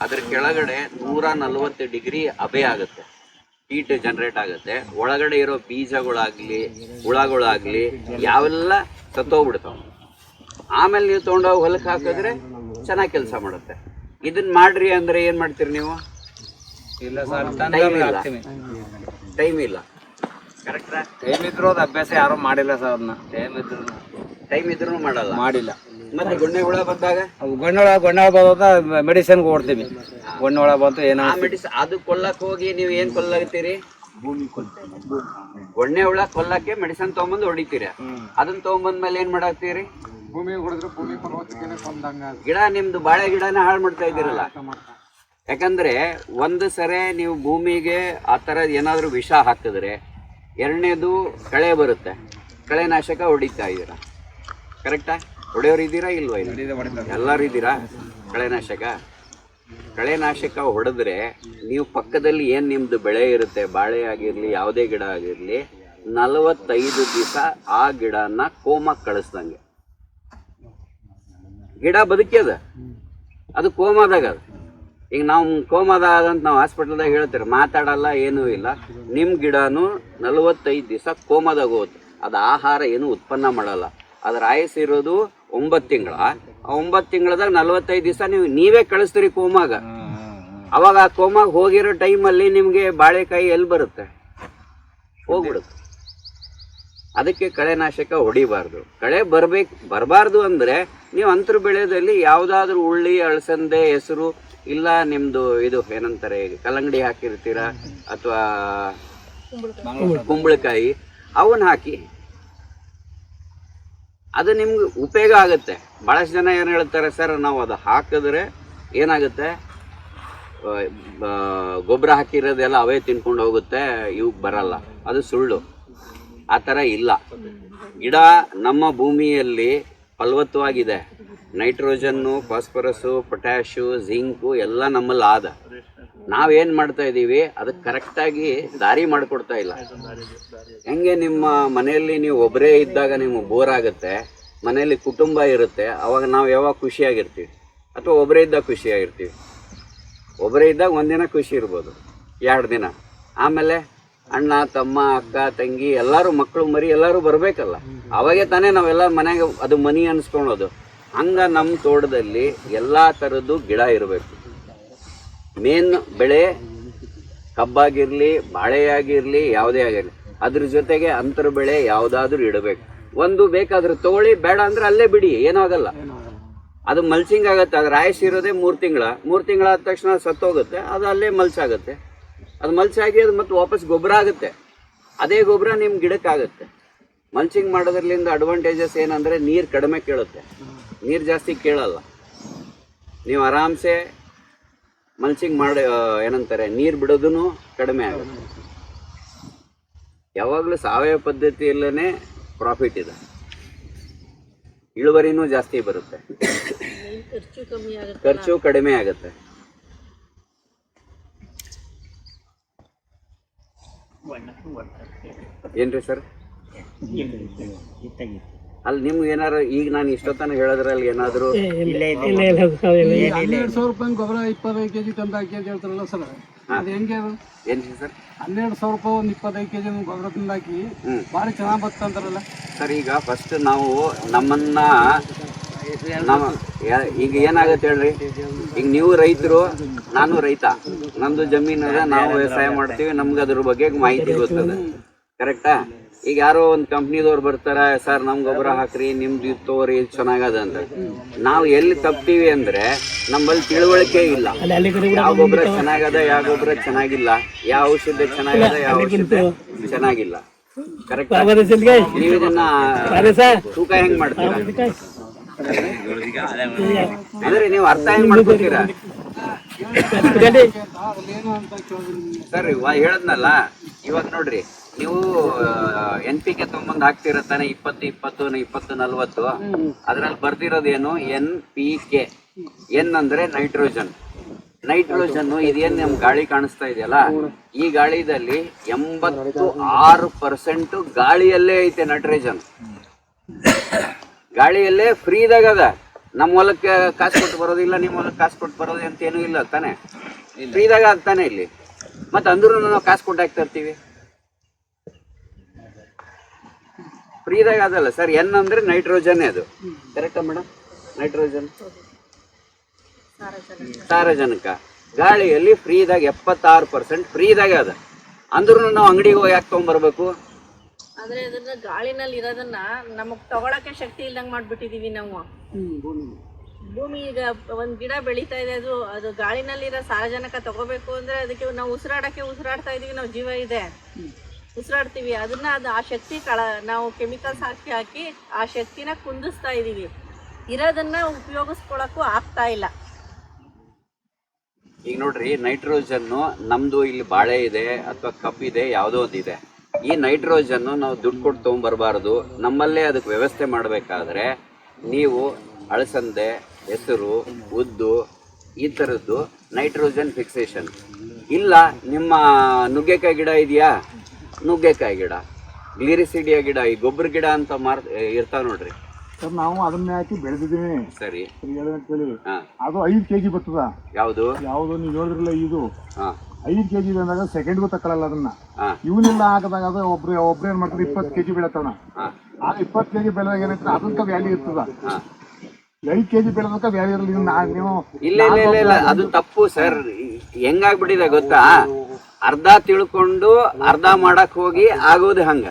ಅದ್ರ ಕೆಳಗಡೆ 140 ಡಿಗ್ರಿ ಹಬೆ ಆಗುತ್ತೆ, ಹೀಟ್ ಜನರೇಟ್ ಆಗುತ್ತೆ. ಒಳಗಡೆ ಇರೋ ಬೀಜಗಳಾಗ್ಲಿ ಹುಳಗಳಾಗ್ಲಿ ಯಾವೆಲ್ಲ ಸತ್ತೋಗ್ಬಿಡ್ತಾವ. ಆಮೇಲೆ ನೀವು ತೊಗೊಂಡೋಗಿ ಹೊಲಕ್ಕೆ ಹಾಕಿದ್ರೆ ಚೆನ್ನಾಗಿ ಕೆಲಸ ಮಾಡುತ್ತೆ. ಇದನ್ನ ಮಾಡ್ರಿ ಅಂದ್ರೆ ಏನ್ ಮಾಡ್ತೀರಿ ನೀವು? ಇಲ್ಲ ಸರ್, ಟೈಮ್ ಇಲ್ಲ. ಕರೆಕ್ಟಾ? ಟೈಮ್ ಇದ್ರು ಅದು ಅಭ್ಯಾಸ ಯಾರು ಮಾಡಿಲ್ಲ ಸರ್. ಅದನ್ನ ಟೈಮ್ ಇದ್ರೂ ಮಾಡಲ್ಲ. ಮಾಡಿಲ್ಲ. ಮತ್ತೆ ಗೊಣ್ಣೆ ಹುಳ ಬಂದಾಗ ಗೊಣ್ಣೆ ಬಂದ ಮೆಡಿಸಿನ್ಗೆ ಓಡ್ತೀವಿ. ಗೊಣ್ಣೆ ಹುಳ ಬಂತು ಏನೋ ಅದು ಕೊಲ್ಲಕ್ ಹೋಗಿ ನೀವು ಏನ್ ಕೊಲ್ಲಾಗ್ತೀರಿ? ಗೊಣ್ಣೆ ಹುಳ ಕೊಲ್ಲಕ್ಕೆ ಮೆಡಿಸಿನ್ ತಗೊಂಬಂದು ಹೊಡಿತೀರ. ಅದನ್ನ ತಗೊಂಬಂದ್ಮೇಲೆ ಏನ್ ಮಾಡಾಕ್ತೀರಿ? ಭೂಮಿ ಹೊಡೆದ್ರೆ ಭೂಮಿ ಫಲವತ್ತತೆನೇ ಕೊಂದಂಗ ಗಿಡ ನಿಮ್ದು ಬಾಳೆ ಗಿಡನ ಹಾಳು ಮಾಡ್ತಾ ಇದ್ದೀರಲ್ಲ. ಯಾಕಂದ್ರೆ ಒಂದು ಸರಿ ನೀವು ಭೂಮಿಗೆ ಆ ಥರ ಏನಾದರೂ ವಿಷ ಹಾಕಿದ್ರೆ, ಎರಡನೇದು ಕಳೆ ಬರುತ್ತೆ, ಕಳೆನಾಶಕ ಹೊಡಿತಾ ಇದ್ದೀರಾ. ಕರೆಕ್ಟಾ? ಹೊಡೆಯೋರು ಇದ್ದೀರಾ ಇಲ್ವಾ? ಎಲ್ಲರೂ ಇದ್ದೀರಾ? ಕಳೆನಾಶಕ ಹೊಡೆದ್ರೆ ನೀವು ಪಕ್ಕದಲ್ಲಿ ಏನು ನಿಮ್ಮದು ಬೆಳೆ ಇರುತ್ತೆ, ಬಾಳೆ ಆಗಿರಲಿ ಯಾವುದೇ ಗಿಡ ಆಗಿರಲಿ, 45 ದಿವಸ ಆ ಗಿಡನ ಕೋಮಕ್ಕೆ ಕಳಿಸ್ದಂಗೆ. ಗಿಡ ಬದುಕ್ಯದ, ಅದು ಕೋಮಾದಾಗ ಅದ. ಈಗ ನಾವು ಕೋಮಾದ ಅಂತ ನಾವು ಹಾಸ್ಪಿಟಲ್ದಾಗ ಹೇಳ್ತೀರಿ, ಮಾತಾಡಲ್ಲ, ಏನೂ ಇಲ್ಲ. ನಿಮ್ಮ ಗಿಡನೂ 45 ದಿವಸ ಕೋಮಾದಾಗ ಹೋಗುತ್ತೆ. ಅದು ಆಹಾರ ಏನು ಉತ್ಪನ್ನ ಮಾಡಲ್ಲ. ಅದ್ರ ಆಯಸ್ಸು ಇರೋದು 9 ತಿಂಗಳ. ಆ 9 ತಿಂಗಳದಾಗ 45 ದಿವಸ ನೀವೇ ಕಳಿಸ್ತೀರಿ ಕೋಮಾಗ. ಅವಾಗ ಆ ಕೋಮಾಗ ಹೋಗಿರೋ ಟೈಮಲ್ಲಿ ನಿಮಗೆ ಬಾಳೆಕಾಯಿ ಎಲ್ಲಿ ಬರುತ್ತೆ? ಹೋಗ್ಬಿಡುತ್ತೆ. ಅದಕ್ಕೆ ಕಳೆನಾಶಕ ಹೊಡಿಬಾರ್ದು. ಕಳೆ ಬರಬಾರ್ದು ಅಂದರೆ ನೀವು ಅಂತರ ಬೆಳೆದಲ್ಲಿ ಯಾವುದಾದ್ರೂ ಉಳ್ಳಿ, ಅಳಸಂದೆ, ಹೆಸರು, ಇಲ್ಲ ನಿಮ್ಮದು ಇದು ಏನಂತಾರೆ ಕಲ್ಲಂಗಡಿ ಹಾಕಿರ್ತೀರಾ ಅಥವಾ ಕುಂಬಳಕಾಯಿ, ಅವನ್ನ ಹಾಕಿ. ಅದು ನಿಮ್ಗೆ ಉಪಯೋಗ ಆಗುತ್ತೆ. ಭಾಳಷ್ಟು ಜನ ಏನು ಹೇಳ್ತಾರೆ, ಸರ್ ನಾವು ಅದು ಹಾಕಿದ್ರೆ ಏನಾಗುತ್ತೆ, ಗೊಬ್ಬರ ಹಾಕಿರೋದೆಲ್ಲ ಅವೇ ತಿನ್ಕೊಂಡು ಹೋಗುತ್ತೆ, ಇವಾಗ ಬರಲ್ಲ. ಅದು ಸುಳ್ಳು. ಆ ಥರ ಇಲ್ಲ. ಗಿಡ ನಮ್ಮ ಭೂಮಿಯಲ್ಲಿ ಫಲವತ್ತವಾಗಿದೆ. ನೈಟ್ರೋಜನ್ನು, ಫಾಸ್ಫರಸ್ಸು, ಪೊಟ್ಯಾಶು, ಜಿಂಕು ಎಲ್ಲ ನಮ್ಮಲ್ಲಿ ಆದ. ನಾವೇನು ಮಾಡ್ತಾ ಇದ್ದೀವಿ, ಅದಕ್ಕೆ ಕರೆಕ್ಟಾಗಿ ದಾರಿ ಮಾಡಿಕೊಡ್ತಾ ಇಲ್ಲ. ಹೆಂಗೆ ನಿಮ್ಮ ಮನೆಯಲ್ಲಿ ನೀವು ಒಬ್ಬರೇ ಇದ್ದಾಗ ನಿಮಗೆ ಬೋರ್ ಆಗುತ್ತೆ, ಮನೆಯಲ್ಲಿ ಕುಟುಂಬ ಇರುತ್ತೆ, ಅವಾಗ ನಾವು ಯಾವಾಗ ಖುಷಿಯಾಗಿರ್ತೀವಿ, ಅಥವಾ ಒಬ್ಬರೇ ಇದ್ದಾಗ ಖುಷಿಯಾಗಿರ್ತೀವಿ. ಒಬ್ಬರೇ ಇದ್ದಾಗ ಒಂದಿನ ಖುಷಿ ಇರ್ಬೋದು, 2 ದಿನ. ಆಮೇಲೆ ಅಣ್ಣ, ತಮ್ಮ, ಅಕ್ಕ, ತಂಗಿ ಎಲ್ಲರೂ, ಮಕ್ಕಳು, ಮರಿ ಎಲ್ಲರೂ ಬರಬೇಕಲ್ಲ. ಅವಾಗೇ ತಾನೇ ನಾವೆಲ್ಲ ಮನೆಗೆ ಅದು ಮನಿ ಅನ್ಸ್ಕೊಳೋದು. ಹಂಗೆ ನಮ್ಮ ತೋಟದಲ್ಲಿ ಎಲ್ಲ ಥರದ್ದು ಗಿಡ ಇರಬೇಕು. ಮೇನ್ ಬೆಳೆ ಕಬ್ಬಾಗಿರಲಿ, ಬಾಳೆಯಾಗಿರಲಿ, ಯಾವುದೇ ಆಗಿರಲಿ, ಅದ್ರ ಜೊತೆಗೆ ಅಂತರ ಬೆಳೆ ಯಾವುದಾದ್ರೂ ಇಡಬೇಕು. ಒಂದು ಬೇಕಾದ್ರೆ ತಗೊಳ್ಳಿ, ಬೇಡ ಅಂದರೆ ಅಲ್ಲೇ ಬಿಡಿ, ಏನೂ ಆಗಲ್ಲ. ಅದು ಮಲ್ಚಿಂಗ್ ಆಗುತ್ತೆ. ಅದ್ರ ಆಯಸ್ಸು ಇರೋದೇ 3 ತಿಂಗಳ. 3 ತಿಂಗಳಾದ ತಕ್ಷಣ ಸತ್ತೋಗುತ್ತೆ, ಅದು ಅಲ್ಲೇ ಮಲ್ಚಾಗುತ್ತೆ. ಅದು ಮಲ್ಚಾಗಿ ಅದು ಮತ್ತೆ ವಾಪಸ್ ಗೊಬ್ಬರ ಆಗುತ್ತೆ. ಅದೇ ಗೊಬ್ಬರ ನಿಮ್ಮ ಗಿಡಕ್ಕಾಗುತ್ತೆ. ಮಲ್ಚಿಂಗ್ ಮಾಡೋದ್ರಲ್ಲಿಂದ ಅಡ್ವಾಂಟೇಜಸ್ ಏನಂದರೆ ನೀರು ಕಡಿಮೆ ಕೇಳುತ್ತೆ, ನೀರು ಜಾಸ್ತಿ ಕೇಳಲ್ಲ. ನೀವು ಆರಾಮ್ಸೆ ಮಲ್ಚಿಂಗ್ ಮಾಡಿ ಏನಂತಾರೆ ನೀರು ಬಿಡೋದೂ ಕಡಿಮೆ ಆಗುತ್ತೆ. ಯಾವಾಗಲೂ ಸಾವಯವ ಪದ್ಧತಿಯಲ್ಲೇ ಪ್ರಾಫಿಟ್ ಇದೆ, ಇಳುವರಿನೂ ಜಾಸ್ತಿ ಬರುತ್ತೆ, ಖರ್ಚು ಕಡಿಮೆ ಆಗುತ್ತೆ. ಏನ್ರಿ ಸರ್? ಅಲ್ಲಿ ನಿಮ್ಗೆ ಏನಾರು ಈಗ ನಾನು ಇಷ್ಟೊತ್ತನ ಹೇಳೋದ್ರಲ್ಲಿ ಏನಾದ್ರು 1200 ರೂಪಾಯಿ ಗೊಬ್ಬರ 25 ಕೆಜಿ ತಂದು ಹಾಕಿ ಅಂತ ಹೇಳ್ತಾರಲ್ಲ ಸರ್, ಅದು ಹೆಂಗೆ? ಅದು ಏನ್ರಿ ಸರ್? 1200 ರೂಪಾಯಿ ಒಂದು 25 ಕೆಜಿ ಗೊಬ್ಬರ ತಂದು ಹಾಕಿ ಭಾರಿ ಚೆನ್ನಾಗಿ ಬರ್ತದೆ ಅಂತಾರಲ್ಲ ಸರ್. ಈಗ ಫಸ್ಟ್ ನಾವು ನಮ್ಮನ್ನ ಈಗ ಏನಾಗುತ್ತೆ ಹೇಳ್ರಿ, ಈಗ ನೀವು ರೈತರು, ನಾನು ರೈತ, ನಮ್ದು ಜಮೀನು ಅದ, ನಾವು ವ್ಯವಸಾಯ ಮಾಡ್ತೀವಿ, ನಮ್ಗೆ ಅದ್ರ ಬಗ್ಗೆ ಮಾಹಿತಿ ಗೊತ್ತದ. ಕರೆಕ್ಟಾ? ಈಗ ಯಾರೋ ಒಂದು ಕಂಪ್ನಿದವ್ರು ಬರ್ತಾರೆ, ಸರ್ ನಮ್ಗೆ ಗೊಬ್ಬರ ಹಾಕ್ರಿ, ನಿಮ್ದು ಇದು ತಗೋರಿ, ಇದು ಚೆನ್ನಾಗದ ಅಂತ. ನಾವು ಎಲ್ಲಿ ತಪ್ತೀವಿ ಅಂದ್ರೆ ನಮ್ಮಲ್ಲಿ ತಿಳುವಳಿಕೆ ಇಲ್ಲ. ಯಾವ ಗೊಬ್ಬರ ಚೆನ್ನಾಗದ, ಯಾವ ಗೊಬ್ಬರ ಚೆನ್ನಾಗಿಲ್ಲ, ಯಾವ ಔಷಧ ಚೆನ್ನಾಗದ, ಯಾವ ಔಷಧ ಚೆನ್ನಾಗಿಲ್ಲ. ಕರೆಕ್ಟ್? ನೀವು ಇದನ್ನ ತೂಕ ಹೆಂಗ್ ಮಾಡ್ತೀರಾ? ಅಂದ್ರೆ ನೀವು ಅರ್ಥ ಹೆಂಗ್ ಮಾಡ್ಕೊತೀರಾ ಸರ್? ಹೇಳದ್ನಲ್ಲ, ಇವಾಗ ನೋಡ್ರಿ, ನೀವು NPK ತೊಗೊಂಬಂದು ಹಾಕ್ತಿರತ್ತಾನೆ 20-20-20-40. ಅದ್ರಲ್ಲಿ ಬರ್ದಿರೋದೇನು NPK. N ಅಂದ್ರೆ ನೈಟ್ರೋಜನ್, ನೈಟ್ರೋಜನ್ ಇದೇನ್ ನಮ್ ಗಾಳಿ ಕಾಣಿಸ್ತಾ ಇದೆಯಲ್ಲ, ಈ ಗಾಳಿದಲ್ಲಿ 86% ಗಾಳಿಯಲ್ಲೇ ಐತೆ ನೈಟ್ರೋಜನ್. ಗಾಳಿಯಲ್ಲೇ ಫ್ರೀದಾಗ ಅದ. ನಮ್ಮ ಹೊಲಕ್ಕೆ ಕಾಸು ಕೊಟ್ಟು ಬರೋದಿಲ್ಲ, ನಿಮ್ಮ ಹೊಲಕ್ಕೆ ಕಾಸು ಕೊಟ್ಟು ಬರೋದು ಅಂತ ಏನೂ ಇಲ್ಲ ತಾನೆ, ಫ್ರೀದಾಗ ಆಗ್ತಾನೆ ಇಲ್ಲಿ. ಮತ್ತೆ ಅಂದ್ರೂ ನಾವು ಕಾಸು ಕೊಟ್ಟು ಹಾಕ್ತಾ ಇರ್ತೀವಿ, ಫ್ರೀದಾಗ ಅದಲ್ಲ ಸರ್. ಎನ್ ಅಂದ್ರೆ ನೈಟ್ರೋಜನ್, ಅದು ಕರೆಕ್ಟಾ ಮೇಡಮ್? ನೈಟ್ರೋಜನ್ ಸಾರಜನಕ ಗಾಳಿಯಲ್ಲಿ ಫ್ರೀದಾಗ 76% ಫ್ರೀದಾಗ ಅದ. ಅಂದ್ರೂ ನಾವು ಅಂಗಡಿಗೆ ಹೋಗಿ ಯಾಕೆ ತೊಗೊಂಬರ್ಬೇಕು? ಆದ್ರೆ ಅದನ್ನ ಗಾಳಿನಲ್ಲಿ ಇರೋದನ್ನ ನಮಗ್ ತಗೊಳಕ್ಕೆ ಶಕ್ತಿ ಇಲ್ದಂಗ್ ಮಾಡ್ಬಿಟ್ಟಿದೀವಿ ನಾವು. ಭೂಮಿ ಈಗ ಒಂದ್ ಗಿಡ ಬೆಳೀತಾ ಇದೆ, ಅದು ಗಾಳಿನಲ್ಲಿರೋ ಸಾರಜನಕ ತಗೋಬೇಕು ಅಂದ್ರೆ ಅದಕ್ಕೆ ನಾವು ಉಸಿರಾಡ್ತಾ ಇದೀವಿ, ನಾವು ಜೀವ ಇದೆ, ಉಸಿರಾಡ್ತೀವಿ. ಅದನ್ನ ಆ ಶಕ್ತಿ ನಾವು ಕೆಮಿಕಲ್ಸ್ ಹಾಕಿ ಆ ಶಕ್ತಿನ ಕುಂದಿಸ್ತಾ ಇದೀವಿ. ಇರೋದನ್ನ ಉಪಯೋಗಿಸ್ಕೊಳಕ್ಕೂ ಆಗ್ತಾ ಇಲ್ಲ. ಈಗ ನೋಡ್ರಿ, ನೈಟ್ರೋಜನ್ನು ನಮ್ದು ಇಲ್ಲಿ ಬಾಳೆ ಇದೆ ಅಥವಾ ಕಪ್ ಇದೆ, ಯಾವುದೋ ಒಂದಿದೆ. ಈ ನೈಟ್ರೋಜನ್ನು ನಾವು ದುಡ್ಡು ಕೊಟ್ಟು ತೊಗೊಂಬರ್ಬಾರ್ದು, ನಮ್ಮಲ್ಲೇ ಅದಕ್ಕೆ ವ್ಯವಸ್ಥೆ ಮಾಡಬೇಕಾದ್ರೆ ನೀವು ಅಳಸಂದೆ, ಹೆಸರು, ಉದ್ದು ಈ ಥರದ್ದು ನೈಟ್ರೋಜನ್ ಫಿಕ್ಸೇಷನ್ ಇಲ್ಲ. ನಿಮ್ಮ ನುಗ್ಗೆಕಾಯಿ ಗಿಡ ಇದೆಯಾ, ನುಗ್ಗೆಕಾಯಿ ಗಿಡ, ಗ್ಲಿರಿಸಿಡಿಯ ಗಿಡ, ಈ ಗೊಬ್ಬರ ಗಿಡ ಅಂತ ಇರ್ತಾವ ನೋಡ್ರಿ ಸರ್. ನಾವು ಅದನ್ನ ಹಾಕಿ ಬೆಳೆದಿದ್ದೀವಿ. ಸರಿ, ಅದು 5 kg ಬರ್ತದ. ಯಾವ್ದು ನೀವು ಹೇಳಿದ್ರಲ್ಲ, ಇದು 5 kg ಅಂದಾಗ ಸೆಕೆಂಡ್ಗೂ ತಗೊಳ್ಳಲ್ಲ ಅದನ್ನ. ಇವನ್ನೆಲ್ಲ ಹಾಕಿದಾಗ ಅದು ಒಬ್ರು ಏನ್ ಮಾಡ್ತಾರೆ, 20 kg ಬೆಳತವನ. ಆ 20 kg ಬೆಳೆದಾಗ ಏನಂದ್ರೆ ಅದಕ್ಕ ವ್ಯಾಲ್ಯೂ ಇರ್ತದ. 5 kg ಬೆಳೆದಕ್ಕ ವ್ಯಾಲ್ಯೂ ಇರಲಿ. ನೀವು ಇಲ್ಲ ಅದು ತಪ್ಪು ಸರ್. ಹೆಂಗಾಗ್ಬಿಟ್ಟಿದೆ ಗೊತ್ತಾ, ಅರ್ಧ ತಿಳ್ಕೊಂಡು ಅರ್ಧ ಮಾಡಕ್ ಹೋಗಿ ಆಗೋದು ಹಂಗ.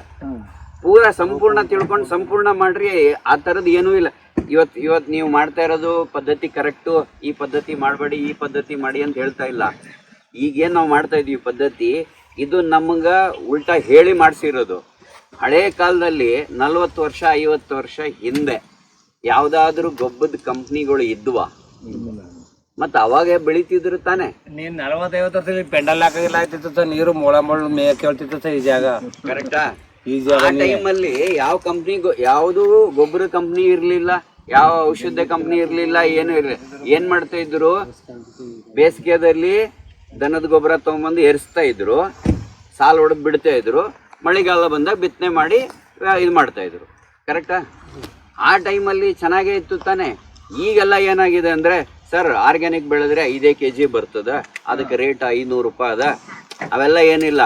ಪೂರ ಸಂಪೂರ್ಣ ತಿಳ್ಕೊಂಡು ಸಂಪೂರ್ಣ ಮಾಡ್ರಿ, ಆ ಥರದ್ದು ಏನೂ ಇಲ್ಲ. ಇವತ್ತು ನೀವು ಮಾಡ್ತಾ ಇರೋದು ಪದ್ಧತಿ ಕರೆಕ್ಟು, ಈ ಪದ್ಧತಿ ಮಾಡಬೇಡಿ, ಈ ಪದ್ಧತಿ ಮಾಡಿ ಅಂತ ಹೇಳ್ತಾ ಇಲ್ಲ. ಈಗೇನು ನಾವು ಮಾಡ್ತಾ ಇದೀವಿ ಪದ್ಧತಿ, ಇದು ನಮ್ಗೆ ಉಲ್ಟಾ ಹೇಳಿ ಮಾಡಿಸಿರೋದು. ಹಳೆ ಕಾಲದಲ್ಲಿ 40 ವರ್ಷ 50 ವರ್ಷ ಹಿಂದೆ ಯಾವುದಾದ್ರೂ ಗೊಬ್ಬರದ ಕಂಪ್ನಿಗಳು ಇದ್ವಾ? ಮತ್ತೆ ಅವಾಗ ಬೆಳಿತಿದ್ರು ತಾನೆ. ನೀನ್ 40-50 ವರ್ಷದಲ್ಲಿ ಪೆಂಡಲ್ ಹಾಕಿಲ್ಲ ಆಗ್ತಿತ್ತು, ನೀರು ಮೊಳ ಮೇಯ ಕೇಳ್ತಿತ್ತು ಈ ಜಾಗ. ಕರೆಕ್ಟಾ? ಆ ಟೈಮಲ್ಲಿ ಯಾವ ಕಂಪ್ನಿ, ಯಾವುದು ಗೊಬ್ಬರ ಕಂಪ್ನಿ ಇರ್ಲಿಲ್ಲ, ಯಾವ ಔಷಧ ಕಂಪ್ನಿ ಇರ್ಲಿಲ್ಲ, ಏನು ಇರಲಿಲ್ಲ. ಏನ್ ಮಾಡ್ತಾ ಇದ್ರು, ಬೇಸಿಗೆದಲ್ಲಿ ದನದ ಗೊಬ್ಬರ ತಗೊಂಡ್ಬಂದು ಎರಿಸ್ತಾ ಇದ್ರು, ಸಾಲು ಹೊಡೆದು ಬಿಡ್ತಾ ಇದ್ರು, ಮಳೆಗಾಲ ಬಂದಾಗ ಬಿತ್ತನೆ ಮಾಡಿ ಇದು ಮಾಡ್ತಾ ಇದ್ರು. ಕರೆಕ್ಟಾ? ಆ ಟೈಮಲ್ಲಿ ಚೆನ್ನಾಗೇ ಇತ್ತು ತಾನೆ. ಈಗೆಲ್ಲ ಏನಾಗಿದೆ ಅಂದ್ರೆ, ಸರ್ ಆರ್ಗ್ಯಾನಿಕ್ ಬೆಳೆದ್ರೆ 5 kg ಬರ್ತದ, ಅದಕ್ಕೆ ರೇಟ್ 500 ರೂಪಾಯಿ ಅದ. ಅವೆಲ್ಲ ಏನಿಲ್ಲ.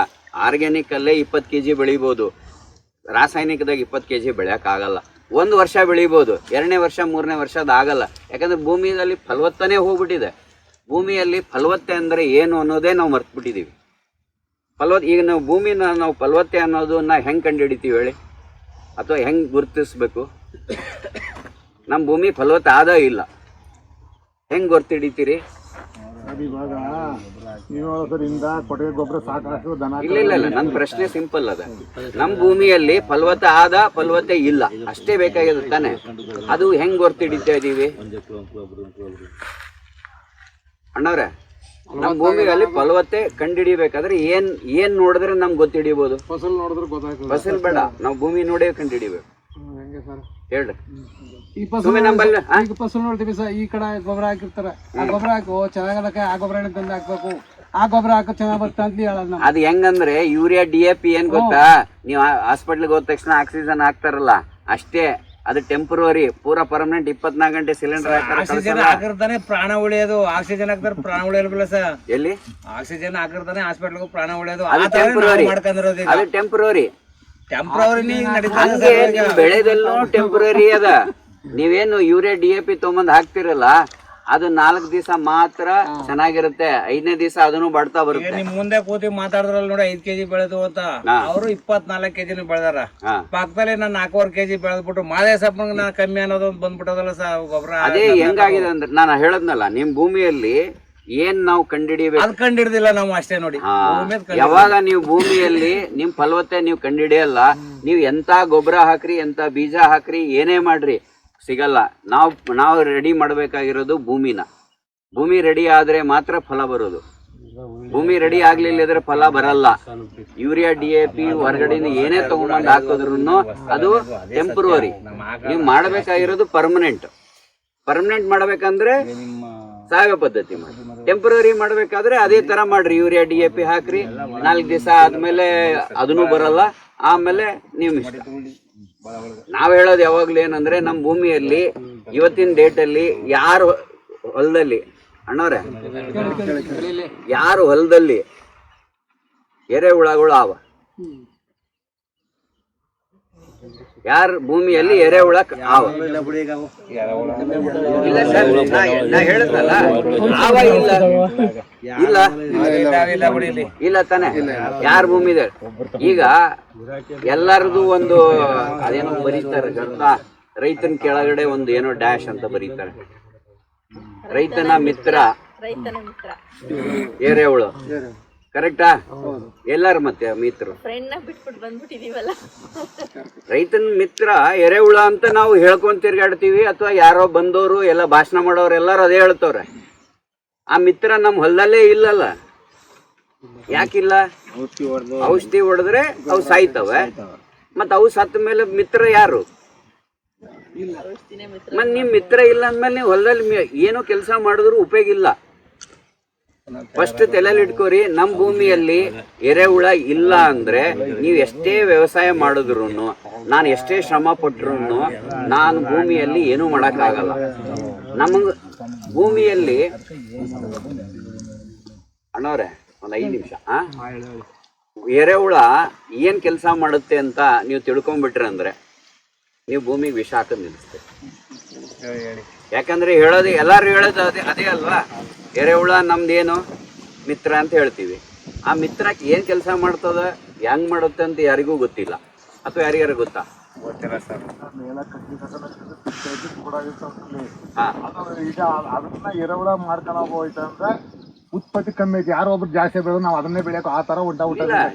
ಆರ್ಗ್ಯಾನಿಕ್ ಅಲ್ಲೇ 20 kg ಬೆಳಿಬೋದು, ರಾಸಾಯನಿಕದಾಗ 20 kg ಬೆಳೆಯೋಕ್ಕಾಗಲ್ಲ. 1 ವರ್ಷ ಬೆಳಿಬೋದು, 2ನೇ ವರ್ಷ 3ನೇ ವರ್ಷ ಅದು ಆಗಲ್ಲ. ಯಾಕಂದ್ರೆ ಭೂಮಿಯಲ್ಲಿ ಫಲವತ್ತನೇ ಹೋಗ್ಬಿಟ್ಟಿದೆ. ಭೂಮಿಯಲ್ಲಿ ಫಲವತ್ತೆ ಅಂದರೆ ಏನು ಅನ್ನೋದೇ ನಾವು ಮರ್ತ್ಬಿಟ್ಟಿದ್ದೀವಿ. ಈಗ ನಾವು ಭೂಮಿನ ನಾವು ಫಲವತ್ತೆ ಅನ್ನೋದನ್ನ ಹೆಂಗೆ ಕಂಡುಹಿಡಿತೀವಿ ಹೇಳಿ, ಅಥವಾ ಹೆಂಗೆ ಗುರುತಿಸ್ಬೇಕು? ನಮ್ಮ ಭೂಮಿ ಫಲವತ್ತೆ ಆದ ಇಲ್ಲ, ಹೆಂಗೆ ಗುರ್ತಿಡಿತೀರಿ? ಇವಾಗ ನೀವು ಹೇಳೋದ್ರಿಂದ ಕೊಟ್ಟಿಗೆ ಗೊಬ್ಬರ ಸಾಕಷ್ಟು ದನ. ಇಲ್ಲ, ನನ್ನ ಪ್ರಶ್ನೆ ಸಿಂಪಲ್ ಅದ. ನಮ್ಮ ಭೂಮಿಯಲ್ಲಿ ಫಲವತ್ತೆ ಆದ, ಫಲವತ್ತೆ ಇಲ್ಲ, ಅಷ್ಟೇ ಬೇಕಾಗಿದೆ ತಾನೆ. ಅದು ಹೆಂಗ್ ಗುರ್ತಿಡಿತಾ ಇದೀವಿ ಅಣ್ಣವ್ರೆ? ನಮ್ಮ ಭೂಮಿಯಲ್ಲಿ ಫಲವತ್ತೆ ಕಂಡುಹಿಡಿಬೇಕಾದ್ರೆ ಏನ್ ನೋಡಿದ್ರೆ ನಮ್ಗೆ ಗೊತ್ತಿಡಿಬಹುದು? ಫಸಲ್ ನೋಡಿದ್ರೆ ಗೊತ್ತಾಗ್ತದೆ. ಫಸಲ್ ಬೇಡ, ನಾವು ಭೂಮಿ ನೋಡಿ ಕಂಡುಹಿಡಿಬೇಕು. ಹೇಳ್ರಿ. ಈ ಫಸಲ್ ನೋಡ್ತೀವಿ ಸರ್, ಈ ಕಡೆ ಗೊಬ್ಬರ ಹಾಕಿರ್ತಾರೆ, ಆ ಗೊಬ್ಬರ ಹಾಕು ಚೆನ್ನಾಗದಕ್ಕೆ ಆ ಗೊಬ್ಬರ ತಂದು ಹಾಕ್ಬೇಕು, ಆ ಗೊಬ್ಬರ ಹಾಕೋ ಚೆನ್ನಾಗ್ ಬರ್ತದೆ ಅಂತ ಹೇಳೋದು. ಅದು ಹೆಂಗಂದ್ರೆ ಯೂರಿಯಾ DAP ಏನ್ ಗೊತ್ತಾ, ನೀವು ಹಾಸ್ಪಿಟ್ಲಿಗೆ ಹೋದ ತಕ್ಷಣ ಆಕ್ಸಿಜನ್ ಹಾಕ್ತಾರಲ್ಲ ಅಷ್ಟೇ. ಅದು ಟೆಂಪರರಿ, ಪೂರಾ ಪರ್ಮನೆಂಟ್ 24 ಗಂಟೆ ಸಿಲಿಂಡರ್ ಹಾಕಿರ್ತಾನೆ ಪ್ರಾಣ ಉಳಿಯೋದು. ಆಕ್ಸಿಜನ್ ಹಾಕ್ತಾರೆ ಪ್ರಾಣ ಉಳಿಯೋಲ್ಲ ಸರ್. ಎಲ್ಲಿ ಆಕ್ಸಿಜನ್ ಹಾಕಿರ್ತಾನೆ ಹಾಸ್ಪಿಟ್ಲ್ಗೂ ಪ್ರಾಣ ಉಳಿಯೋದು. ಅದು ಟೆಂಪರರಿ. ಬೆಳೆದಲ್ಲೂ ಟೆಂಪರರಿ ಅದ. ನೀವೇನು ಯೂರಿಯಾ DAP ತೊಗೊಂಬಂದ್ ಹಾಕ್ತಿರಲ್ಲ, ಅದು 4 ದಿವಸ ಮಾತ್ರ ಚೆನ್ನಾಗಿರುತ್ತೆ, 5ನೇ ದಿವಸ ಅದನ್ನು ಬಡ್ತಾ ಬರುತ್ತೆ. ನಿಮ್ ಮುಂದೆ ಕೂತಿ ಮಾತಾಡಿದ್ರಲ್ಲ ನೋಡಿ 5 kg ಬೆಳೆದು ಅಂತ, ಅವರು 24 kg ಬೆಳೆದಾರ. ಪಕ್ಕದಲ್ಲಿ ನಾನು 4.5 kg ಬೆಳೆದ್ಬಿಟ್ಟು ಮಾದೇಶಪ್ಪ ನಾನು ಕಮ್ಮಿ ಅನ್ನೋದು ಬಂದ್ಬಿಟ್ಟದಲ್ಲ ಸರ್ ಗೊಬ್ಬರ. ಅದೇ ಹೆಂಗಾಗಿದೆ ಅಂದ್ರೆ, ನಾನು ಹೇಳದ್ನಲ್ಲ, ನಿಮ್ ಭೂಮಿಯಲ್ಲಿ ಏನ್ ನಾವು ಕಂಡಿಡಿಬೇಕು, ಅದ್ ಕಂಡಿಡ್ದಿಲ್ಲ ನಾವು ಅಷ್ಟೇ ನೋಡಿ. ಯಾವಾಗ ನೀವು ಭೂಮಿಯಲ್ಲಿ ನಿಮ್ ಫಲವತ್ತೆ ನೀವು ಕಂಡಿಡಿಯಲ್ಲ, ನೀವು ಎಂತ ಗೊಬ್ಬರ ಹಾಕ್ರಿ, ಎಂತ ಬೀಜ ಹಾಕ್ರಿ, ಏನೇ ಮಾಡ್ರಿ ಸಿಗಲ್ಲ. ನಾವು ರೆಡಿ ಮಾಡ್ಬೇಕಾಗಿರೋದು ಭೂಮಿನ. ಭೂಮಿ ರೆಡಿ ಆದ್ರೆ ಮಾತ್ರ ಫಲ ಬರೋದು. ಭೂಮಿ ರೆಡಿ ಆಗ್ಲಿಲ್ಲದ್ರೆ ಫಲ ಬರಲ್ಲ. ಯೂರಿಯಾ DAP ಹೊರಗಡೆಯಿಂದ ಏನೇ ತಗೊಂಡ್ಬಂದು ಹಾಕಿದ್ರು ಅದು ಟೆಂಪರರಿ. ನೀವು ಮಾಡಬೇಕಾಗಿರೋದು ಪರ್ಮನೆಂಟ್. ಮಾಡ್ಬೇಕಂದ್ರೆ ಸಾವಯವ ಪದ್ಧತಿ ಮಾಡಿ. ಟೆಂಪರರಿ ಮಾಡ್ಬೇಕಾದ್ರೆ ಅದೇ ತರ ಮಾಡ್ರಿ, ಯೂರಿಯಾ DAP ಹಾಕ್ರಿ, 4 ದಿವಸ ಆದ್ಮೇಲೆ ಅದನ್ನು ಬರಲ್ಲ, ಆಮೇಲೆ ನೀವು ಇಷ್ಟ. ನಾವ್ ಹೇಳೋದು ಯಾವಾಗ್ಲೂ ಏನಂದ್ರೆ, ನಮ್ಮ ಭೂಮಿಯಲ್ಲಿ ಇವತ್ತಿನ ಡೇಟಲ್ಲಿ ಯಾರು ಹೊಲದಲ್ಲಿ ಅಣ್ಣವ್ರೆ, ಯಾರು ಹೊಲದಲ್ಲಿ ಎರೆಹುಳಗಳು ಅವ, ಯಾರ ಭೂಮಿಯಲ್ಲಿ ಎರೆಹುಳ ಆವ ಇಲ್ಲ ಸರ್, ನಾ ಹೇಳಿದ್ನಲ್ಲ, ಆವ ಇಲ್ಲ ಇಲ್ಲ ಇಲ್ಲ ತಾನೆ, ಯಾರ ಭೂಮಿ ಇದೆ. ಈಗ ಎಲ್ಲರದು ಒಂದು ಅದೇನೋ ಬರೀತಾರೆ ಗೊತ್ತಾ, ರೈತನ ಕೆಳಗಡೆ ಒಂದು ಏನೋ ಡ್ಯಾಶ್ ಅಂತ ಬರೀತಾರೆ, ರೈತನ ಮಿತ್ರ ಎರೆಹುಳು, ಕರೆಕ್ಟಾ? ಎಲ್ಲಾರು ಮತ್ತೆ ಮಿತ್ರ ಬಿಟ್ಬಿಟ್ಟು ಬಂದ್ಬಿಟ್ಟಿದೀವಲ್ಲ. ರೈತನ ಮಿತ್ರ ಎರೆಹುಳ ಅಂತ ನಾವು ಹೇಳ್ಕೊಂಡ್ ತಿರ್ಗಾಡ್ತೀವಿ, ಅಥವಾ ಯಾರೋ ಬಂದವರು ಎಲ್ಲ ಭಾಷಣ ಮಾಡೋರು ಎಲ್ಲಾರು ಅದೇ ಹೇಳ್ತವ್ರೆ. ಆ ಮಿತ್ರ ನಮ್ಮ ಹೊಲದಲ್ಲೇ ಇಲ್ಲಲ್ಲ. ಯಾಕಿಲ್ಲ? ಔಷಧಿ ಹೊಡೆದ್ರೆ ಅವು ಸಾಯ್ತವೆ, ಮತ್ತ ಅವು ಸತ್ತ ಮೇಲೆ ಮಿತ್ರ ಯಾರು? ಮತ್ ನಿಮ್ ಮಿತ್ರ ಇಲ್ಲ ಅಂದ್ಮೇಲೆ ನೀವು ಹೊಲದಲ್ಲಿ ಏನೋ ಕೆಲಸ ಮಾಡಿದ್ರು ಉಪಯೋಗ ಇಲ್ಲ. ಫಸ್ಟ್ ತಲೆಯಲ್ಲಿ ಇಟ್ಕೋರಿ, ನಮ್ಮ ಭೂಮಿಯಲ್ಲಿ ಎರೆಹುಳ ಇಲ್ಲ ಅಂದ್ರೆ ನೀವು ಎಷ್ಟೇ ವ್ಯವಸಾಯ ಮಾಡಿದ್ರು, ನಾನು ಎಷ್ಟೇ ಶ್ರಮ ಪಟ್ರು ನಾನು ಭೂಮಿಯಲ್ಲಿ ಏನೂ ಮಾಡಕ್ಕಾಗಲ್ಲ. ನಮಗ್ ಭೂಮಿಯಲ್ಲಿ ಅಣ್ಣವ್ರೆ ಒಂದ್ 5 ನಿಮಿಷ, ಎರೆಹುಳ ಏನ್ ಕೆಲಸ ಮಾಡುತ್ತೆ ಅಂತ ನೀವು ತಿಳ್ಕೊಂಡ್ಬಿಟ್ರೆ ಅಂದ್ರೆ ನೀವು ಭೂಮಿಗೆ ವಿಷ ಹಾಕೋದ್ ನಿಲ್ಲಿಸ್ತೀರಿ. ಯಾಕಂದ್ರೆ ಹೇಳೋದು ಎಲ್ಲಾರು ಹೇಳೋದು ಅದೇ ಅಲ್ವಾ, ಎರೆಹುಳ ನಮ್ದೇನು ಮಿತ್ರ ಅಂತ ಹೇಳ್ತೀವಿ. ಆ ಮಿತ್ರಕ್ಕೆ ಏನ್ ಕೆಲಸ ಮಾಡ್ತದ, ಹೆಂಗ್ ಮಾಡುತ್ತೆ ಅಂತ ಯಾರಿಗೂ ಗೊತ್ತಿಲ್ಲ, ಅಥವಾ ಯಾರಿಗಾರ ಗೊತ್ತಾ? ಈಗ ಅದನ್ನ ಎರೆಹುಳ ಮಾಡ್ಕೊಂಡು ಹೋಯ್ತಂದ್ರೆ ಉತ್ಪತ್ತಿ ಕಮ್ಮಿ ಐತಿ, ಯಾರೋ ಒಬ್ರು ಜಾಸ್ತಿ ಬೆಳೆದು ನಾವು ಅದನ್ನೇ ಬೆಳೆಯಕ್ಕೆ ಆ ತರ ಉಂಟ.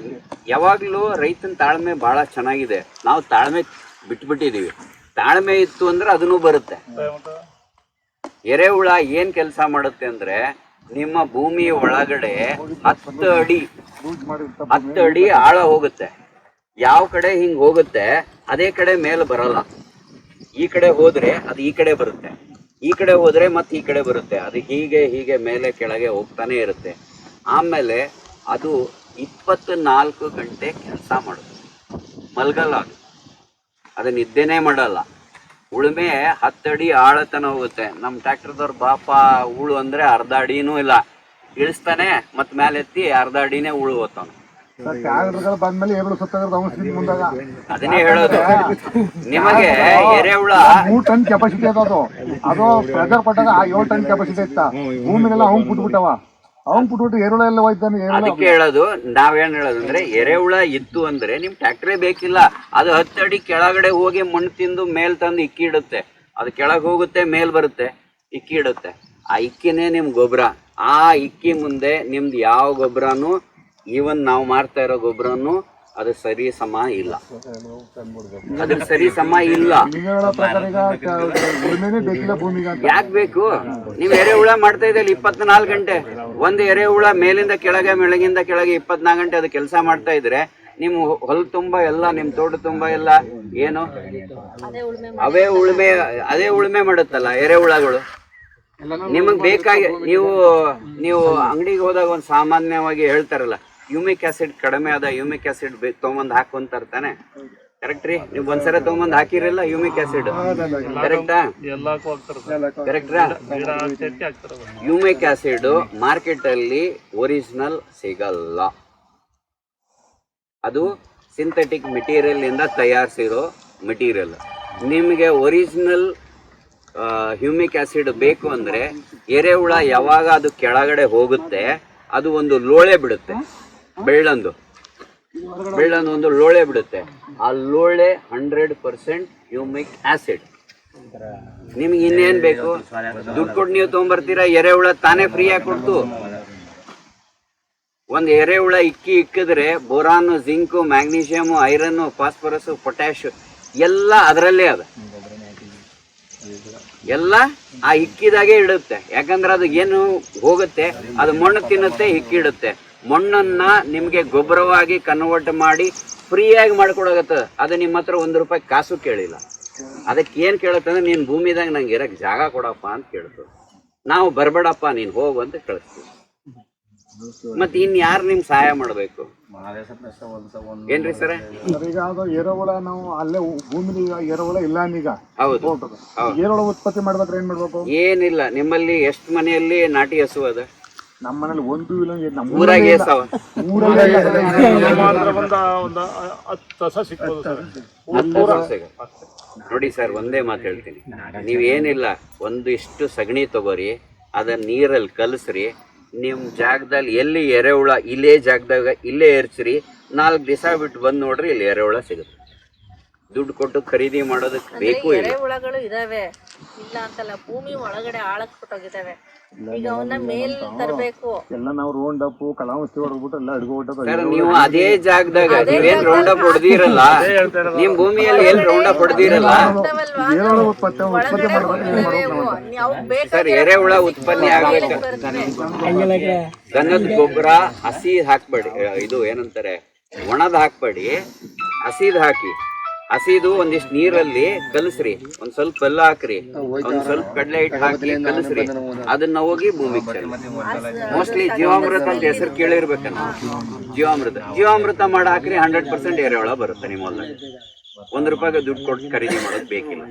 ಯಾವಾಗ್ಲೂ ರೈತನ ತಾಳ್ಮೆ ಬಹಳ ಚೆನ್ನಾಗಿದೆ. ನಾವು ತಾಳ್ಮೆ ಬಿಟ್ಬಿಟ್ಟಿದೀವಿ. ತಾಳ್ಮೆ ಇತ್ತು ಅಂದ್ರೆ ಅದನ್ನು ಬರುತ್ತೆ. ಎರೆಹುಳ ಏನ್ ಕೆಲಸ ಮಾಡುತ್ತೆ ಅಂದ್ರೆ, ನಿಮ್ಮ ಭೂಮಿ ಒಳಗಡೆ 10 ಅಡಿ ಆಳ ಹೋಗುತ್ತೆ. ಯಾವ ಕಡೆ ಹಿಂಗ್ ಹೋಗುತ್ತೆ ಅದೇ ಕಡೆ ಮೇಲೆ ಬರಲ್ಲ. ಈ ಕಡೆ ಹೋದ್ರೆ ಅದು ಈ ಕಡೆ ಬರುತ್ತೆ, ಈ ಕಡೆ ಹೋದ್ರೆ ಮತ್ತೆ ಈ ಕಡೆ ಬರುತ್ತೆ. ಅದು ಹೀಗೆ ಹೀಗೆ ಮೇಲೆ ಕೆಳಗೆ ಹೋಗ್ತಾನೆ ಇರುತ್ತೆ. ಆಮೇಲೆ ಅದು 24 ಗಂಟೆ ಕೆಲಸ ಮಾಡುತ್ತೆ, ಮಲ್ಗಲ್ಲ. ಅದು ನಿದ್ದೆನೇ ಮಾಡಲ್ಲ. ಉಳುಮೆ 10 ಅಡಿ ಆಳತನ ಹೋಗುತ್ತೆ. ನಮ್ಮ ಟ್ರ್ಯಾಕ್ಟರ್ದವ್ರ ಪಾಪ ಉಳು ಅಂದ್ರೆ 1/2 ಅಡಿನೂ ಇಲ್ಲ, ಇಳಿಸ್ತಾನೆ ಮತ್ ಮೇಲೆ ಎತ್ತಿ 1/2 ಅಡಿನೇ ಉಳು ಹೋಗ್ತಾನೆ. ಅದನ್ನೇ ಹೇಳೋದು ನಿಮಗೆ, ಎರೆಹುಳ 3 ಟನ್ ಕೆಪಾಸಿಟಿ ಅದು ಪ್ರೆಜರ್ ಪಟ್ಟಾಗ 7 ಟನ್ ಕೆಪಾಸಿಟಿ ಇತ್ತ. ಭೂಮಿನೆಲ್ಲ ಅವ್ನು ಬಿಟ್ಬಿಟ್ಟವ, ಅವ್ನು ಬಿಟ್ಬಿಟ್ಟು ಎರೆಹುಳ ಎಲ್ಲ ಹೋಯ್ತಾನೆ. ಅದಕ್ಕೆ ಹೇಳೋದು, ನಾವೇನ್ ಹೇಳೋದು ಅಂದ್ರೆ, ಎರೆಹುಳ ಇತ್ತು ಅಂದ್ರೆ ನಿಮ್ ಟ್ರ್ಯಾಕ್ಟರೇ ಬೇಕಿಲ್ಲ. ಅದು 10 ಅಡಿ ಕೆಳಗಡೆ ಹೋಗಿ ಮಣ್ಣು ತಿಂದು ಮೇಲ್ ತಂದು ಇಕ್ಕಿ ಇಡುತ್ತೆ. ಅದು ಕೆಳಗೆ ಹೋಗುತ್ತೆ, ಮೇಲ್ ಬರುತ್ತೆ, ಇಕ್ಕಿ ಇಡುತ್ತೆ. ಆ ಇಕ್ಕಿನೇ ನಿಮ್ ಗೊಬ್ಬರ. ಆ ಇಕ್ಕಿ ಮುಂದೆ ನಿಮ್ದು ಯಾವ ಗೊಬ್ಬರನು, ಈವನ್ ನಾವು ಮಾರ್ತಾ ಇರೋ ಗೊಬ್ಬರನು ಅದು ಸರಿ ಸಮ ಇಲ್ಲ. ಅದ್ರ ಸರಿ ಸಮ ಇಲ್ಲ. ಯಾಕೆ ಬೇಕು? ನೀವು ಎರೆಹುಳ ಮಾಡ್ತಾ ಇದ್ದಲ್ಲಿ 24 ಗಂಟೆ, ಒಂದು ಎರೆಹುಳ ಮೇಲಿಂದ ಕೆಳಗೆ ಮೇಳಗಿಂದ ಕೆಳಗೆ 24 ಗಂಟೆ ಅದು ಕೆಲಸ ಮಾಡ್ತಾ ಇದ್ರೆ, ನಿಮ್ ಹೊಲ ತುಂಬಾ ಎಲ್ಲ, ನಿಮ್ ತೋಟ ತುಂಬಾ ಎಲ್ಲ ಏನು ಅದೇ ಉಳುಮೆ ಮಾಡುತ್ತಲ್ಲ ಎರೆಹುಳಗಳು. ನಿಮಗ್ ಬೇಕಾಗಿ ನೀವು ಅಂಗಡಿಗೆ ಹೋದಾಗ ಒಂದು ಸಾಮಾನ್ಯವಾಗಿ ಹೇಳ್ತಾರಲ್ಲ, ಯೂಮಿಕ್ ಆಸಿಡ್ ಕಡಿಮೆ ಅದ, ಯೂಮಿಕ್ ಆಸಿಡ್ ತೊಗೊಂಬಂದ್ ಹಾಕೊಂತಾರ ತಾನೆ, ಕರೆಕ್ಟ್ ರೀ? ನೀವು ಒಂದ್ಸಲ ತೊಗೊಂಬಂದ್ ಹಾಕಿರಲ್ಲ ಯೂಮಿಕ್ ಆಸಿಡ್, ಕರೆಕ್ಟಾ? ಕರೆಕ್ಟ್ರಾ? ಯೂಮಿಕ್ ಆಸಿಡ್ ಮಾರ್ಕೆಟ್ ಅಲ್ಲಿ ಒರಿಜಿನಲ್ ಸಿಗಲ್ಲ. ಅದು ಸಿಂಥೆಟಿಕ್ ಮೆಟೀರಿಯಲ್ ಇಂದ ತಯಾರಿಸಿರೋ ಮೆಟೀರಿಯಲ್. ನಿಮಗೆ ಒರಿಜಿನಲ್ ಹ್ಯೂಮಿಕ್ ಆಸಿಡ್ ಬೇಕು ಅಂದ್ರೆ, ಎರೆಹುಳ ಯಾವಾಗ ಅದು ಕೆಳಗಡೆ ಹೋಗುತ್ತೆ, ಅದು ಒಂದು ಲೋಳೆ ಬಿಡುತ್ತೆ, ಬೆಳ್ಳಂದು ಒಂದು ಲೋಳೆ ಬಿಡುತ್ತೆ. ಆ ಲೋಳೆ 100% ಹ್ಯೂಮಿಕ್ ಆಸಿಡ್. ನಿಮ್ಗೆ ಇನ್ನೇನ್ ಬೇಕು? ದುಡ್ಡು ಕೊಟ್ಟು ನೀವು ತಗೊಂಡ್ಬರ್ತೀರಾ, ಎರೆಹುಳ ತಾನೇ ಫ್ರೀ ಆಗಿ ಕೊಡ್ತು. ಒಂದ್ ಎರೆಹುಳ ಇಕ್ಕಿದ್ರೆ boron, zinc, magnesium, iron, phosphorus, potash ಎಲ್ಲ ಅದರಲ್ಲೇ ಅದ. ಎಲ್ಲ ಆ ಇಕ್ಕಿದಾಗೆ ಇಡುತ್ತೆ. ಯಾಕಂದ್ರೆ ಅದು ಏನು ಹೋಗುತ್ತೆ, ಅದು ಮಣ್ಣು ತಿನ್ನುತ್ತೆ, ಇಕ್ಕಿಡುತ್ತೆ. ಮಣ್ಣನ್ನ ನಿಮ್ಗೆ ಗೊಬ್ಬರವಾಗಿ ಕನ್ವರ್ಟ್ ಮಾಡಿ ಫ್ರೀಯಾಗಿ ಮಾಡ್ಕೊಡಗತ್ತ. ಅದು ನಿಮ್ಮ ಹತ್ರ ₹1 ಕಾಸು ಕೇಳಿಲ್ಲ. ಅದಕ್ಕೆ ಏನ್ ಕೇಳುತ್ತಂದ್ರೆ, ನೀನ್ ಭೂಮಿದಾಗ ನಂಗೆ ಇರಕ್ ಜಾಗ ಕೊಡಪ್ಪ ಅಂತ ಕೇಳ್ತು. ನಾವು ಬರ್ಬೇಡಪ್ಪ ನೀನ್ ಹೋಗು ಅಂತ ಕಳಿಸ್ತೀವಿ. ಮತ್ ಇನ್ ಯಾರು ನಿಮ್ಗೆ ಸಹಾಯ ಮಾಡ್ಬೇಕು ಏನ್ರಿ ಸರ್? ಈಗ ಅದು ಎರೆಹುಳ ನಾವು ಅಲ್ಲೇ ಭೂಮಿಲಿ ಎರೆಹುಳ ಇಲ್ಲ ಈಗ. ಹೌದು. ಎರೆಹುಳ ಉತ್ಪತ್ತಿ ಮಾಡ್ಬೇಕಾದ್ರೆ ಏನ್ ಮಾಡ್ಬೇಕು? ಏನಿಲ್ಲ. ನಿಮ್ಮಲ್ಲಿ ಎಷ್ಟು ಮನೆಯಲ್ಲಿ ನಾಟಿ ಹಸು ಅದ? ನಮ್ಮ ಮನೇಲಿ ಒಂದು ಇಲ್ಲ. ನಮ್ಮ ಊರಾಗೆ ಸಾವ ನೋಡಿ ಸರ್, ಒಂದೇ ಮಾತು ಹೇಳ್ತೀನಿ. ನೀವೇನಿಲ್ಲ, ಒಂದಿಷ್ಟು ಸಗಣಿ ತಗೋರಿ, ಅದನ್ನ ನೀರಲ್ಲಿ ಕಲಸ್ರಿ, ನಿಮ್ ಜಾಗದಲ್ಲಿ ಎಲ್ಲಿ ಎರೆಹುಳ ಇಲ್ಲೇ ಜಾಗದಾಗ ಇಲ್ಲೇ ಏರ್ಸ್ರಿ, 4 ದಿವಸ ಬಿಟ್ಟು ಬಂದ್ ನೋಡ್ರಿ, ಇಲ್ಲಿ ಎರೆಹುಳ ಸಿಗುತ್ತೆ. ದುಡ್ಡು ಕೊಟ್ಟು ಖರೀದಿ ಮಾಡೋದಕ್ಕೆ ಬೇಕು ಇಲ್ಲ. ಎರೆಹುಳಗಳು ಇದಾವೆ, ಇಲ್ಲ ಅಂತಲ್ಲ. ಭೂಮಿ ಒಳಗಡೆ ಆಳಕ್ ಕೊಟ್ಟೋಗಿದಾವೆ. ಈಗ ಅವನ್ನ ಮೇಲ್ ತರಬೇಕು. ಎಲ್ಲ ನಾವು ರೌಂಡ್ ಅಪ್ ಕಲಾವಸ್ತಿ ಹೊಡೆದ್ಬಿಟ್ಟು ಎಲ್ಲ ಅಡ್ಗೋಬಿಟ್ಟು ಸರ್, ನೀವು ಅದೇ ಜಾಗದಾಗ ನೀವೇನ್ ರೌಂಡ್ ಅಪ್ ಹೊಡೆದಿರಲ್ಲ, ನಿಮ್ ಭೂಮಿಯಲ್ಲಿ ಏನ್ ರೌಂಡ್ ಅಪ್ ಹೊಡೆದಿರಲ್ಲ ಎರೆಹುಳ ಉತ್ಪತ್ತಿ ಮಾಡ್ಬೇಕು. ಸರ್, ಎರೆಹುಳ ಉತ್ಪತ್ತಿ ಆಗ್ಬೇಕು. ದನದ ಗೊಬ್ಬರ ಹಸಿ ಹಾಕ್ಬೇಡಿ, ಇದು ಏನಂತಾರೆ ಒಣದ್ ಹಾಕ್ಬೇಡಿ, ಹಸಿದ್ ಹಾಕಿ. ಹಸಿದು ಒಂದಿಷ್ಟು ನೀರಲ್ಲಿ ಕಲಸ್ರಿ, ಒಂದ್ ಸ್ವಲ್ಪ ಬೆಲ್ಲ ಹಾಕ್ರಿ, ಒಂದ್ ಸ್ವಲ್ಪ ಕಡಲೆ ಹಿಟ್ಟು ಹಾಕಿ ಕಲಸ್ರಿ, ಅದನ್ನ ಹೋಗಿ ಭೂಮಿಗೆ ಮೋಸ್ಟ್ಲಿ ಜೀವಾಮೃತ ಅಂತ ಹೆಸರು ಕೇಳಿರ್ಬೇಕನ್ನ. ಜೀವಾಮೃತ ಮಾಡಿ ಹಾಕ್ರಿ, 100% ಎರೆಹುಳ ಬರುತ್ತೆ ನಿಮ್ಮ ಹೊಲದಲ್ಲಿ. ₹1 ದುಡ್ಡು ಕೊಟ್ಟು ಖರೀದಿ ಮಾಡೋದು ಬೇಕಿಲ್ಲ.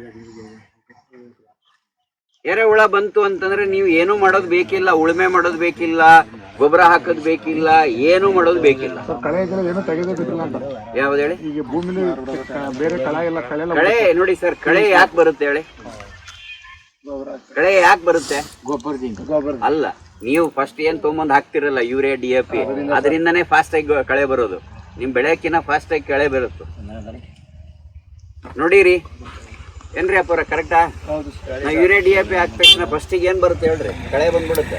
ಎರೆಹುಳ ಬಂತು ಅಂತಂದ್ರೆ ನೀವು ಏನು ಮಾಡೋದು ಬೇಕಿಲ್ಲ, ಉಳುಮೆ ಮಾಡೋದು ಬೇಕಿಲ್ಲ, ಗೊಬ್ಬರ ಹಾಕೋದು ಬೇಕಿಲ್ಲ, ಏನು ಮಾಡೋದು ಬೇಕಿಲ್ಲ. ಕಳೆ ಏನು ತೆಗೆದಿಲ್ಲ ಅಂತ ಯಾವ್ದು ಹೇಳಿ? ಈಗ ಭೂಮಿಲಿ ಬೇರೆ ಕಳೆ ಎಲ್ಲ ಕಳೆ ನೋಡಿ ಸರ್, ಕಳೆ ಯಾಕೆ ಬರುತ್ತೆ ಹೇಳಿ? ಕಳೆ ಯಾಕೆ ಬರುತ್ತೆ? ಗೊಬ್ಬರ ಅಲ್ಲ, ನೀವು ಫಸ್ಟ್ ಏನ್ ತೊಗೊಂಬಂದ್ ಹಾಕ್ತಿರಲ್ಲ, ಯೂರಿಯಾ DAP, ಅದರಿಂದನೇ ಫಾಸ್ಟ್ ಆಗಿ ಕಳೆ ಬರೋದು. ನಿಮ್ ಬೆಳೆಕಿನ ಫಾಸ್ಟ್ ಆಗಿ ಕಳೆ ಬರುತ್ತೆ. ನೋಡಿರಿ ಏನ್ರಿ ಅಪ್ಪರ, ಕರೆಕ್ಟಾ? ನಾವು ಯೂರಿಯಾ DAP ಹಾಕಿದ ತಕ್ಷಣ ಫಸ್ಟಿಗೆ ಏನ್ ಬರುತ್ತೆ ಹೇಳ್ರಿ? ಕಳೆ ಬಂದ್ಬಿಡುತ್ತೆ.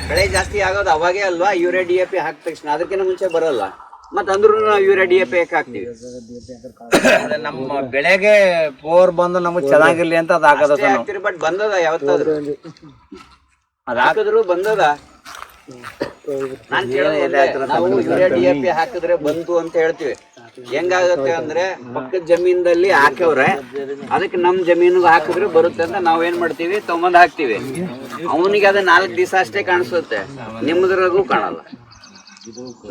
ಕಳೆ ಜಾಸ್ತಿ ಆಗೋದು ಅವಾಗೇ ಅಲ್ವಾ ಯೂರಿಯಾ DAP ಹಾಕಿದ ತಕ್ಷಣ? ಅದಕ್ಕಿಂತ ಮುಂಚೆ ಬರಲ್ಲ. ಮತ್ ಅಂದ್ರೂ ನಾವು ಯೂರಿಯಾ DAP ಯಾಕೆ ಹಾಕ್ತಿವಿ? ನಮ್ಮ ಬೆಳೆಗೆ ಬೋರ್ ಬಂದು ನಮಗ್ ಚೆನ್ನಾಗಿರ್ಲಿ ಅಂತ ಅದ್ ಹಾಕದ. ಬಟ್ ಬಂದದ ಯಾವತ್ತಾದ್ರು? ಅದ್ ಹಾಕಿದ್ರು ಬಂದದ? ನಾನ್ ಕೇಳೋದು, ನಾವು ಯೂರಿಯಾ DAP ಹಾಕಿದ್ರೆ ಬಂತು ಅಂತ ಹೇಳ್ತೀವಿ. ಹೆಂಗಾಗತ್ತೆ ಅಂದ್ರೆ, ಪಕ್ಕದ ಜಮೀನಲ್ಲಿ ಹಾಕ್ಯವ್ರೆ, ಅದಕ್ಕೆ ನಮ್ ಜಮೀನಿಗೆ ಹಾಕಿದ್ರೆ ಬರುತ್ತೆ ಅಂತ ನಾವೇನ್ ಮಾಡ್ತೀವಿ, ತೊಗೊಂಬಂದ್ ಹಾಕ್ತಿವಿ. ಅವನಿಗೆ ಅದ 4 ದಿವಸ ಅಷ್ಟೇ ಕಾಣಿಸುತ್ತೆ, ನಿಮ್ಮದ್ರಾಗೂ ಕಾಣಲ್ಲ.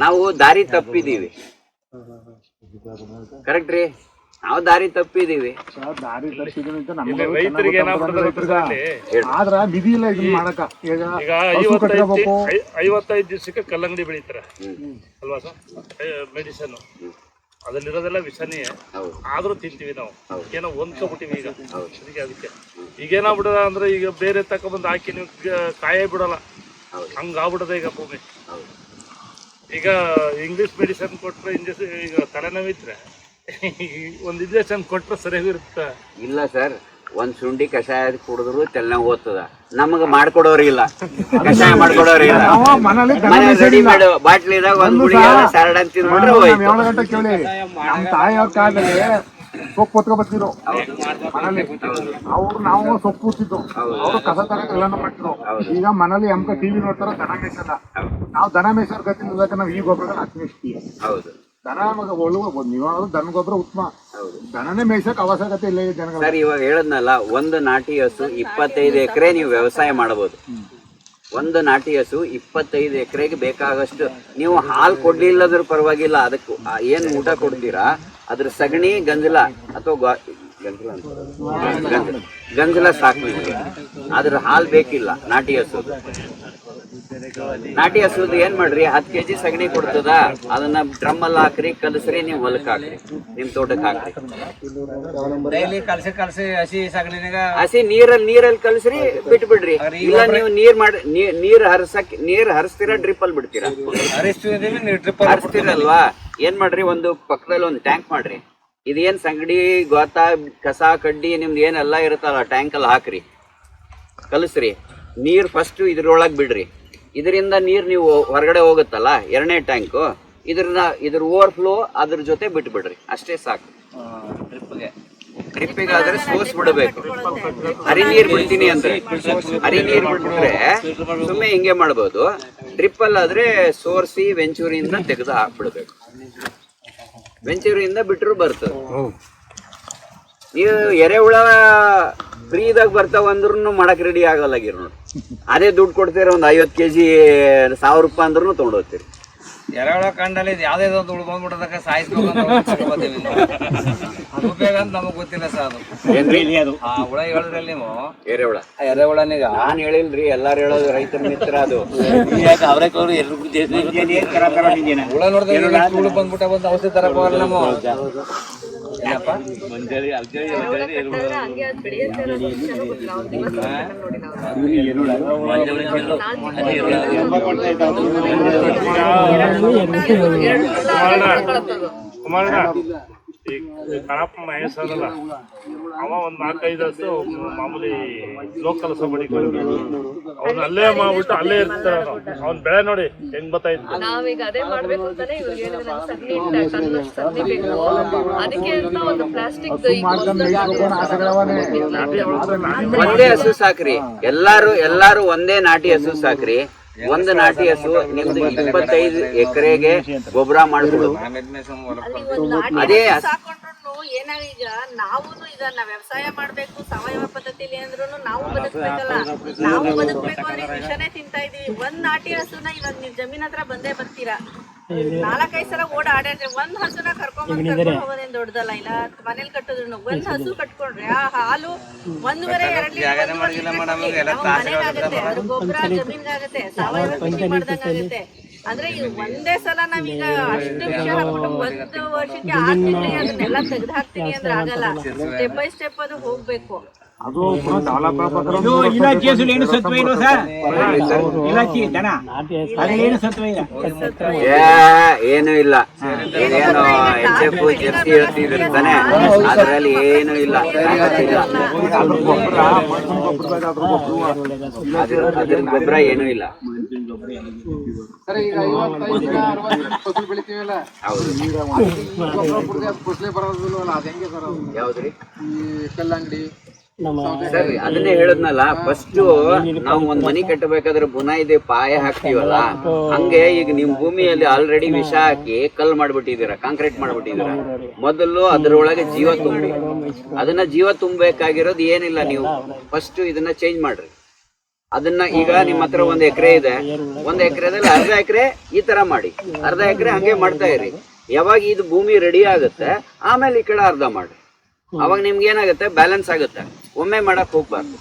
ನಾವು ದಾರಿ ತಪ್ಪಿದೀವಿ. ಕರೆಕ್ಟ್ ರೀ? ನಾವು ದಾರಿ ತಪ್ಪಿದೀವಿ. ರೈತರಿಗೆ ಆದ್ರ ವಿಧಿ ಇಲ್ಲ ಇದನ್ನ ಮಾಡಕ. ಈಗ 55 ದಿವಸಕ್ಕೆ ಕಲ್ಲಂಗಡಿ ಬೆಳಿತಾರ ಅಲ್ವಾ ಸರ್? ಮೆಡಿಸನ್ ಅದ್ರಲ್ಲಿರೋದೆಲ್ಲ ವಿಷನೇ, ಆದ್ರೂ ತಿಂತೀವಿ ನಾವು. ಏನೋ ಹೊಂದ್ಕೊಬಿಟ್ಟಿವಿ ಈಗ ಅದಕ್ಕೆ. ಈಗ ಏನಾಗ್ಬಿಡದ ಅಂದ್ರೆ, ಈಗ ಬೇರೆ ತಕೊಂಡ್ಬಂದು ಹಾಕಿ ನೀವು ಕಾಯೇ ಬಿಡಲ್ಲ, ಹಂಗಾಗ್ಬಿಡದ ಈಗ ಭೂಮಿ. ಈಗ ಇಂಗ್ಲಿಷ್ ಮೆಡಿಸನ್ ಕೊಟ್ರೆ ಈಗ ತಲೆನೋವಿದ್ರೆ ಒಂದು ಇಂಜೆಕ್ಷನ್ ಕೊಟ್ರೆ ಸರಿಯಾಗಿರುತ್ತೆ. ಇಲ್ಲ ಸರ್, ಒಂದ್ ಶುಂಠಿ ಕಷಾಯ ಕುಡಿದ್ರು ತೆಲ್ನಾಗ ಓದ್ತದ. ನಮಗ ಮಾಡ್ಕೊಡೋರಿಲ್ಲ, ಕಷಾಯ ಮಾಡ್ಕೊಡೋರಿಲ್ಲ. ರೆಡಿ ಮಾಡು ಬಾಟ್ಲಿದಾಗ ಒಂದ್ ಗುಡಿ ಸ್ಯಾಲಡ್ ಅಂತ ತಿಂದ್ಬಿಟ್ರೆ ಹೋಯ್ತು. 7 ಗಂಟೆ ಕೇಳಿ ನಮ್ಮ ತಾಯಿಯವ್ರ ಕಾಲದಲ್ಲಿ ಸೊಪ್ಪು ಹೊತ್ಕೊ ಬರ್ತಿದ್ರು ಮನೇಲಿ. ಅವ್ರು ನಾವು ಸೊಪ್ಪು ಕೂತಿದ್ದು, ಅವ್ರು ಕಸ ತರಕ ಎಲ್ಲಾನು ಮಾಡ್ತಿದ್ರು. ಈಗ ಮನೇಲಿ ಟಿವಿ ನೋಡ್ತಾರ, ದನ ಮೇಯ್ಸಲ್ಲ. ನಾವು ದನ ಮೇಯ್ಸೋರ್ ಗತಿ ನಾವು ಈ ಗೊಬ್ಬರ ಹಾಕ್ತೀವಿ. ದನ ನೀವಾದ್ರು ದನ ಗೊಬ್ಬರ ಉತ್ತಮ. ದನನೇ ಮೇಯ್ಸಕ್ ಅವಶ್ಯಕತೆ ಇಲ್ಲ ಜನಗಳು. ಸರ್, ಇವಾಗ ಹೇಳದ್ನಲ್ಲ, ಒಂದು ನಾಟಿ ಹಸು 25 ಎಕರೆ ನೀವು ವ್ಯವಸಾಯ ಮಾಡಬಹುದು. ಒಂದು ನಾಟಿ ಹಸು 25 ಎಕರೆಗೆ ಬೇಕಾಗಷ್ಟು ನೀವು ಹಾಲು ಕೊಡ್ಲಿಲ್ಲದ್ರ ಪರವಾಗಿಲ್ಲ. ಅದಕ್ಕೆ ಏನ್ ಊಟ ಕೊಡ್ತೀರಾ, ಅದ್ರ ಸಗಣಿ ಗಂಜಲ ಅಥವಾ ಗಂಜಲ ಸಾಕು ನಿಮಗೆ. ಅದ್ರ ಹಾಲು ಬೇಕಿಲ್ಲ ನಾಟಿ ಹಸು. ನಾಟಿ ಹಸುದು ಏನ್ ಮಾಡ್ರಿ, 10 kg ಸಗಣಿ ಕೊಡ್ತದ, ಅದನ್ನ ಡ್ರಮ್ ಅಲ್ಲಿ ಹಾಕ್ರಿ, ಕಲಸ್ರಿ, ನೀವು ಹೊಲಕ್ ಹಾಕ್ರಿ, ನಿಮ್ ತೋಟಕ್ಕೆ ಹಾಕ್ರಿ. ಡೈಲಿ ಕಲಸಿ ಹಸಿ ಸಗಣಿನಾಗ ಹಸಿ ನೀರಲ್ಲಿ ಕಲಸ್ರಿ, ಬಿಟ್ಬಿಡ್ರಿ. ಇಲ್ಲ ನೀವು ನೀರ್ ಹರಿಸ್ತೀರಾ, ಡ್ರಿಪ್ ಅಲ್ಲಿ ಬಿಡ್ತೀರಾ? ಹರಿಸ್ತೀರಲ್ವಾ? ಏನ್ ಮಾಡ್ರಿ, ಒಂದು ಪಕ್ಕದಲ್ಲಿ ಒಂದು ಟ್ಯಾಂಕ್ ಮಾಡ್ರಿ. ಇದೇನ್ ಸಂಗಡಿ ಗೋತ ಕಸ ಕಡ್ಡಿ ನಿಮ್ದು ಏನೆಲ್ಲ ಇರುತ್ತಲ್ಲ, ಟ್ಯಾಂಕ್ ಅಲ್ಲಿ ಹಾಕ್ರಿ, ಕಲಸ್ರಿ. ನೀರ್ ಫಸ್ಟ್ ಇದ್ರೊಳಗ್ ಬಿಡ್ರಿ. ಇದರಿಂದ ನೀರ್ ನೀವು ಹೊರಗಡೆ ಹೋಗುತ್ತಲ್ಲ, 2ನೇ ಟ್ಯಾಂಕು, ಇದ್ರ ಓವರ್ಫ್ಲೋ ಅದ್ರ ಜೊತೆ ಬಿಟ್ಬಿಡ್ರಿ, ಅಷ್ಟೇ ಸಾಕು. ಡ್ರಿಪ್ಪಿಗೆ ಆದ್ರೆ ಸೋಸ್ ಬಿಡಬೇಕು. ಹರಿ ನೀರ್ ಬಿಡ್ತೀನಿ ಅಂದ್ರೆ, ಹರಿ ನೀರ್ ಬಿಟ್ರೆ ಸುಮ್ಮನೆ ಹಿಂಗೆ ಮಾಡ್ಬೋದು. ಡ್ರಿಪ್ ಅಲ್ಲಾದ್ರೆ ಸೋರ್ಸಿ ವೆಂಚೂರಿಯಿಂದ ತೆಗೆದು ಹಾಕ್ಬಿಡ್ಬೇಕು. ವೆಂಚೂರಿಯಿಂದ ಬಿಟ್ಟರು ಬರ್ತದೆ. ನೀವು ಎರೆಹುಳ ಫ್ರೀದಾಗ ಬರ್ತಾವ ಅಂದ್ರೂ ಮಾಡಕ್ ರೆಡಿ ಆಗಲ್ಲಾಗಿರ್ ನೋಡಿ. ಅದೇ ದುಡ್ಡು ಕೊಡ್ತೀರ ಒಂದು 50 kg 1000 ರೂಪಾಯಿ ಅಂದ್ರೂ ತೊಗೊಂಡೋಗ್ತೀರಿ. ಎರೆಹುಳ ಕಂಡಲ್ಲಿ ಯಾವ್ದೇ ಒಂದು ಉಳು ಬಂದ್ಬಿಟ್ಟದಕ್ಕೆ ಸಾಯಿಸ್ಬೇಕು ಅಂತ ಅದು ಉಪಯೋಗ ಅಂತ ನಮಗ್ ಗೊತ್ತಿಲ್ಲ ಸರ್. ಅದು ಆ ಹುಳ ಹೇಳಿದ್ರಲ್ಲಿ ನೀವು ಎರೆಹುಳ ಎರೆಹುಳನೀಗ ನಾನ್ ಹೇಳಿಲ್ರಿ, ಎಲ್ಲಾರು ಹೇಳೋದು ರೈತರ ಮಿತ್ರ ಅದು. ಹುಳ ನೋಡಿದ್ರೆ ಹುಳು ಬಂದ್ಬಿಟ್ಟ ಬಂದು ಔಷಧಿ ತರಕ್ ಹೋಗಲ್ಲ ನಾವು. ಏನಪ್ಪ ಹಂಗೆ ಅದು ಬೆಳೆಯುತ್ತೆ ಅನ್ನೋದು ವಿಷಯನೂ ಗೊತ್ತಿಲ್ಲ. ಅವ್ರು ದಿವಸ ನೋಡಿ ನಾವು ಕುಮಾರಣ್ಣ, ಈ ಕಣಪ್ಪ ಮಹೇಶ್ ಅದಲ್ಲ, ಅವ ಒಂದ್ 4-5 ಹಸು ಮಾಮೂಲಿ ಲೋಕಲ್ ಸಬಡಿ ಅವ್ನ ಅಲ್ಲೇ ಮಾಡ್ಬಿಟ್ಟು ಅಲ್ಲೇ ಇರ್ತಾರ. ಅವ್ನ್ ಬೆಳೆ ನೋಡಿ ಹೆಂಗ್ ಬತ್ತಾಯ್ತು. ನಾವೀಗ ಅದೇ ಮಾಡ್ಬೇಕು ಅಂತಾನೆ ಇವ್ರಿಗೆ ಹೇಳಿದ್ರೆ ಸಗಣಿ ಬೇಕು. ಅದಕ್ಕೆ ಅಂತ ಒಂದು ಪ್ಲಾಸ್ಟಿಕ್ ಒಂದೇ ಹಸು ಸಾಕ್ರಿ, ಎಲ್ಲಾರು ಒಂದೇ ನಾಟಿ ಹಸು ಸಾಕ್ರಿ. ಒಂದು ನಾಟಿ ಹಸು ನಿಮ್ದು 25 ಎಕರೆಗೆ ಗೊಬ್ಬರ ಮಾಡ್ಬಿಡು. ಅದೇ ಸಾಕೊಂಡ್ರು ಏನಾಗೀಗ ನಾವು ಇದನ್ನ ವ್ಯವಸಾಯ ಮಾಡ್ಬೇಕು ಸಾವಯವ ಪದ್ಧತಿಲಿ ಅಂದ್ರೂ ನಾವು ಬದುಕ್ಬೇಕಲ್ಲ. ನಾವು ಬದುಕ್ಬೇಕು ಅಂದ್ರೆ ವಿಷನೇ ತಿಂತಾ ಇದೀವಿ. ಒಂದ್ ನಾಟಿ ಹಸುನ ಇವಾಗ ನೀವ್ ಜಮೀನ್ ಹತ್ರ ಬಂದೇ ಬರ್ತೀರಾ, 4-5 ಸಲ ಆಡಾಡ್ರಿ. ಒಂದ್ ಹಸುನ ಕರ್ಕೊಂಡ್ ಹೋಗೋದೇನ್ ದೊಡ್ಡದಲ್ಲ. ಇಲ್ಲ ಮನೇಲಿ ಕಟ್ಟಿದ್ರು ಒಂದ್ ಹಸು ಕಟ್ಕೊಂಡ್ರೆ ಆ ಹಾಲು 1.5-2 ಲೀಟರ್ ಮನೆಗಾಗತ್ತೆ. ಅದು ಗೊಬ್ಬರ ಜಮೀನ್ಗಾಗತ್ತೆ, ಸಾವಯವ ಕೃಷಿ ಮಾಡ್ದಂಗಾಗತ್ತೆ. ಅಂದ್ರೆ ಇದು ಒಂದೇ ಸಲ ನಾವೀಗ ಅಷ್ಟು ವಿಷಯ ಹಾಕ್ಬಿಟ್ಟು 1 ವರ್ಷಕ್ಕೆ 6 ತಿಂಗಳಿಗೆ ಅದನ್ನೆಲ್ಲ ತೆಗ್ದು ಹಾಕ್ತೀನಿ ಅಂದ್ರೆ ಆಗಲ್ಲ. ಸ್ಟೆಪ್ ಬೈ ಸ್ಟೆಪ್ ಅದು ಹೋಗ್ಬೇಕು. ಅದು ಡೆವಲಪ್ ಇಲಾಖೆ ಏನು ಸತ್ವ ಇಲ್ಲ ಸರ್, ಇಲಾಖೆ ದನ ಅದೇನು ಸತ್ವ ಇಲ್ಲ. ಏನು ಇಲ್ಲ, ಏನು HF ಜರ್ಸಿ ಹೇಳ್ತಿರ್ತಾನೆ, ಅದ್ರಲ್ಲಿ ಏನು ಇಲ್ಲ. ಅದ್ರ ಗೊಬ್ಬರ ಏನೂ ಇಲ್ಲ. ಸರಿ, ಈಗ 55-60 ಫಸಲು ಬೆಳಿತೀವಲ್ಲ, ಫಸಲೇ ಬರೋದಿಲ್ವಲ್ಲ, ಅದ ಹೆಂಗೆ ಸರ್? ಅದು ಯಾವ್ದ್ರಿ? ಈ ಕಲ್ಲಂಗಡಿ ಸರಿ, ಅದನ್ನೇ ಹೇಳದ್ನಲ್ಲ, ಫಸ್ಟ್ ನಾವು ಒಂದ್ ಮನಿ ಕಟ್ಟಬೇಕಾದ್ರೆ ಬುನಾಯಿದೆ ಪಾಯ ಹಾಕ್ತಿವಲ್ಲ, ಹಂಗೆ ಈಗ ನಿಮ್ ಭೂಮಿಯಲ್ಲಿ ಆಲ್ರೆಡಿ ವಿಷ ಹಾಕಿ ಕಲ್ ಮಾಡ್ಬಿಟ್ಟಿದೀರ, ಕಾಂಕ್ರೀಟ್ ಮಾಡ್ಬಿಟ್ಟಿದೀರ. ಮೊದಲು ಅದ್ರೊಳಗೆ ಜೀವ ತುಂಬಿ, ಅದನ್ನ ಜೀವ ತುಂಬಬೇಕಾಗಿರೋದು ಏನಿಲ್ಲ. ನೀವು ಫಸ್ಟ್ ಇದನ್ನ ಚೇಂಜ್ ಮಾಡ್ರಿ. ಅದನ್ನ ಈಗ ನಿಮ್ಮ ಹತ್ರ 1 ಎಕರೆ ಇದೆ, 1 ಎಕರೆದಲ್ಲಿ ಅರ್ಧ ಎಕರೆ ಈ ತರ ಮಾಡಿ, ಅರ್ಧ ಎಕರೆ ಹಂಗೆ ಮಾಡ್ತಾ ಇರಿ. ಯಾವಾಗ ಇದು ಭೂಮಿ ರೆಡಿ ಆಗುತ್ತೆ ಆಮೇಲೆ ಈ ಕಡೆ ಅರ್ಧ ಮಾಡ್ರಿ. ಅವಾಗ ನಿಮ್ಗೆ ಏನಾಗುತ್ತೆ, ಬ್ಯಾಲೆನ್ಸ್ ಆಗುತ್ತೆ. ಒಮ್ಮೆ ಮಾಡಕ್ ಹೋಗ್ಬಾರ್ದು.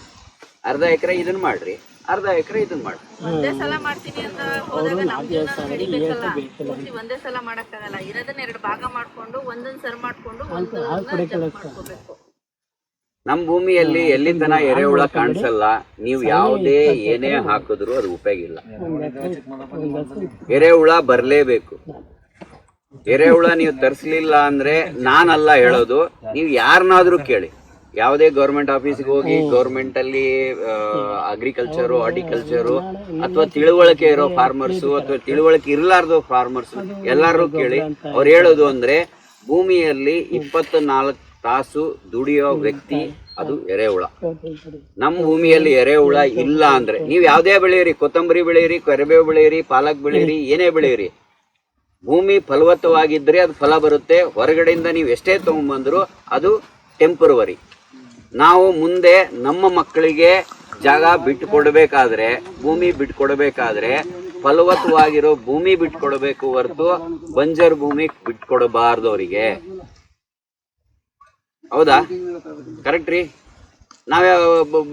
ಅರ್ಧ ಎಕರೆ ಇದನ್ನ ಮಾಡ್ರಿ, ಅರ್ಧ ಎಕರೆ ಇದನ್ನ ಮಾಡ್ರಿ. ಒಂದೇ ಸಲ ಮಾಡ್ತೀನಿ ಅಂತ ಹೋದಾಗ ನಮ್ ಜೀವನ ನಡಿಬೇಕಲ್ಲ. ಪೂರ್ತಿ ಒಂದೇ ಸಲ ಮಾಡಕ್ಕಾಗಲ್ಲ. ಇರೋದನ್ನ 2 ಭಾಗ ಮಾಡ್ಕೊಂಡು ಒಂದೊಂದ್ ಸರ್ ಮಾಡ್ಕೊಂಡು ಮಾಡ್ಕೋಬೇಕು. ನಮ್ ಭೂಮಿಯಲ್ಲಿ ಎಲ್ಲಿ ತನ ಎರೆಹುಳ ಕಾಣಿಸಲ್ಲ. ನೀವು ಯಾವುದೇ ಏನೇ ಹಾಕಿದ್ರು ಅದು ಉಪಯೋಗ ಇಲ್ಲ. ಎರೆಹುಳ ಬರ್ಲೇಬೇಕು. ಎರೆಹುಳ ನೀವು ತರಿಸ್ಲಿಲ್ಲ ಅಂದ್ರೆ ನಾನಲ್ಲ ಹೇಳೋದು, ನೀವು ಯಾರನ್ನಾದ್ರೂ ಕೇಳಿ. ಯಾವುದೇ ಗೌರ್ಮೆಂಟ್ ಆಫೀಸ್ಗೆ ಹೋಗಿ, ಗೌರ್ಮೆಂಟ್ ಅಲ್ಲಿ ಅಗ್ರಿಕಲ್ಚರು, ಹಾರ್ಟಿಕಲ್ಚರು, ಅಥವಾ ತಿಳುವಳಿಕೆ ಇರೋ ಫಾರ್ಮರ್ಸು ಅಥವಾ ತಿಳುವಳಿಕೆ ಇರ್ಲಾರ್ದು ಫಾರ್ಮರ್ಸು ಎಲ್ಲಾರು ಕೇಳಿ. ಅವ್ರು ಹೇಳೋದು ಅಂದ್ರೆ ಭೂಮಿಯಲ್ಲಿ 24 ತಾಸು ದುಡಿಯೋ ವ್ಯಕ್ತಿ ಅದು ಎರೆಹುಳ. ನಮ್ಮ ಭೂಮಿಯಲ್ಲಿ ಎರೆಹುಳ ಇಲ್ಲ ಅಂದ್ರೆ ನೀವು ಯಾವುದೇ ಬೆಳೆಯಿರಿ, ಕೊತ್ತಂಬರಿ ಬೆಳೆಯಿರಿ, ಕರಿಬೇವು ಬೆಳೆಯಿರಿ, ಪಾಲಕ್ ಬೆಳೆಯಿರಿ, ಏನೇ ಬೆಳೆಯಿರಿ, ಭೂಮಿ ಫಲವತ್ತವಾಗಿದ್ರೆ ಅದು ಫಲ ಬರುತ್ತೆ. ಹೊರಗಡೆಯಿಂದ ನೀವು ಎಷ್ಟೇ ತಗೊಂಡ್ಬಂದ್ರು ಅದು ಟೆಂಪರವರಿ. ನಾವು ಮುಂದೆ ನಮ್ಮ ಮಕ್ಕಳಿಗೆ ಜಾಗ ಬಿಟ್ಟುಕೊಡ್ಬೇಕಾದ್ರೆ, ಭೂಮಿ ಬಿಟ್ಕೊಡ್ಬೇಕಾದ್ರೆ ಫಲವತ್ತವಾಗಿರೋ ಭೂಮಿ ಬಿಟ್ಕೊಡ್ಬೇಕು ಹೊರತು ಬಂಜರ್ ಭೂಮಿ ಬಿಟ್ಕೊಡಬಾರ್ದು ಅವರಿಗೆ. ಹೌದಾ? ಕರೆಕ್ಟ್ ರೀ. ನಾವೇ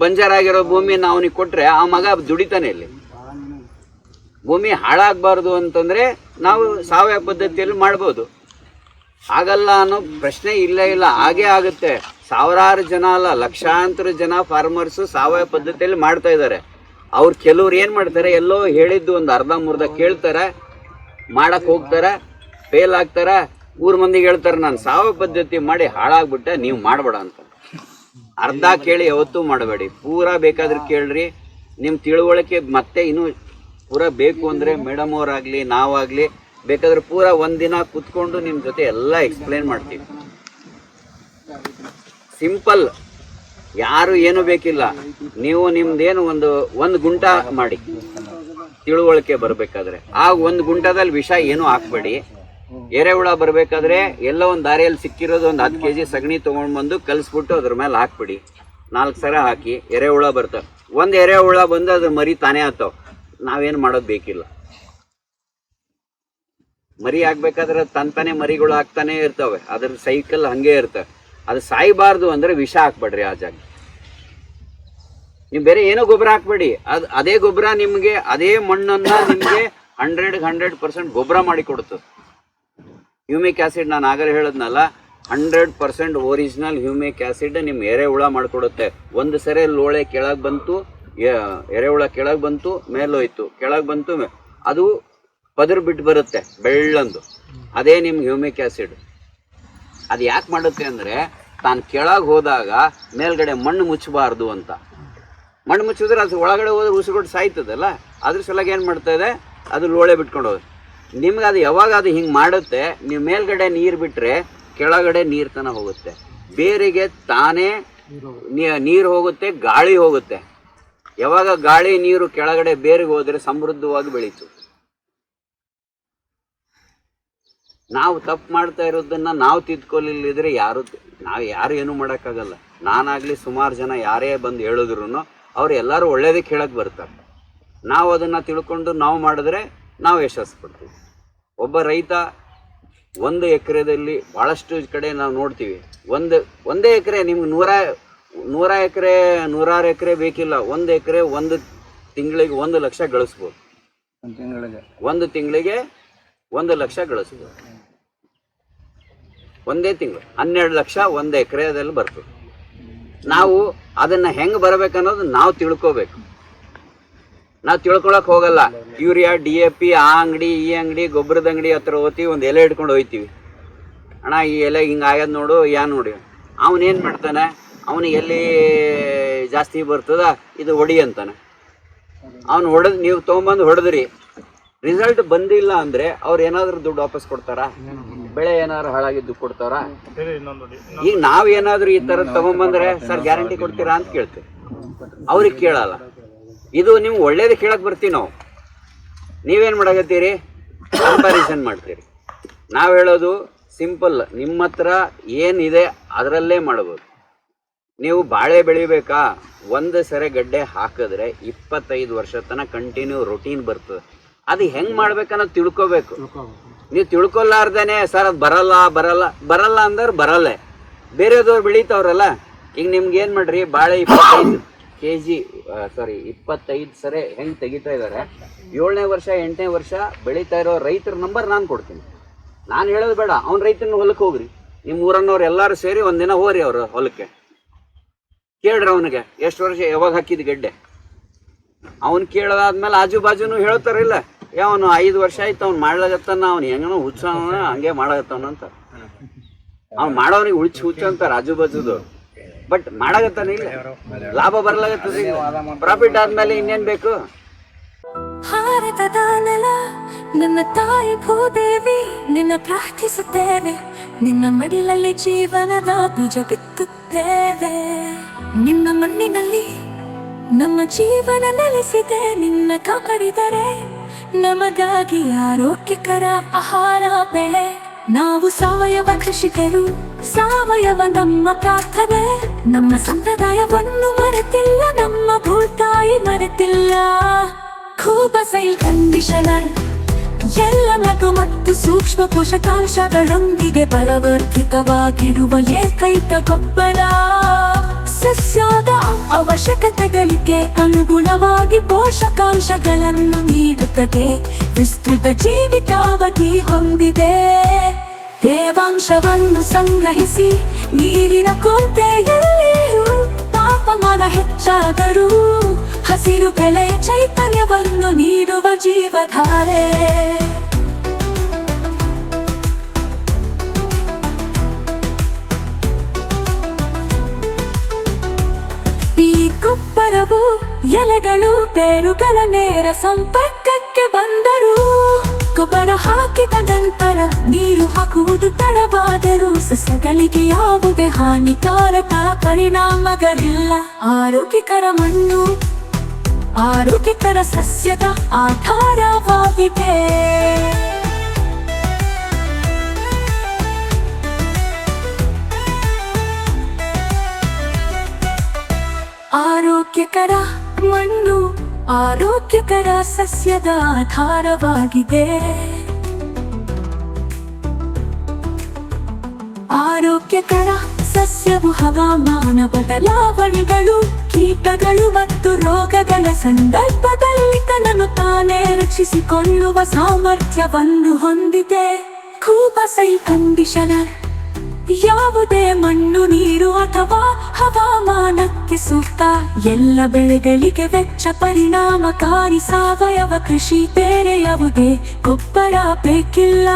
ಬಂಜರಾಗಿರೋ ಭೂಮಿ ಅವನಿಗೆ ಕೊಟ್ರೆ ಆ ಮಗ ದುಡಿತಾನೆ ಇಲ್ಲಿ. ಭೂಮಿ ಹಾಳಾಗಬಾರ್ದು ಅಂತಂದ್ರೆ ನಾವು ಸಾವಯವ ಪದ್ಧತಿಯಲ್ಲಿ ಮಾಡ್ಬೋದು. ಆಗಲ್ಲ ಅನ್ನೋ ಪ್ರಶ್ನೆ ಇಲ್ಲ. ಹಾಗೇ ಆಗುತ್ತೆ. ಸಾವಿರಾರು ಜನ ಅಲ್ಲ, ಲಕ್ಷಾಂತರ ಜನ ಫಾರ್ಮರ್ಸು ಸಾವಯವ ಪದ್ಧತಿಯಲ್ಲಿ ಮಾಡ್ತಾ ಇದ್ದಾರೆ. ಅವ್ರು ಕೆಲವ್ರು ಏನು ಮಾಡ್ತಾರೆ, ಎಲ್ಲೋ ಹೇಳಿದ್ದು ಒಂದು ಅರ್ಧ ಕೇಳ್ತಾರೆ, ಮಾಡಕ್ಕೆ ಹೋಗ್ತಾರೆ, ಫೇಲ್ ಆಗ್ತಾರೆ. ಊರ್ ಮಂದಿಗೆ ಹೇಳ್ತಾರೆ, ನಾನು ಸಾವಯವ ಪದ್ಧತಿ ಮಾಡಿ ಹಾಳಾಗ್ಬಿಟ್ಟೆ, ನೀವು ಮಾಡಬೇಡ ಅಂತ. ಅರ್ಧ ಕೇಳಿ ಯಾವತ್ತೂ ಮಾಡಬೇಡಿ, ಪೂರಾ ಬೇಕಾದ್ರೆ ಕೇಳ್ರಿ. ನಿಮ್ಮ ತಿಳುವಳಿಕೆ ಮತ್ತೆ ಇನ್ನೂ ಪೂರಾ ಬೇಕು ಅಂದರೆ ಮೇಡಮ್ ಅವರಾಗಲಿ ನಾವಾಗಲಿ ಬೇಕಾದ್ರೆ ಪೂರಾ ಒಂದಿನ ಕೂತ್ಕೊಂಡು ನಿಮ್ಮ ಜೊತೆ ಎಲ್ಲ ಎಕ್ಸ್ಪ್ಲೇನ್ ಮಾಡ್ತೀವಿ. ಸಿಂಪಲ್, ಯಾರು ಏನು ಬೇಕಿಲ್ಲ. ನೀವು ನಿಮ್ದೇನು ಒಂದು ಗುಂಟ ಮಾಡಿ ತಿಳುವಳಿಕೆ ಬರಬೇಕಾದ್ರೆ ಆ 1 ಗುಂಟದಲ್ಲಿ ವಿಷ ಏನೂ ಹಾಕ್ಬೇಡಿ. ಎರೆಹುಳ ಬರಬೇಕಾದ್ರೆ ಎಲ್ಲ ಒಂದು ದಾರಿಯಲ್ಲಿ ಸಿಕ್ಕಿರೋದು ಒಂದು 10 kg ಸಗಣಿ ತೊಗೊಂಡು ಬಂದು ಕಲಿಸ್ಬಿಟ್ಟು ಅದ್ರ ಮೇಲೆ ಹಾಕ್ಬಿಡಿ. 4 ಸರ ಹಾಕಿ ಎರೆಹುಳ ಬರ್ತವೆ. ಒಂದು ಎರೆಹುಳ ಬಂದು ಅದ್ರ ಮರಿ ತಾನೇ ಆಗ್ತಾವ. ನಾವೇನು ಮಾಡೋದು ಬೇಕಿಲ್ಲ. ಮರಿ ಆಗ್ಬೇಕಾದ್ರೆ ತಂತಾನೆ ಮರಿಗಳು ಆಗ್ತಾನೆ ಇರ್ತವೆ. ಅದ್ರ ಸೈಕಲ್ ಹಂಗೆ ಇರ್ತವೆ. ಅದು ಸಾಯಬಾರ್ದು ಅಂದ್ರೆ ವಿಷ ಹಾಕ್ಬೇಡ್ರಿ ಆ ಜಾಗ. ನೀವು ಬೇರೆ ಏನೋ ಗೊಬ್ಬರ ಹಾಕ್ಬೇಡಿ. ಅದೇ ಗೊಬ್ಬರ ನಿಮಗೆ ಅದೇ ಮಣ್ಣನ್ನ ನಿಮಗೆ 100% ಗೊಬ್ಬರ ಮಾಡಿ ಕೊಡುತ್ತದೆ. ಹ್ಯೂಮಿಕ್ ಆಸಿಡ್ ನಾನು ಆಗಲೇ ಹೇಳದ್ನಲ್ಲ, 100% ಒರಿಜಿನಲ್ ಹ್ಯೂಮಿಕ್ ಆಸಿಡ್ ನಿಮ್ಮ ಎರೆಹುಳ ಮಾಡಿಕೊಡುತ್ತೆ. ಒಂದು ಸರಿ ಲೋಳೆ ಕೆಳಗೆ ಬಂತು, ಎರೆಹುಳ ಕೆಳಗೆ ಬಂತು, ಮೇಲೋಯ್ತು, ಕೆಳಗೆ ಬಂತು, ಅದು ಪದರು ಬಿಟ್ಟು ಬರುತ್ತೆ ಬೆಳ್ಳಂದು. ಅದೇ ನಿಮ್ಮ ಹ್ಯೂಮಿಕ್ ಆಸಿಡ್. ಅದು ಯಾಕೆ ಮಾಡುತ್ತೆ ಅಂದರೆ ತಾನು ಕೆಳಗೆ ಹೋದಾಗ ಮೇಲ್ಗಡೆ ಮಣ್ಣು ಮುಚ್ಚಬಾರ್ದು ಅಂತ. ಮಣ್ಣು ಮುಚ್ಚಿದ್ರೆ ಅದು ಒಳಗಡೆ ಹೋದ್ರೆ ಉಸಿರುಗಟ್ಟು ಸಾಯ್ತದಲ್ಲ, ಅದ್ರ ಸಲುವಾಗಿ ಏನು ಮಾಡ್ತಾಯಿದೆ, ಅದು ಲೋಳೆ ಬಿಟ್ಕೊಂಡು ಹೋಗುತ್ತೆ. ನಿಮ್ಗೆ ಅದು ಯಾವಾಗ ಅದು ಹಿಂಗೆ ಮಾಡುತ್ತೆ, ನೀವು ಮೇಲ್ಗಡೆ ನೀರು ಬಿಟ್ಟರೆ ಕೆಳಗಡೆ ನೀರು ತನ ಹೋಗುತ್ತೆ. ಬೇರಿಗೆ ತಾನೇ ನೀರು ಹೋಗುತ್ತೆ, ಗಾಳಿ ಹೋಗುತ್ತೆ. ಯಾವಾಗ ಗಾಳಿ ನೀರು ಕೆಳಗಡೆ ಬೇರಿಗೆ ಹೋದರೆ ಸಮೃದ್ಧವಾಗಿ ಬೆಳೀತು. ನಾವು ತಪ್ಪು ಮಾಡ್ತಾ ಇರೋದನ್ನ ನಾವು ತಿದ್ಕೊಳ್ಳಿಲ್ಲದ್ರೆ ಯಾರು ಏನೂ ಮಾಡೋಕ್ಕಾಗಲ್ಲ. ನಾನಾಗಲಿ ಸುಮಾರು ಜನ ಯಾರೇ ಬಂದು ಹೇಳಿದ್ರು ಅವ್ರು ಎಲ್ಲರೂ ಒಳ್ಳೇದಕ್ಕೆ ಹೇಳಕ್ಕೆ ಬರ್ತಾರೆ. ನಾವು ಅದನ್ನು ತಿಳ್ಕೊಂಡು ನಾವು ಮಾಡಿದ್ರೆ ನಾವು ಯಶಸ್ಸು ಪಡ್ತೀವಿ. ಒಬ್ಬ ರೈತ 1 ಎಕರೆದಲ್ಲಿ ಭಾಳಷ್ಟು ಕಡೆ ನಾವು ನೋಡ್ತೀವಿ. ಒಂದೇ ಎಕರೆ ನಿಮ್ಗೆ 100 ಎಕರೆ 106 ಎಕರೆ ಬೇಕಿಲ್ಲ. 1 ಎಕರೆ 1 ತಿಂಗಳಿಗೆ 1 ಲಕ್ಷ ಗಳಿಸ್ಬೋದು. 1 ತಿಂಗಳಿಗೆ 1 ಲಕ್ಷ ಗಳಿಸ್ಬೋದು. ಒಂದೇ ತಿಂಗಳು 12 ಲಕ್ಷ 1 ಎಕರೆದಲ್ಲಿ ಬರ್ತದೆ. ನಾವು ಅದನ್ನು ಹೆಂಗೆ ಬರಬೇಕನ್ನೋದು ನಾವು ತಿಳ್ಕೋಬೇಕು. ನಾವು ತಿಳ್ಕೊಳಕ್ಕೆ ಹೋಗಲ್ಲ. ಯೂರಿಯಾ DAP ಆ ಅಂಗಡಿ ಈ ಅಂಗಡಿ ಗೊಬ್ಬರದ ಅಂಗಡಿ ಹತ್ರ ಹೋಗ್ತೀವಿ, ಒಂದು ಎಲೆ ಹಿಡ್ಕೊಂಡು ಹೋಗ್ತೀವಿ. ಅಣ್ಣ ಈ ಎಲೆ ಹಿಂಗೆ ಆಗ್ಯದ ನೋಡು, ನೋಡಿ. ಅವನೇನು ಮಾಡ್ತಾನೆ, ಅವನಿಗೆ ಎಲ್ಲಿ ಜಾಸ್ತಿ ಬರ್ತದ ಇದು ಹೊಡಿ ಅಂತಾನೆ. ಅವನು ಹೊಡೆದು ನೀವು ತೊಗೊಂಬಂದು ಹೊಡೆದ್ರಿ, ರಿಸಲ್ಟ್ ಬಂದಿಲ್ಲ ಅಂದರೆ ಅವ್ರು ಏನಾದರೂ ದುಡ್ಡು ವಾಪಸ್ ಕೊಡ್ತಾರಾ? ಬೆಳೆ ಏನಾದ್ರು ಹಾಳಾಗಿ ದುಡ್ಡು ಕೊಡ್ತಾರಾ? ಈಗ ನಾವು ಏನಾದರೂ ಈ ಥರದ್ದು ತೊಗೊಂಬಂದ್ರೆ ಸರ್ ಗ್ಯಾರಂಟಿ ಕೊಡ್ತೀರಾ ಅಂತ ಕೇಳ್ತೀವಿ. ಅವ್ರಿಗೆ ಕೇಳಲ್ಲ. ಇದು ನೀವು ಒಳ್ಳೇದು ಕೇಳಕ್ಕೆ ಬರ್ತೀವಿ ನಾವು. ನೀವೇನು ಮಾಡಕತ್ತೀರಿ, ಕಂಪ್ಯಾರಿಸನ್ ಮಾಡ್ತೀರಿ. ನಾವು ಹೇಳೋದು ಸಿಂಪಲ್, ನಿಮ್ಮ ಹತ್ರ ಏನಿದೆ ಅದರಲ್ಲೇ ಮಾಡ್ಬೋದು. ನೀವು ಬಾಳೆ ಬೆಳಿಬೇಕಾ, 1 ಸರಿ ಗಡ್ಡೆ ಹಾಕಿದ್ರೆ 25 ವರ್ಷ ತನಕ ಕಂಟಿನ್ಯೂ ರೊಟೀನ್ ಬರ್ತದೆ. ಅದು ಹೆಂಗೆ ಮಾಡ್ಬೇಕನ್ನೋದು ತಿಳ್ಕೊಬೇಕು. ನೀವು ತಿಳ್ಕೊಲಾರ್ದೇನೆ ಸರ್ ಅದು ಬರಲ್ಲ ಅಂದ್ರೆ ಬರಲ್ಲ. ಬೇರೆದವ್ರು ಬೆಳೀತಾವ್ರಲ್ಲ. ಈಗ ನಿಮ್ಗೆ ಏನು ಮಾಡ್ರಿ, ಬಾಳೆ 25 ಸರಿ ಹೆಂಗೆ ತೆಗಿತಾ ಇದ್ದಾರೆ. 7ನೇ ವರ್ಷ 8ನೇ ವರ್ಷ ಬೆಳೀತಾ ಇರೋ ರೈತರ ನಂಬರ್ ನಾನು ಕೊಡ್ತೀನಿ. ನಾನು ಹೇಳೋದು ಬೇಡ, ಅವ್ನ ರೈತನ ಹೊಲಕ್ಕೆ ಹೋಗ್ರಿ. ನಿಮ್ಮ ಊರನ್ನವ್ರು ಎಲ್ಲರೂ ಸೇರಿ ಒಂದಿನ ಹೋಗ್ರಿ ಅವ್ರ ಹೊಲಕ್ಕೆ, ಕೇಳ್ರಿ ಅವನಿಗೆ ಎಷ್ಟು ವರ್ಷ ಯಾವಾಗ ಹಾಕಿದ ಗೆಡ್ಡೆ. ಅವ್ನು ಕೇಳೋದಾದ್ಮೇಲೆ ಆಜು ಬಾಜುನು ಹೇಳ್ತಾರಿಲ್ಲ, ಅವನು 5 ವರ್ಷ ಆಯ್ತು ಅವ್ನು ಮಾಡ್ಲಾಗತ್ತಾನ, ಅವ್ನು ಹೆಂಗನೋ ಹುಚ್ಚವನ ಹಂಗೆ ಮಾಡಾಗತ್ತವನ ಅಂತ. ಅವ್ನು ಮಾಡೋನಿಗೆ ಹುಚ್ಚ ಅಂತಾರೆ ಆಜು ಬಾಜುದು. ಬಟ್ ಮಾಡಾಗತ್ತಾನ ಇಲ್ಲ, ಲಾಭ ಬರ್ಲಾಗತ್ತದ. ಪ್ರಾಫಿಟ್ ಆದ್ಮೇಲೆ ಇನ್ನೇನ್ ಬೇಕು? ಭಾರತದ ನೆಲ ನನ್ನ ತಾಯಿ ಭೂದೇವಿ, ನಿನ್ನ ಪ್ರಾರ್ಥಿಸುತ್ತೇವೆ. ನಿನ್ನ ಮಡಿಲಲ್ಲಿ ಜೀವನದ ಬೀಜ ಬಿತ್ತುತ್ತೇವೆ. ನಿನ್ನ ಮಣ್ಣಿನಲ್ಲಿ ನಮ್ಮ ಜೀವನ ನೆಲೆಸಿದೆ. ನಿನ್ನ ಕಾಪಾಡಿದರೆ ನಮಗಾಗಿ ಆರೋಗ್ಯಕರ ಆಹಾರ ಬೆಳೆ. ನಾವು ಸಾವಯವ ಕೃಷಿಕರು, ಸಾವಯವ ನಮ್ಮ ಪ್ರಾರ್ಥನೆ. ನಮ್ಮ ಸಂಪ್ರದಾಯವನ್ನು ಮರೆತಿಲ್ಲ, ನಮ್ಮ ಭೂತಾಯಿ ಮರೆತಿಲ್ಲ. ಕೂಬಸೈಲ್ ಕಂಡೀಷನರ್ ಎಲ್ಲ ಲಘು ಮತ್ತು ಸೂಕ್ಷ್ಮ ಪೋಷಕಾಂಶಗಳೊಂದಿಗೆ ಬಲವರ್ಧಿತವಾಗಿರುವ ಏಕೈಕ ಗೊಬ್ಬರ. ಸಸ್ಯದ ಅವಶ್ಯಕತೆಗಳಿಗೆ ಅನುಗುಣವಾಗಿ ಪೋಷಕಾಂಶಗಳನ್ನು ನೀಡುತ್ತದೆ. ವಿಸ್ತೃತ ಜೀವಿತಾವಧಿ ಹೊಂದಿದೆ. ತೇವಾಂಶವನ್ನು ಸಂಗ್ರಹಿಸಿ ನೀರಿನ ಕೊರತೆಯಲ್ಲಿಯೂ ತಾಪಮಾನ ಹೆಚ್ಚಾದರೂ ಹಸಿರು ಬೆಳೆಯ ಚೈತನ್ಯವನ್ನು ನೀಡುವ ಜೀವಧಾರೆ. ಈ ಗೊಬ್ಬರವು ಎಲೆಗಳು ಬೇರುಗಳ ನೇರ ಸಂಪರ್ಕಕ್ಕೆ ಬಂದರೂ, ಗೊಬ್ಬರ ಹಾಕಿದ ನಂತರ ನೀರು ಹಾಕುವುದು ತಡವಾದರೂ ಸಸ್ಯಗಳಿಗೆ ಯಾವುದೇ ಹಾನಿಕಾರಕ ಪರಿಣಾಮಗಳಿಲ್ಲ. ಆರೋಗ್ಯಕರ ಮಣ್ಣು ಆರೋಗ್ಯಕರ ಸಸ್ಯದ ಆಧಾರವಾಗಿದೆ. ಆರೋಗ್ಯಕರ ಮಣ್ಣು ಆರೋಗ್ಯಕರ ಸಸ್ಯದ ಆಧಾರವಾಗಿದೆ. ಆರೋಗ್ಯಕರ ಸಸ್ಯವು ಹವಾಮಾನ ಬದಲಾವಣೆಗಳು, ಕೀಟಗಳು ಮತ್ತು ರೋಗಗಳ ಸಂದರ್ಭದಲ್ಲಿ ತನ್ನನ್ನು ತಾನೇ ರಕ್ಷಿಸಿಕೊಳ್ಳುವ ಸಾಮರ್ಥ್ಯವನ್ನು ಹೊಂದಿದೆ. ಕೂಪಸೈ ಕಂಡೀಷನರ್ ಯಾವುದೇ ಮಣ್ಣು, ನೀರು ಅಥವಾ ಹವಾಮಾನಕ್ಕೆ ಸೂಕ್ತ. ಎಲ್ಲ ಬೆಳೆಗಳಿಗೆ ವೆಚ್ಚ ಪರಿಣಾಮಕಾರಿ ಸಾವಯವ ಕೃಷಿ. ಬೇರೆ ಯಾವುದೇ ಗೊಬ್ಬರ ಬೇಕಿಲ್ಲ.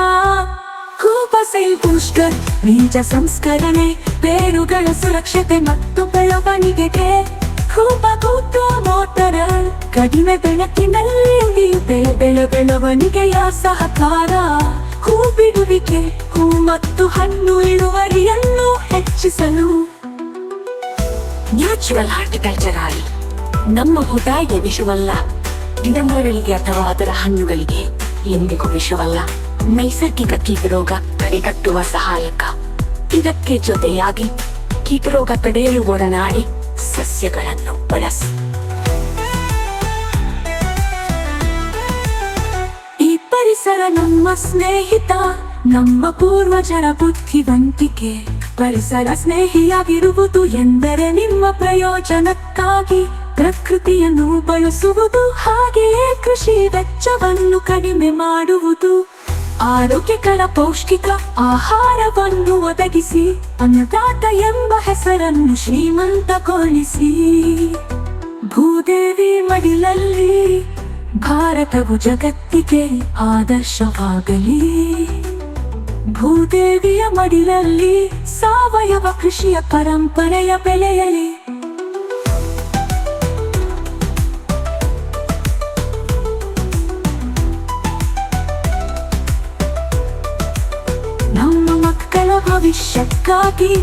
ಕೂಪಸೈಲ್ ಬೂಸ್ಟರ್ ಬೀಜ ಸಂಸ್ಕರಣೆ, ಬೇರುಗಳ ಸುರಕ್ಷತೆ ಮತ್ತು ಬೆಳವಣಿಗೆಗೆ. ಕೂಪಕೂಟು ಮೋಟರ್ ಕಡಿಮೆ ಬೆಳಕಿನಲ್ಲಿ ಉಳಿಯುತ್ತೆ ಬೆಳವಣಿಗೆಯ ಸಹಕಾರ. ಹೂ ಬಿಡುವಿಕೆ, ಹೂ ಮತ್ತು ಹಣ್ಣು ಇಳುವರಿಯನ್ನು ಹೆಚ್ಚಿಸಲು. ನ್ಯಾಚುರಲ್ ಹಾರ್ಟಿಕಲ್ಚರ್ ಆಯಿಲ್ ನಮ್ಮ ಉದಾಯ ವಿಷವಲ್ಲ. ಗಿಡಮರಗಳಿಗೆ ಅಥವಾ ಅದರ ಹಣ್ಣುಗಳಿಗೆ ಎಂದಿಗೂ ವಿಷವಲ್ಲ. ನೈಸರ್ಗಿಕ ಕೀಟರೋಗ ತಡೆಗಟ್ಟುವ ಸಹಾಯಕ. ಇದಕ್ಕೆ ಜೊತೆಯಾಗಿ ಕೀಟರೋಗ ತಡೆಯಲು ಒಡನಾಡಿ ಸಸ್ಯಗಳನ್ನು ಬಳಸಿ. ಈ ಪರಿಸರ ನಮ್ಮ ಸ್ನೇಹಿತ, ನಮ್ಮ ಪೂರ್ವಜರ ಬುದ್ಧಿವಂತಿಕೆ. ಪರಿಸರ ಸ್ನೇಹಿಯಾಗಿರುವುದು ಎಂದರೆ ನಿಮ್ಮ ಪ್ರಯೋಜನಕ್ಕಾಗಿ ಪ್ರಕೃತಿಯನ್ನು ಬಳಸುವುದು, ಹಾಗೆಯೇ ಕೃಷಿ ವೆಚ್ಚವನ್ನು ಕಡಿಮೆ ಮಾಡುವುದು. ಆರೋಗ್ಯಕರ ಪೌಷ್ಟಿಕ ಆಹಾರವನ್ನು ಒದಗಿಸಿ ಅನ್ನದಾತ ಎಂಬ ಹೆಸರನ್ನು ಶ್ರೀಮಂತಗೊಳಿಸಿ. ಭೂದೇವಿ ಮಡಿಲಲ್ಲಿ ಭಾರತವು ಜಗತ್ತಿಗೆ ಆದರ್ಶವಾಗಲಿ. ಭೂದೇವಿಯ ಮಡಿಲಲ್ಲಿ ಸಾವಯವ ಕೃಷಿಯ ಪರಂಪರೆಯ ಬೆಳೆಯಲಿ. ನಮ್ಮ ಮಕ್ಕಳ ಭವಿಷ್ಯಕ್ಕಾಗಿ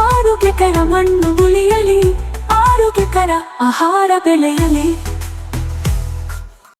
ಆರೋಗ್ಯಕರ ಮಣ್ಣು ಉಳಿಯಲಿ, ಆರೋಗ್ಯಕರ ಆಹಾರ ಬೆಳೆಯಲಿ.